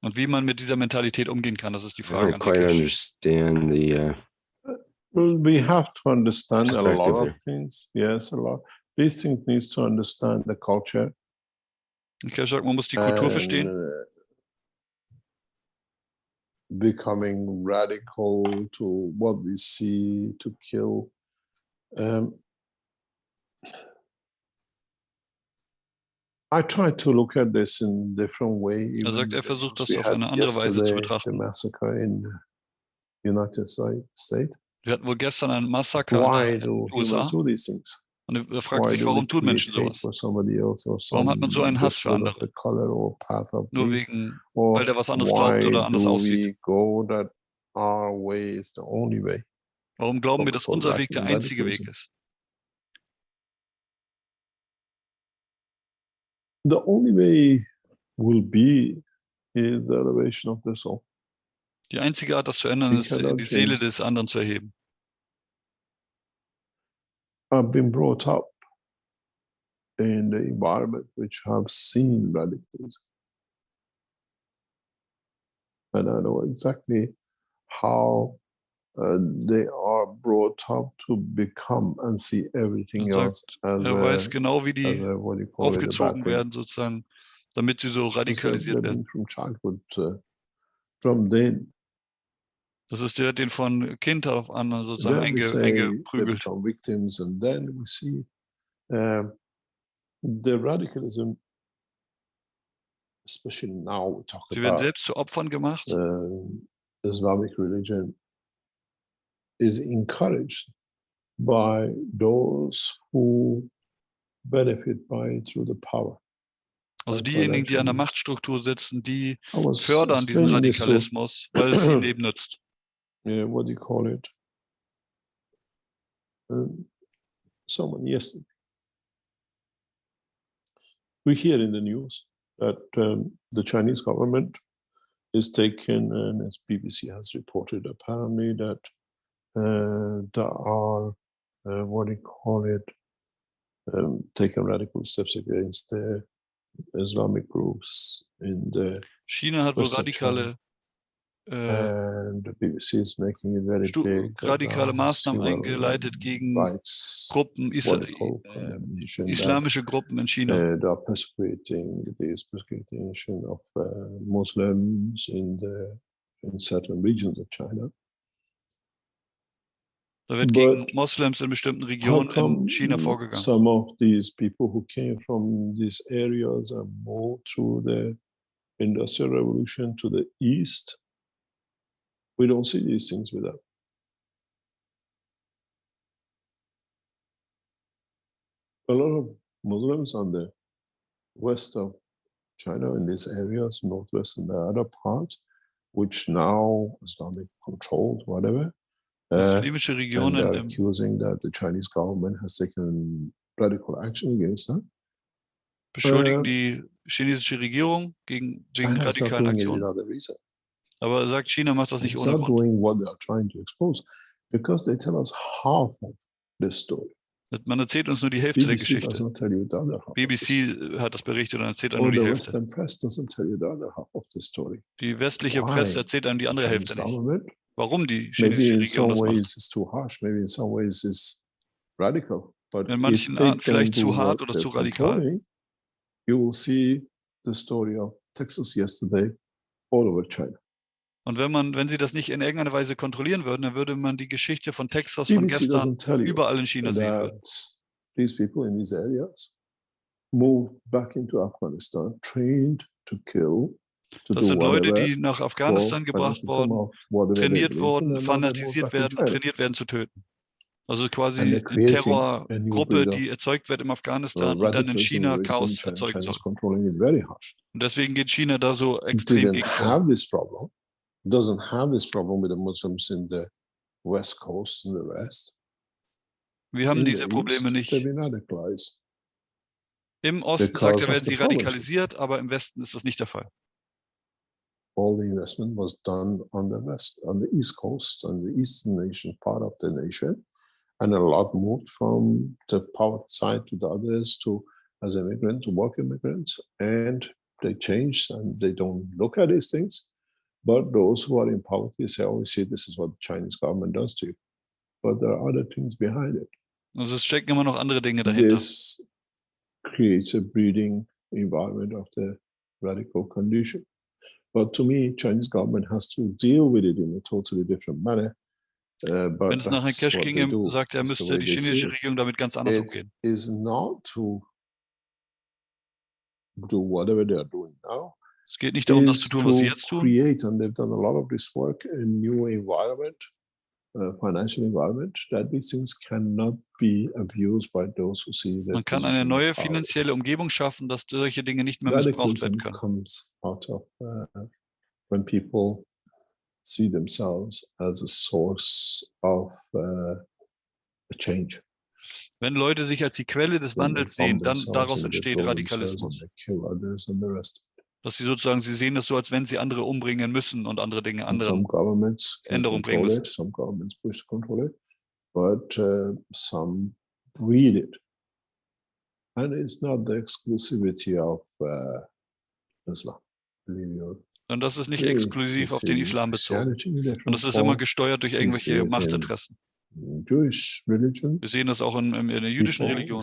Und wie man mit dieser Mentalität umgehen kann, das ist die Frage. I don't quite understand the well, we have to understand a lot of things. Yes, a lot. These things needs to understand the culture. Keshe sagt, man muss die Kultur verstehen. Becoming radical to what we see, to kill. I try to look at this in a different way. Sagt, versucht das auf eine andere Weise zu betrachten. The massacre in the United States. Wir hatten wohl gestern ein Massaker in den USA. Do these things? Und er fragt sich, warum tun Menschen sowas? Warum hat man so einen Hass für andere? Nur wegen, weil der was anderes glaubt oder anders aussieht. Warum glauben wir, dass unser Weg der einzige Weg ist? The only way will be is the elevation of the soul. Die einzige Art, das zu ändern, ist, die Seele des anderen zu erheben. I've been brought up in the environment which have seen radicalism. And I know exactly how they are brought up to become and see everything else as weiß genau, wie die aufgezogen werden, sozusagen, damit sie so radikalisiert werden. From childhood, from then. Das ist den von Kind auf an sozusagen eingeprügelt. Victims, and then we see the radicalism, especially now we talk Sie werden selbst zu Opfern gemacht. Islamic religion is encouraged by those who benefit by it through the power. Also diejenigen, die an der Machtstruktur sitzen, die fördern diesen Radikalismus, weil es ihnen eben nützt. What do you call it? Someone yesterday. We hear in the news that the Chinese government is taken, and as BBC has reported, apparently that there are, what do you call it, taken radical steps against the Islamic groups in the China hat wohl radikale radikale Maßnahmen eingeleitet gegen Gruppen, islamische Gruppen in China. Muslims in certain regions of China. Da wird gegen Moslems in bestimmten Regionen in China vorgegangen. Some of these people who came from these areas and moved through the Industrial Revolution to the east, we don't see these things with them. A lot of Muslims on the west of China in these areas, northwest and the other parts, which now Islamic controlled, whatever, muslimische Regionen and they're accusing that the Chinese government has taken radical action against them. Beschuldigen die chinesische Regierung wegen radikalen Aktionen. Aber er sagt, China macht das nicht ohne Grund. Doing what they are trying to expose, because they tell us half of the story. Man erzählt uns nur die Hälfte der Geschichte. BBC hat das berichtet und erzählt einem nur die Hälfte. Die westliche Presse erzählt einem die andere Hälfte nicht. Warum die chinesische Regierung das macht. In manchen Arten vielleicht zu hart oder zu radikal. You will see the story of Texas yesterday all over China. Und wenn sie das nicht in irgendeiner Weise kontrollieren würden, dann würde man die Geschichte von Texas von gestern überall in China sehen. These people in these areas moved back into Afghanistan, trained to kill. Das sind Leute, die nach Afghanistan gebracht wurden, trainiert wurden, fanatisiert werden, trainiert werden zu töten. Also quasi eine Terrorgruppe, die erzeugt wird im Afghanistan und dann in China Chaos erzeugen soll. Und deswegen geht China da so extrem gegen vor. Doesn't have this problem with the Muslims in the West Coast and the rest. Wir haben diese Probleme nicht. Im Osten, sagt er, werden sie radikalisiert, aber im Westen ist das nicht der Fall. All the investment was done on the East Coast, on the eastern nation part of the nation, and a lot moved from the power side to the others as immigrants, to work immigrants, and they changed and they don't look at these things. But those who are in poverty say, oh, see, this is what the Chinese government does to you. But there are other things behind it. Also es stecken immer noch andere Dinge dahinter. This creates a breeding environment of the radical condition. But to me, Chinese government has to deal with it in a totally different manner. Wenn es nach Herrn Keshe ginge, sagt er, müsste die chinesische Regierung damit ganz anders umgehen. It is not to do whatever they are doing now. Es geht nicht darum, das zu tun, was sie jetzt tun. Create, and they've done a lot of this work, a new environment, financial environment, that these things cannot be abused by those who see that. Man kann eine neue finanzielle Umgebung schaffen, dass solche Dinge nicht mehr missbraucht werden können. Comes out of when people see themselves as a source of a change. Wenn Leute sich als die Quelle des Wandels sehen, dann daraus entsteht Radikalismus. Dass sie sozusagen, sie sehen das so, als wenn sie andere umbringen müssen und andere Dinge, anderen Änderungen bringen müssen. Some governments push to control it, but some breed it. And it's not the exclusivity of Islam. Und das ist nicht exklusiv auf den Islam bezogen. Und das ist immer gesteuert durch irgendwelche Machtinteressen. Wir sehen das auch in der jüdischen Religion.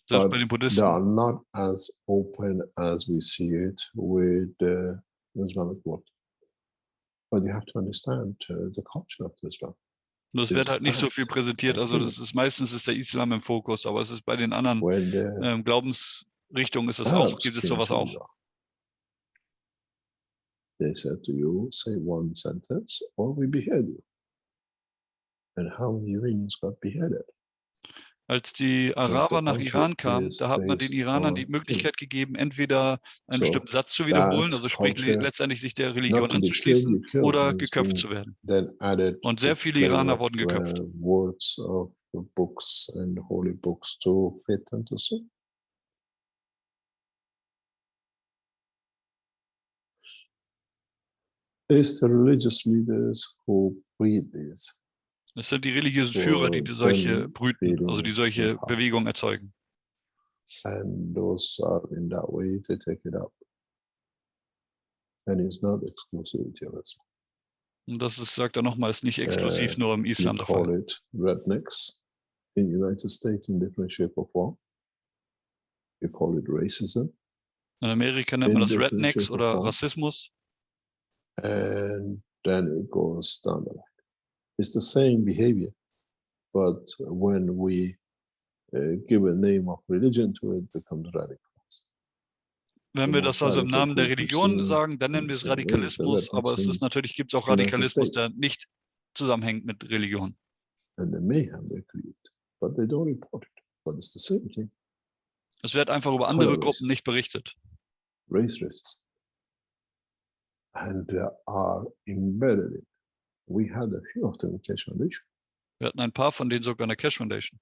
Selbst bei den Buddhisten. They are not as open as we see it with the Islamic world. But you have to understand the culture of Islam. Und das wird halt nicht so viel präsentiert. Also meistens ist der Islam im Fokus, aber es ist bei den anderen Glaubensrichtungen gibt es sowas auch. They said to you, say one sentence or we behead you. And how many Iranians got beheaded? Als die Araber nach Iran kamen, da hat man den Iranern die Möglichkeit gegeben, entweder einen bestimmten Satz zu wiederholen, also sprich letztendlich sich der Religion anzuschließen, oder geköpft zu werden. Und sehr viele Iraner wurden geköpft. It's the religious leaders who breed this. Es sind die religiösen Führer, die solche brüten, also die solche Bewegungen erzeugen. And those are in that way to take it up. And it's not exclusivity of Islam. Und das ist, sagt er nochmal, ist nicht exklusiv nur im Islam der We call Fall. it rednecks in the United States in different shape or form. We call it racism. In Amerika nennt man das Rednecks oder Rassismus. And then it goes down the line. It's the same behavior, but when we give a name of religion to it, it becomes radical. Wenn wir das also im Namen der Religion sagen, dann nennen wir es Radikalismus, aber es ist natürlich, gibt es auch Radikalismus, der nicht zusammenhängt mit Religion. And the mayhem they create, but they don't report it. But it's the same thing. Es wird einfach über andere Gruppen nicht berichtet. Race racism. And there are embedded in. We had a few of them in Keshe Foundation. Wir hatten ein paar von denen sogar in der Keshe Foundation.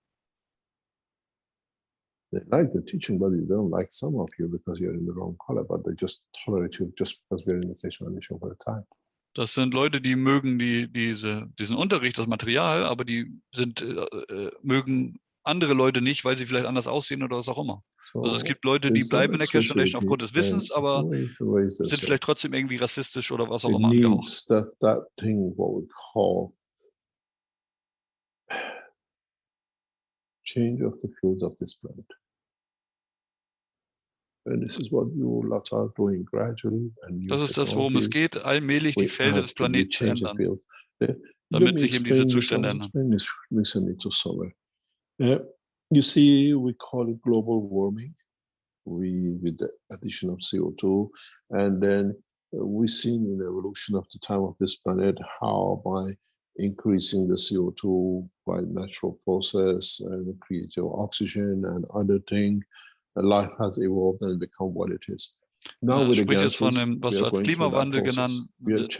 They like the teaching, but they don't like some of you because you're in the wrong color, but they just tolerate you just because we're in the Keshe Foundation for the time. Das sind Leute, die mögen diesen Unterricht, das Material, aber die mögen andere Leute nicht, weil sie vielleicht anders aussehen oder was auch immer. So also es gibt Leute, die bleiben in der Keshe Foundation aufgrund des Wissens, aber sind vielleicht trotzdem irgendwie rassistisch oder was auch immer angehaucht. That thing what we call change of the fields of this planet. And this is what you lot are doing gradually. And das ist das, worum es geht, allmählich die Felder des Planeten zu ändern, damit sich eben diese Zustände ändern. You see, we call it global warming, with the addition of CO2, and then we've seen in the evolution of the time of this planet how by increasing the CO2 by natural process and creating oxygen and other things, life has evolved and become what it is. Now with sprich jetzt von dem, was als Klimawandel genannt wird,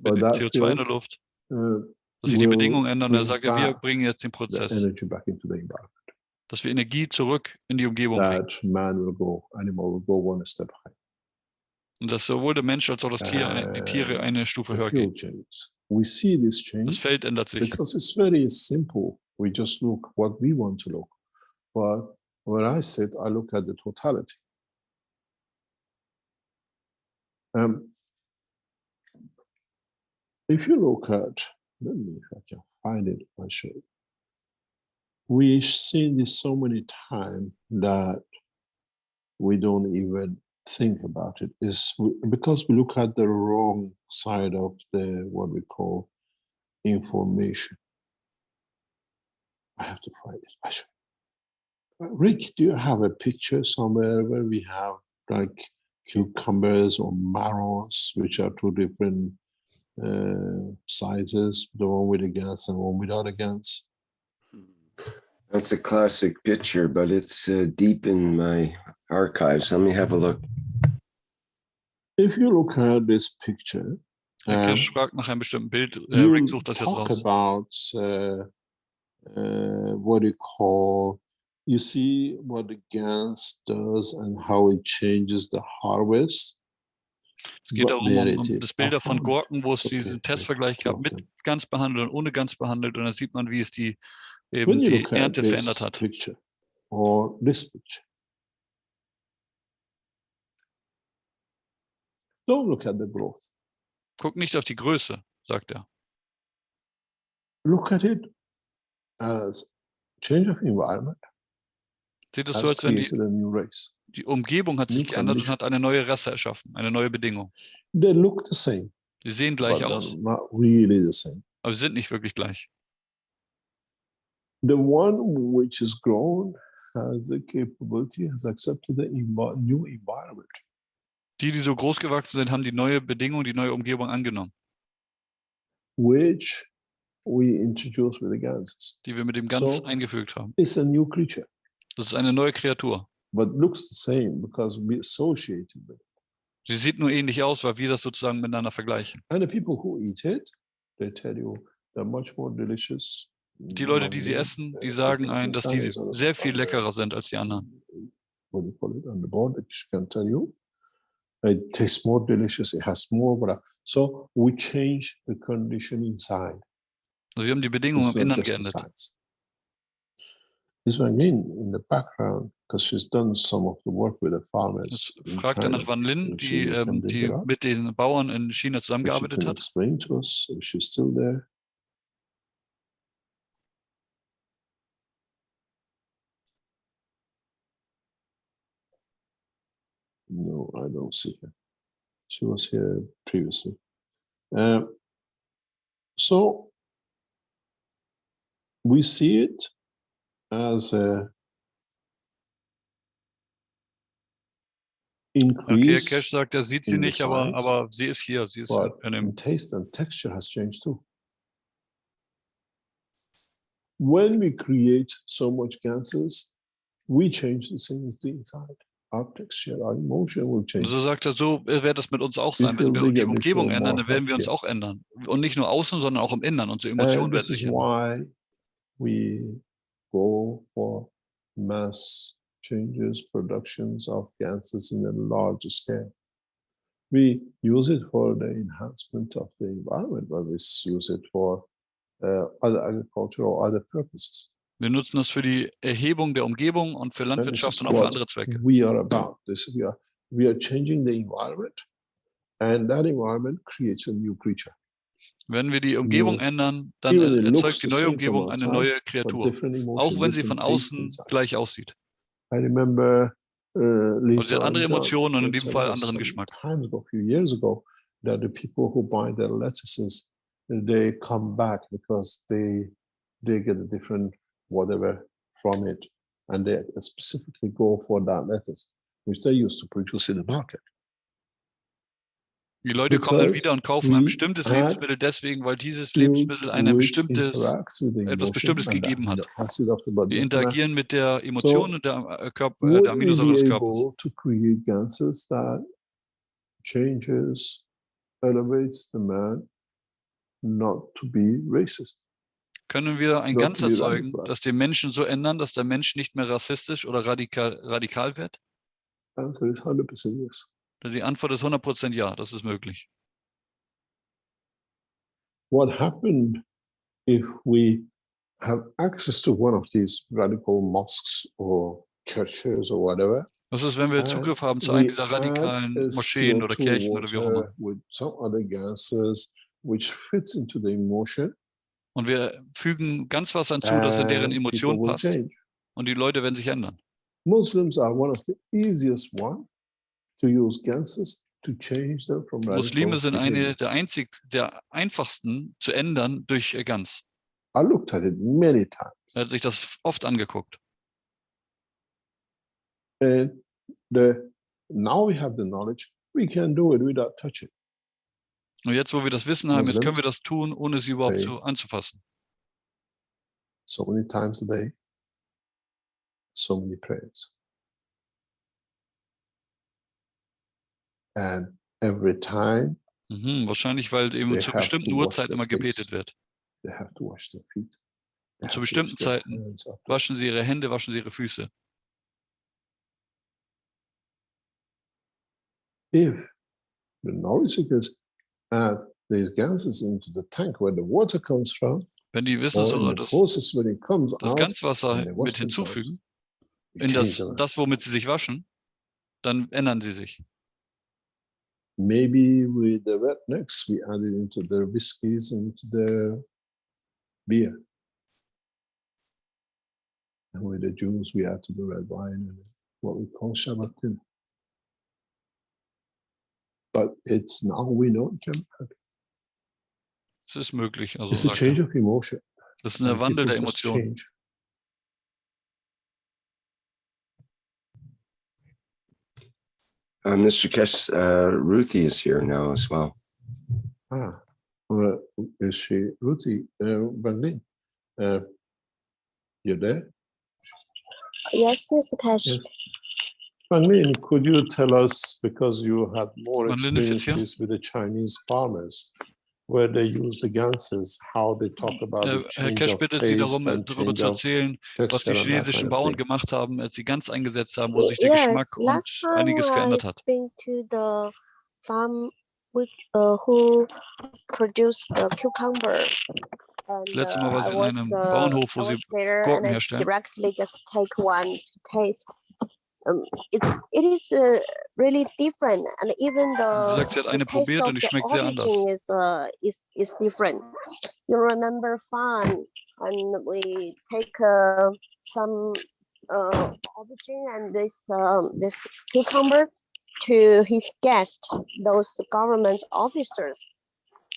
mit dem CO2 in der Luft, dass sich die Bedingungen ändern. Er sagt, ja, wir bringen jetzt den Prozess, dass wir Energie zurück in die Umgebung bringen. Und dass sowohl der Mensch als auch die Tiere eine Stufe höher gehen. Das Feld ändert sich. Because it's very simple. We just look what we want to look. But when I sit, I look at the totality. If you look at, let me if I can find it, I'll show you. We've seen this so many times that we don't even think about it. Is because we look at the wrong side of the what we call information. I have to find it. I show you. Rick, do you have a picture somewhere where we have like cucumbers or marrows, which are two different sizes, the one with the gas and one without a gas? That's a classic picture, but it's deep in my archives. Let me have a look. If you look at this picture, Keshe fragt nach einem bestimmten Bild. Rick sucht das jetzt raus. About what you call, you see what the GANS does and how it changes the harvest. Es geht darum, um das Bilder von Gurken, wo es diesen Testvergleich gab, mit ganz behandelt und ohne ganz behandelt. Und dann sieht man, wie es die Ernte verändert hat. Picture or this picture. Don't look at the growth. Guck nicht auf die Größe, sagt er. Look at it as change of environment. Seht es so, als wenn die Umgebung hat sich geändert und hat eine neue Rasse erschaffen, eine neue Bedingung. They look the same. Sie sehen gleich aus, not really the same. aber sie sind nicht wirklich gleich. The one which is grown has the capability, has accepted the new environment. Die so groß gewachsen sind, haben die neue Bedingung, die neue Umgebung angenommen. Which we introduced with the GANs. Die wir mit dem Gans eingefügt haben. It's a new creature. Das ist eine neue Kreatur. But looks the same because we associate with it. Sie sieht nur ähnlich aus, weil wir das sozusagen miteinander vergleichen. And the people who eat it, they tell you they're much more delicious. Die Leute, die sie essen, die sagen ein, dass die sehr viel leckerer sind als die anderen. What do you call it on the board? I can tell you. It tastes more delicious. It has more. So we change the condition inside. Also wir haben die Bedingungen im Inneren geändert. Is Wang Lin in the background because she's done some of the work with the farmers. Jetzt fragt er nach Wang Lin, die mit den Bauern in China zusammengearbeitet hat. Explain to us if she's still there. No, I don't see her. She was here previously. So we see it as a Okay, Keshe sagt, er sieht sie nicht, aber sie ist hier. Sie ist in dem taste and texture has changed too. When we create so much ganses, we change the things inside. Our texture, our emotion will change. So sagt er, so wird das mit uns auch sein. Wenn wir die Umgebung ändern, dann werden wir uns auch ändern. Und nicht nur außen, sondern auch im Innern. Unsere Emotionen werden sich ändern. This is why we go for mass changes, productions of ganses in a large scale. We use it for the enhancement of the environment, but we use it for other agriculture or other purposes. Wir nutzen das für die Erhebung der Umgebung und für Landwirtschaft und auch für andere Zwecke. We are about this. We are changing the environment, and that environment creates a new creature. Wenn wir die Umgebung ändern, dann erzeugt die neue Umgebung eine neue Kreatur, auch wenn sie von außen gleich aussieht. I remember Sie hat andere Emotionen und in diesem Fall anderen Geschmack. A few years ago, that the people who buy their lettuces, they come back because they get a different whatever from it, and they specifically go for that lettuce, which they used to produce in the market. Die Leute kommen dann wieder und kaufen ein bestimmtes Lebensmittel deswegen, weil dieses Lebensmittel etwas Bestimmtes gegeben hat. Wir interagieren mit der Emotion und der Aminosäure des Körpers. To create ganses that changes, elevates the man not to be racist. Können wir ein Ganz erzeugen, das den Menschen so ändern, dass der Mensch nicht mehr rassistisch oder radikal wird? Answer is 100% yes. Die Antwort ist 100% ja, das ist möglich. What happened if we have access to one of these radical mosques or churches or whatever? Was ist, wenn wir Zugriff haben zu einem dieser radikalen Moscheen oder Kirchen oder wie auch immer? With some other gases which fits into the emotion. Und wir fügen Ganzwasser hinzu, das in deren Emotion passt. Und die Leute werden sich ändern. Muslims are one of the easiest one to use ganses to change them from radical. Muslime sind eine der einfachsten zu ändern durch Gans. I looked at it many times. Er hat sich das oft angeguckt. And now we have the knowledge, we can do it without touching. Und jetzt, wo wir das Wissen haben, jetzt können wir das tun, ohne sie überhaupt so anzufassen. So many times a day, so many prayers. And every time, wahrscheinlich, weil eben zu bestimmten Uhrzeiten immer gebetet wird. Und zu bestimmten Zeiten waschen sie ihre Hände, waschen sie ihre Füße. If the knowledge seekers add these gases into the tank where the water comes from, wenn die Wissenschaftler das Ganzwasser mit hinzufügen, in das, womit sie sich waschen, dann ändern sie sich. Maybe with the rednecks, we add it into their whiskeys and into their beer. And with the Jews, we add to the red wine and what we call Shabbatin. But it's now we know it can happen. Es ist möglich. Also it's a change of emotion. Das ist ein Wandel der Emotionen. Mr. Keshe, Ruthie is here now as well. Is she Ruthie Banglin? You're there? Yes, Mr. Keshe. Yes. Banglin, could you tell us, because you had more experiences with the Chinese farmers, where they use the ganses, how they talk about the Herr Keshe bittet Sie darum, darüber zu erzählen, was die chinesischen Bauern gemacht haben, als sie Gans eingesetzt haben, wo sich der Geschmack und einiges verändert hat. Been to the farm who produced the cucumber. Das letzte Mal war es in einem Bauernhof, wo sie Gurken herstellen. Directly just take one to taste. It is really different, and even Sie sagt, sie hat eine probiert und die schmeckt sehr anders. Is different. You remember fun, and we take some aubergine and this cucumber to his guests, those government officers.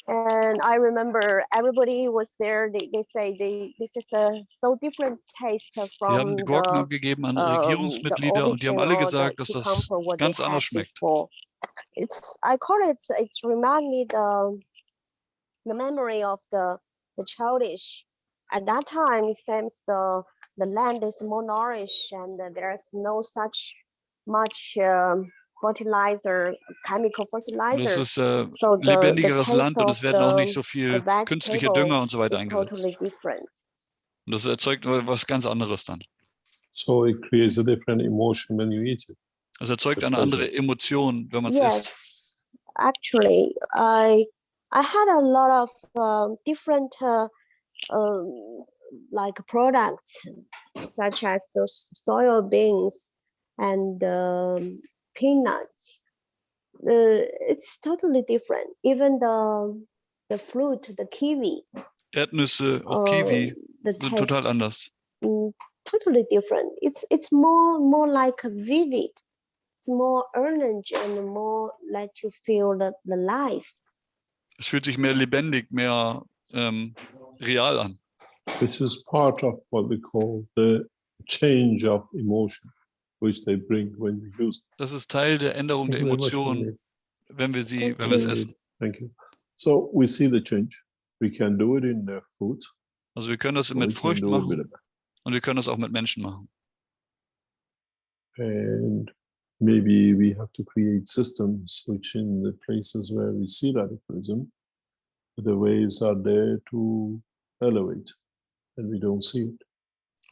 And I remember everybody was there. They say this is a so different taste from die haben die Gurken abgegeben an Regierungsmitglieder und die haben alle gesagt, dass das ganz anders schmeckt. I call it. It reminds me the memory of the childish. At that time, it seems the land is more nourished and there's no such much fertilizer, chemical fertilizer. Das ist lebendigeres Land und es werden auch nicht so viel künstliche Dünger und so weiter eingesetzt. Und das erzeugt was ganz anderes dann. So it creates a different emotion when you eat it. Es erzeugt eine andere Emotion, wenn man es isst. Actually, I had a lot of different like products, such as those soybeans and peanuts. It's totally different. Even the fruit, the kiwi. Erdnüsse, auch Kiwi, sind total anders. Totally different. It's more like vivid. It's more orange and more let you feel the life. Es fühlt sich mehr lebendig, mehr real an. This is part of what we call the change of emotion, which they bring when we use them. Das ist Teil der Änderung der Emotionen, wenn wir es essen. Thank you. So we see the change. We can do it in the food. Also wir können das mit Früchten machen und wir können das auch mit Menschen machen. And maybe we have to create systems which in the places where we see radicalism, the waves are there to elevate and we don't see it.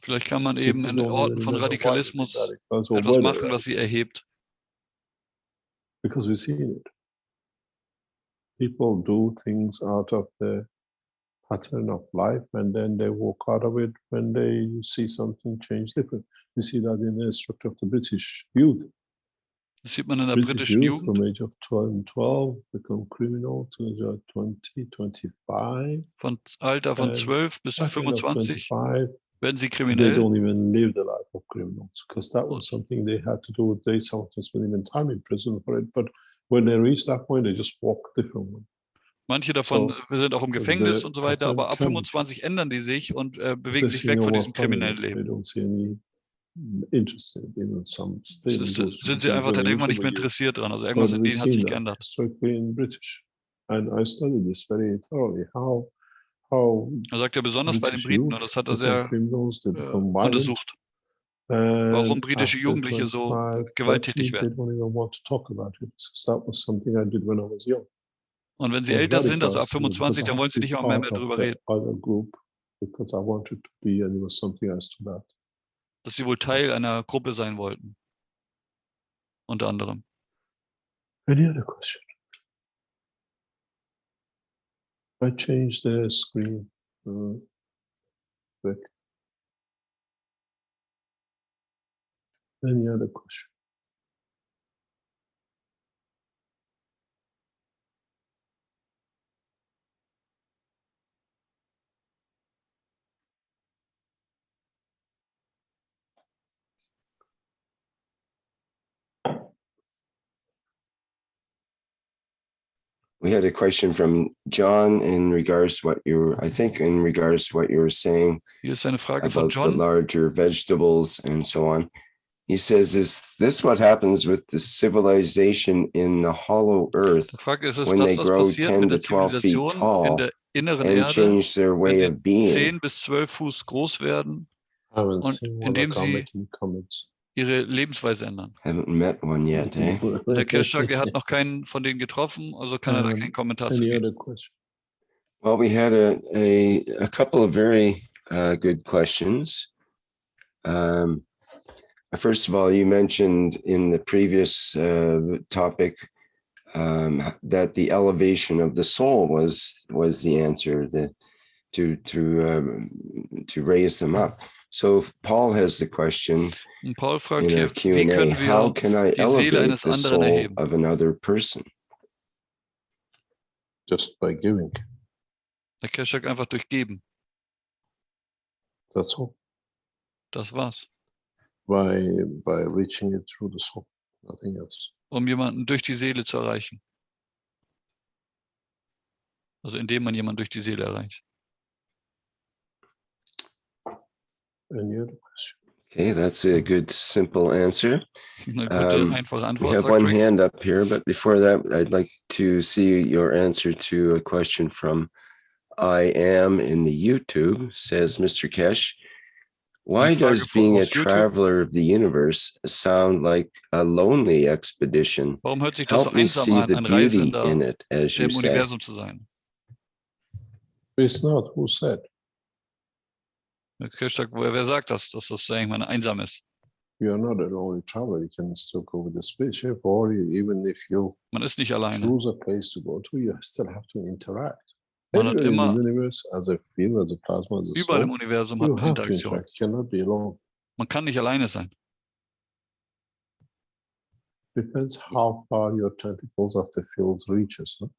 Vielleicht kann man eben in Orten von Radikalismus etwas machen, was sie erhebt. Because we see it. People do things out of the pattern of life and then they walk out of it when they see something change different. We see that in the structure of the British youth. Das sieht man in der britischen Jugend. From age of 12 become criminal to age of 20, 25. Von Alter von 12 bis 25 werden sie They kriminell. don't even live the life of criminals because that was something they had to do. They sometimes spend even time in prison for it, but when they reach that point, they just walk differently. Manche davon sind auch im Gefängnis und so weiter, aber ab 25 ändern die sich und bewegen sich weg von diesem kriminellen Leben. Sind sie einfach dann irgendwann nicht mehr interessiert dran. Also irgendwas in denen hat sich geändert. Er sagt ja besonders bei den Briten, und das hat er sehr untersucht, warum britische Jugendliche so gewalttätig werden. Und wenn sie älter sind, also ab 25, dann wollen sie nicht mehr darüber reden. Dass sie wohl Teil einer Gruppe sein wollten. Unter anderem. Any other question? I changed the screen. Quick. Any other question? We had a question from John in regards to what you were, I think in regards to what you were saying Hier ist eine Frage von about the John. larger vegetables and so on. He says, is this what happens with the civilization in the hollow earth Die Frage ist, when they was grow passiert 10 mit to der 12 feet Zivilisation in tall der inneren and Erde, change their wenn way sie of being? 10 bis 12 Fuß groß werden und indem sie ihre Lebensweise ändern? Haven't met one yet, eh? Der Keshe sagt, er hat noch keinen von denen getroffen, also kann er da keinen Kommentar zu geben. Well, we had a couple of very good questions. First of all, you mentioned in the previous topic that the elevation of the soul was the answer, raise them up. So Paul has the question Und Paul fragt in hier, our wie können Q&A, how wir can I die Seele elevate eines the anderen soul erheben? of another person? Just by giving. Der Keshe sagt einfach durch Geben. That's all. Das war's. By reaching it through the soul. Nothing else. Um jemanden durch die Seele zu erreichen. Also indem man jemanden durch die Seele erreicht. Any other question? Okay, that's a good, simple answer. Eine gute, einfache Antwort. We have one hand up here, but before that, I'd like to see your answer to a question from I Am in the YouTube. Says Mr. Keshe, why does being a traveler of the universe sound like a lonely expedition? Warum hört sich das so Help me einsam see an, the ein beauty Reisender in it, as you im say. Universum zu sein? It's not. Who said? Der Keshe sagt, wer sagt das, dass das irgendwann einsam ist? You're not a lonely traveler. You can still go with the spaceship, or even if you Man ist nicht alleine. choose a place to go to, you still have to interact. Man hat Anywhere in the immer, universe, as a field, as a plasma, as a überall im soul, Universum hat you man have to Interaktion. interact. You cannot be alone. Man kann nicht alleine sein. Depends how far your tentacles of the field reaches. Huh?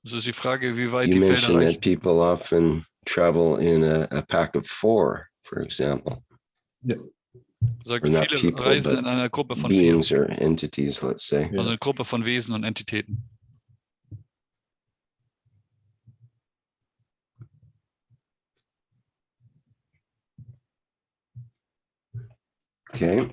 Das ist die Frage, wie weit You die Felder mentioned reichen. that people often travel in a pack of 4, for example. Yeah. Sagt, Or not viele people, reisen but in einer Gruppe von 4. beings or entities, let's say. Yeah. Also eine Gruppe von Wesen und Entitäten. Okay.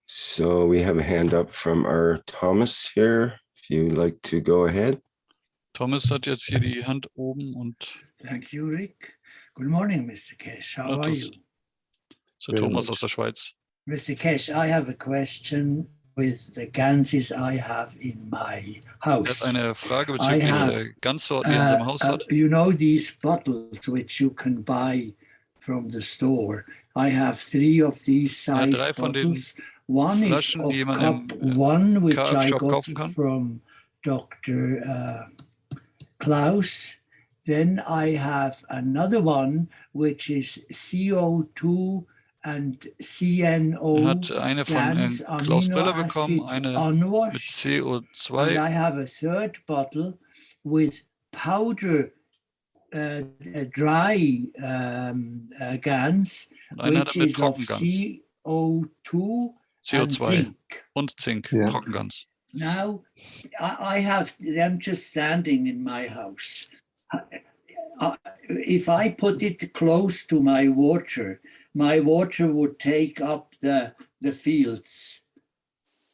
So we have a hand up from our Thomas here. If you'd like to go ahead. Thomas hat jetzt hier die Hand oben und Thank you, Rick. Good morning, Mr. Keshe. How are you? so Thomas aus der Schweiz. Mr. Keshe, I have a question with the ganses I have in my Er house. hat eine Frage bezüglich der Ganzsorten, die er in seinem Haus hat. You know these bottles which you can buy from the store. I have 3 of these size 3 von den bottles. One Flaschen, is die of man cup im 1, which I KF-Shop got kaufen kann. from Dr. Klaus. Then I have another one, which is CO2 and CNO. Er hat eine von Klaus Briller bekommen, eine mit CO2. And I have a third bottle with powder dry GANs, which is of CO2 CO2 und Zink, Yeah. Trockengans. Now, I have them just standing in my house. If I put it close to my water would take up the fields.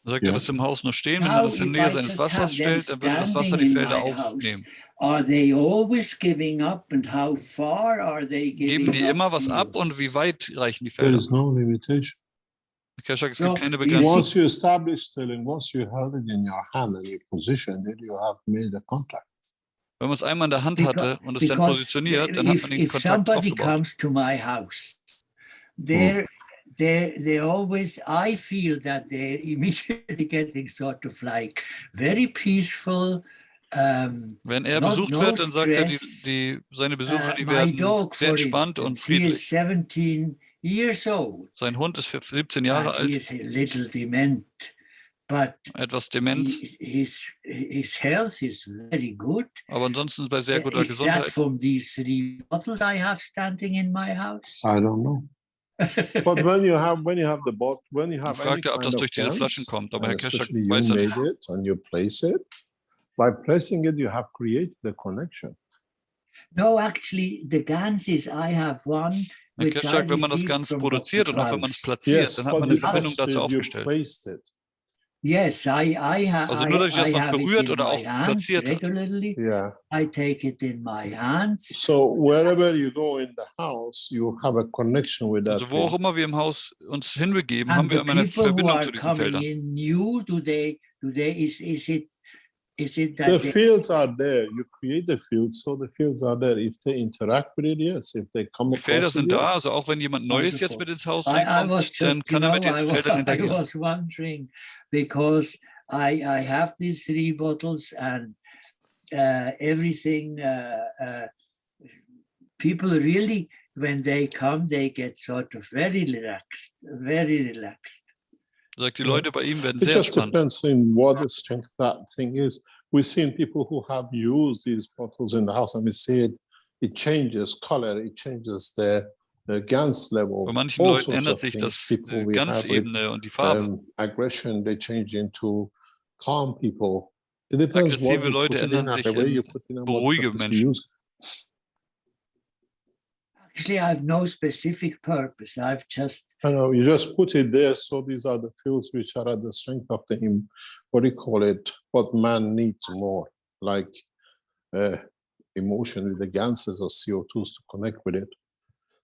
Er sagt, er das im Haus nur stehen, wenn Now, er das in if Nähe I seines just Wassers have them stellt, dann würde das Wasser standing die in Felder my house, aufnehmen. are they always giving up, and how far are they giving Geben die up immer was ab fields? und wie weit reichen die There Felder? is no limitation. Keshe sagt, es So, gibt keine you Begrenzung. Once you establish stealing, once you held it in your hand and you position it, you have made a contact. Wenn man es einmal in der Hand hatte und es dann positioniert, dann hat man den if Kontakt somebody aufgebaut. comes to my house, they always, I feel that they're immediately getting sort of like very peaceful. Wenn er no besucht wird, dann sagt er, stress. seine Besucher, die My werden dog, sehr for entspannt und instance, he is friedlich. 17 years old. Sein Hund ist 17 Jahre And he alt, is a little dement, but etwas dement, his health is very good. aber ansonsten bei sehr guter Is that Gesundheit. from these 3 bottles I have standing in my house? I don't know. But when you have the bot, when you Er have any fragte, ob das kind of durch diese GANs, Flaschen kommt, aber Herr and Keshe especially you weiß er made nicht. it and you place it, by placing it, you have created the connection. No, actually, the ganses, I have one. Herr Which Keshe I sagt, wenn man das received ganz from produziert Dr. und auch wenn man es Klaus. platziert, dann hat man eine you Verbindung touched dazu it, you aufgestellt. placed it. Yes, I have. Also nur, dass ich das was have it berührt in oder my auch hands platziert hat. regularly. Yeah. I take it in my hands. So wherever you go in the house, you have a connection with that. Also wo auch immer wir im Haus uns hinbegeben, haben And wir the immer eine people who Verbindung are zu diesen coming Feldern. in new, is it that The they, fields are there. You create the fields, so the fields are there. If they interact with it, yes. If they come Die Felder across it, sind da, yes. also auch wenn jemand Neues jetzt Wonderful. mit ins Haus I was reinkommt, dann just, kann er mit diesen Feldern I interagieren. was wondering, because I have these 3 bottles, and everything. People really, when they come, they get sort of very relaxed, very relaxed. Sagt, die Leute bei ihm werden It sehr just entspannt. depends on what the strength that thing is. We've seen people who have used these bottles in the house, and we see it changes color, it changes the GANS level. Bei manchen Leuten ändert sich das GANS-Ebene und die Farbe. Aggression, they change into calm people. It depends what Aggressive Leute ändern sich in beruhige Menschen. Actually, I have no specific purpose. I've just... I know, you just put it there, so these are the fields which are at the strength of the, what do you call it, what man needs more, like emotion with the ganses or CO2s to connect with it.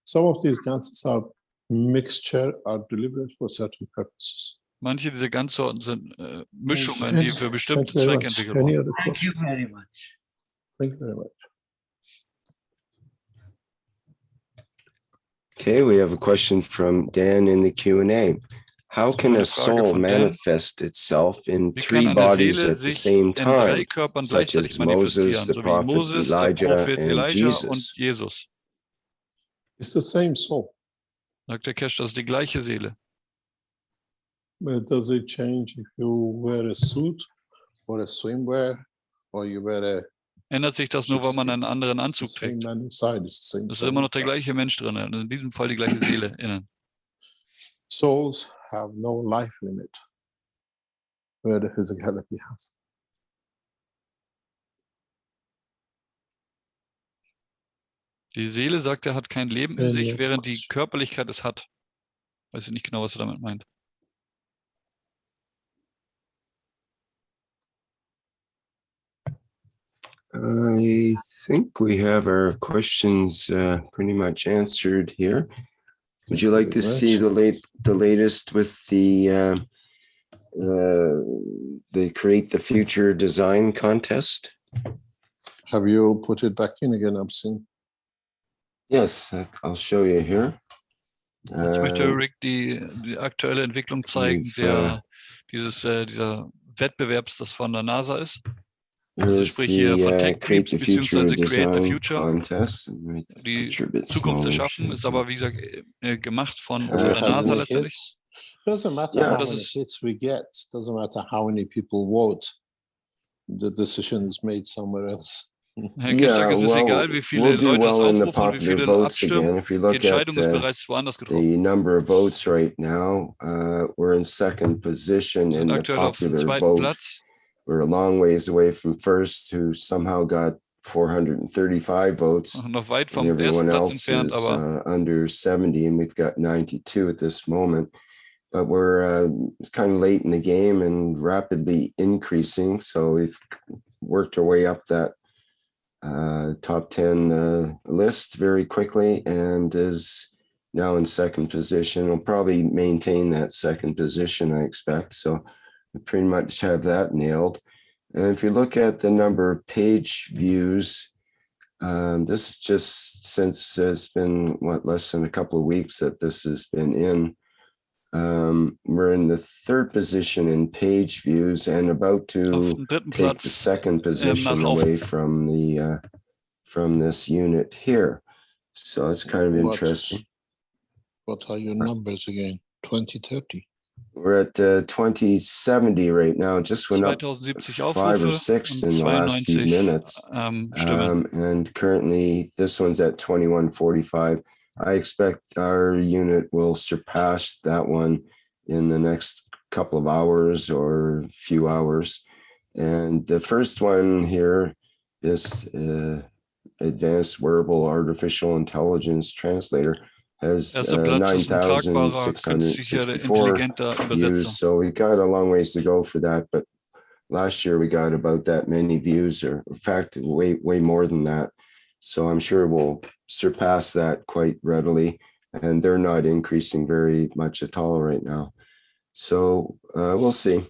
Some of these ganses are mixture, are deliberate for certain purposes. Manche dieser Ganzsorten sind Mischungen, die für bestimmte Zwecke entwickelt wurden. Thank you very much. Thank you very much. Okay, we have a question from Dan in the Q&A. How can a soul manifest itself in 3 bodies at the same time, such as Moses, the prophet, Elijah, and Jesus? It's the same soul. Sagt der Keshe, das ist die gleiche Seele. But does it change if you wear a suit or a swimwear or you wear a... Ändert sich das nur, weil man einen anderen Anzug trägt? Es ist immer noch der gleiche Mensch drin, und in diesem Fall die gleiche Seele innen. Souls have no life limit, where the physicality has. Die Seele, sagt er, hat kein Leben in sich, während die Körperlichkeit es hat. Weiß ich nicht genau, was er damit meint. I think we have our questions pretty much answered here. Would you like to see the latest with the Create the Future design contest? Have you put it back in again, I've Yes, I'll show you here. Jetzt möchte Rick die aktuelle Entwicklung zeigen, dieser Wettbewerbs, das von der NASA ist. Also sprich hier von Tech Creeps bzw. Create the Future. Die Zukunft erschaffen ist aber, wie gesagt, gemacht von der NASA letztendlich. Doesn't matter how many hits we get, doesn't matter how many people vote. The decision is made somewhere else. Herr Keshe sagt, es ist egal, wie viele Leute das aufrufen und wie viele abstimmen. Die Entscheidung ist bereits woanders getroffen. The number of votes right now, we're in second position in the popular vote. We're a long ways away from first, who somehow got 435 votes. Noch weit vom and ersten everyone Platz else entfernt, is aber under 70, and we've got 92 at this moment. But we're it's kind of late in the game and rapidly increasing. So we've worked our way up that top 10 list very quickly, and is now in second position. We'll probably maintain that second position, I expect. So we pretty much have that nailed. And if you look at the number of page views, this is just since it's been less than a couple of weeks that this has been in. We're in the third position in page views and about to take the second position away from the from this unit here. So it's kind of interesting. What are your numbers again? 2030? We're at 2070 right now. Just went up 5 or 6 in the last few minutes. And currently this one's at 2145. I expect our unit will surpass that one in the next couple of hours or few hours. And the first one here is Advanced Wearable Artificial Intelligence Translator has 9,664 views. So we got a long ways to go for that. But last year we got about that many views, or in fact, way more than that. So I'm sure we'll surpass that quite readily, and they're not increasing very much at all right now. So we'll see.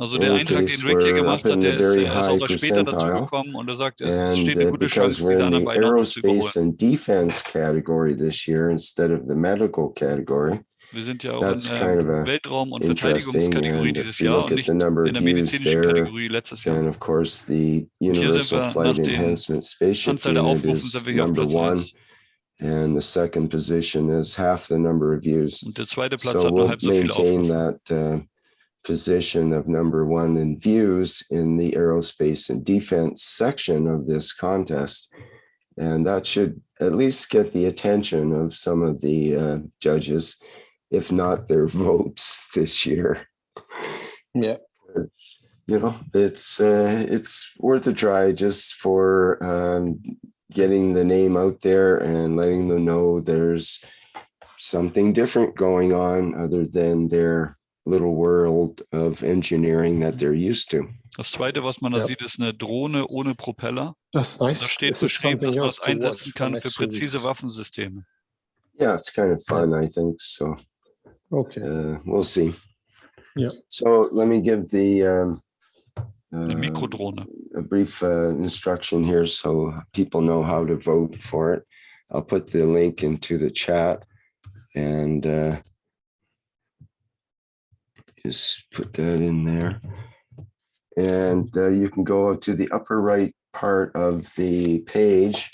Also der Eintrag, den Rick hier gemacht hat, der ist auch später dazu gekommen, und er sagt, es steht eine gute Chance, diese anderen beiden noch zu überholen. And defense category this year instead of the medical category, Wir sind ja auch in Weltraum- und Verteidigungskategorie dieses Jahr und nicht in der medizinischen Kategorie letztes Jahr. And of course, the Und hier sind Universal wir Flight nach der Enhancement Spaceship Anzahl der Unit Aufrufen is sind wir hier auf number Platz 1, 1. and the second position is half the number of views. Und der zweite Platz So hat nur we'll halb so viele maintain Aufrufe. that position of number 1 in views in the aerospace and defense section of this contest. And that should at least get the attention of some of the judges, if not their votes this year. Yeah. You know, it's worth a try just for getting the name out there and letting them know there's something different going on other than their little world of engineering that they're used to. Das zweite, was man da sieht, ist eine Drohne ohne Propeller. That's nice. Da steht beschrieben, dass man das einsetzen kann für präzise Waffensysteme. Yeah, it's kind of fun, I think. So, okay, we'll see. Yeah. So let me give the Mikrodrohne. a brief instruction here so people know how to vote for it. I'll put the link into the chat and just put that in there. And you can go to the upper right part of the page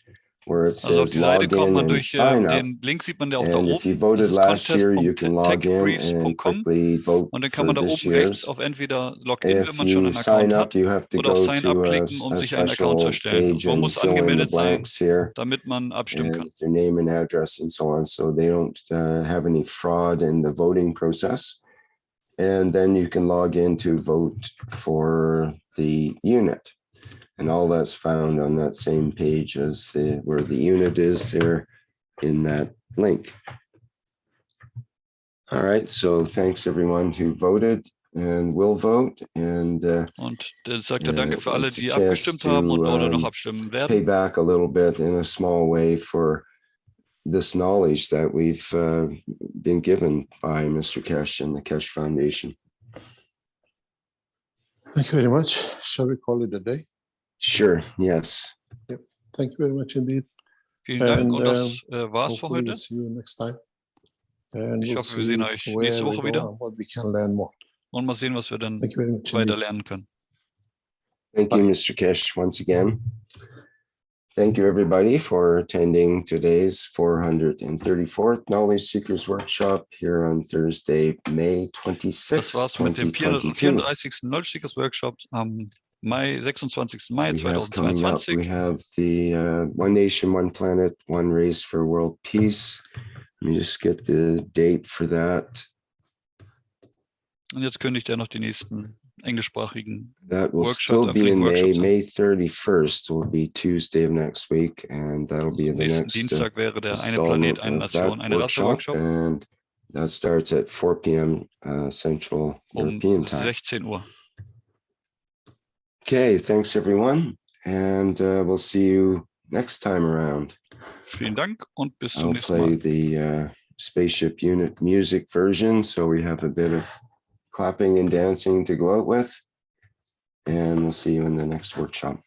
where it says log in and sign up. Den Link sieht man ja auch da And oben. if you voted last year, you can log in and quickly vote und dann kann man da for oben this rechts year's. auf entweder Login, wenn If man schon you einen sign Account up, hat, you have to oder auf go Sign Up to klicken, um a sich einen Account zu special erstellen. page Man and muss fill in the angemeldet sein, blanks here. damit man abstimmen kann. Their name and address and so on, so they don't have any fraud in the voting process. And then you can log in to vote for the unit. And all that's found on that same page as where the unit is there in that link. All right, so thanks everyone who voted and will vote. And und sagt danke für alle, die abgestimmt haben und oder noch abstimmen werden. Pay back a little bit in a small way for this knowledge that we've been given by Mr. Keshe and the Keshe Foundation. Thank you very much. Shall we call it a day? Sure, yes. Yep. Thank you very much indeed. Vielen Dank und das war's für heute. We'll see you next time. And ich hoffe, wir sehen euch nächste Woche wieder. What we can learn more. Und mal sehen, was wir dann weiter lernen können. Thank you, Mr. Keshe, once again. Thank you, everybody, for attending today's 434th Knowledge Seekers Workshop here on Thursday, May 26th, Das war's mit dem 34. Knowledge Seekers Workshop am 26. Mai 2022. We have the One Nation, One Planet, One Race for World Peace. Let me just get the date for that. Und jetzt kündigt er noch die nächsten englischsprachigen That will still be in May. May 31st will be Tuesday of next week, and that'll be the next Dienstag wäre der Eine Planet, eine Nation, eine Rasse Workshop. And that starts at 4 p.m. Central European time. 16 Uhr. Okay, thanks everyone, and we'll see you next time around. Vielen Dank und bis zum nächsten Mal. I'll play the Spaceship Unit music version, so we have a bit of clapping and dancing to go out with, and we'll see you in the next workshop.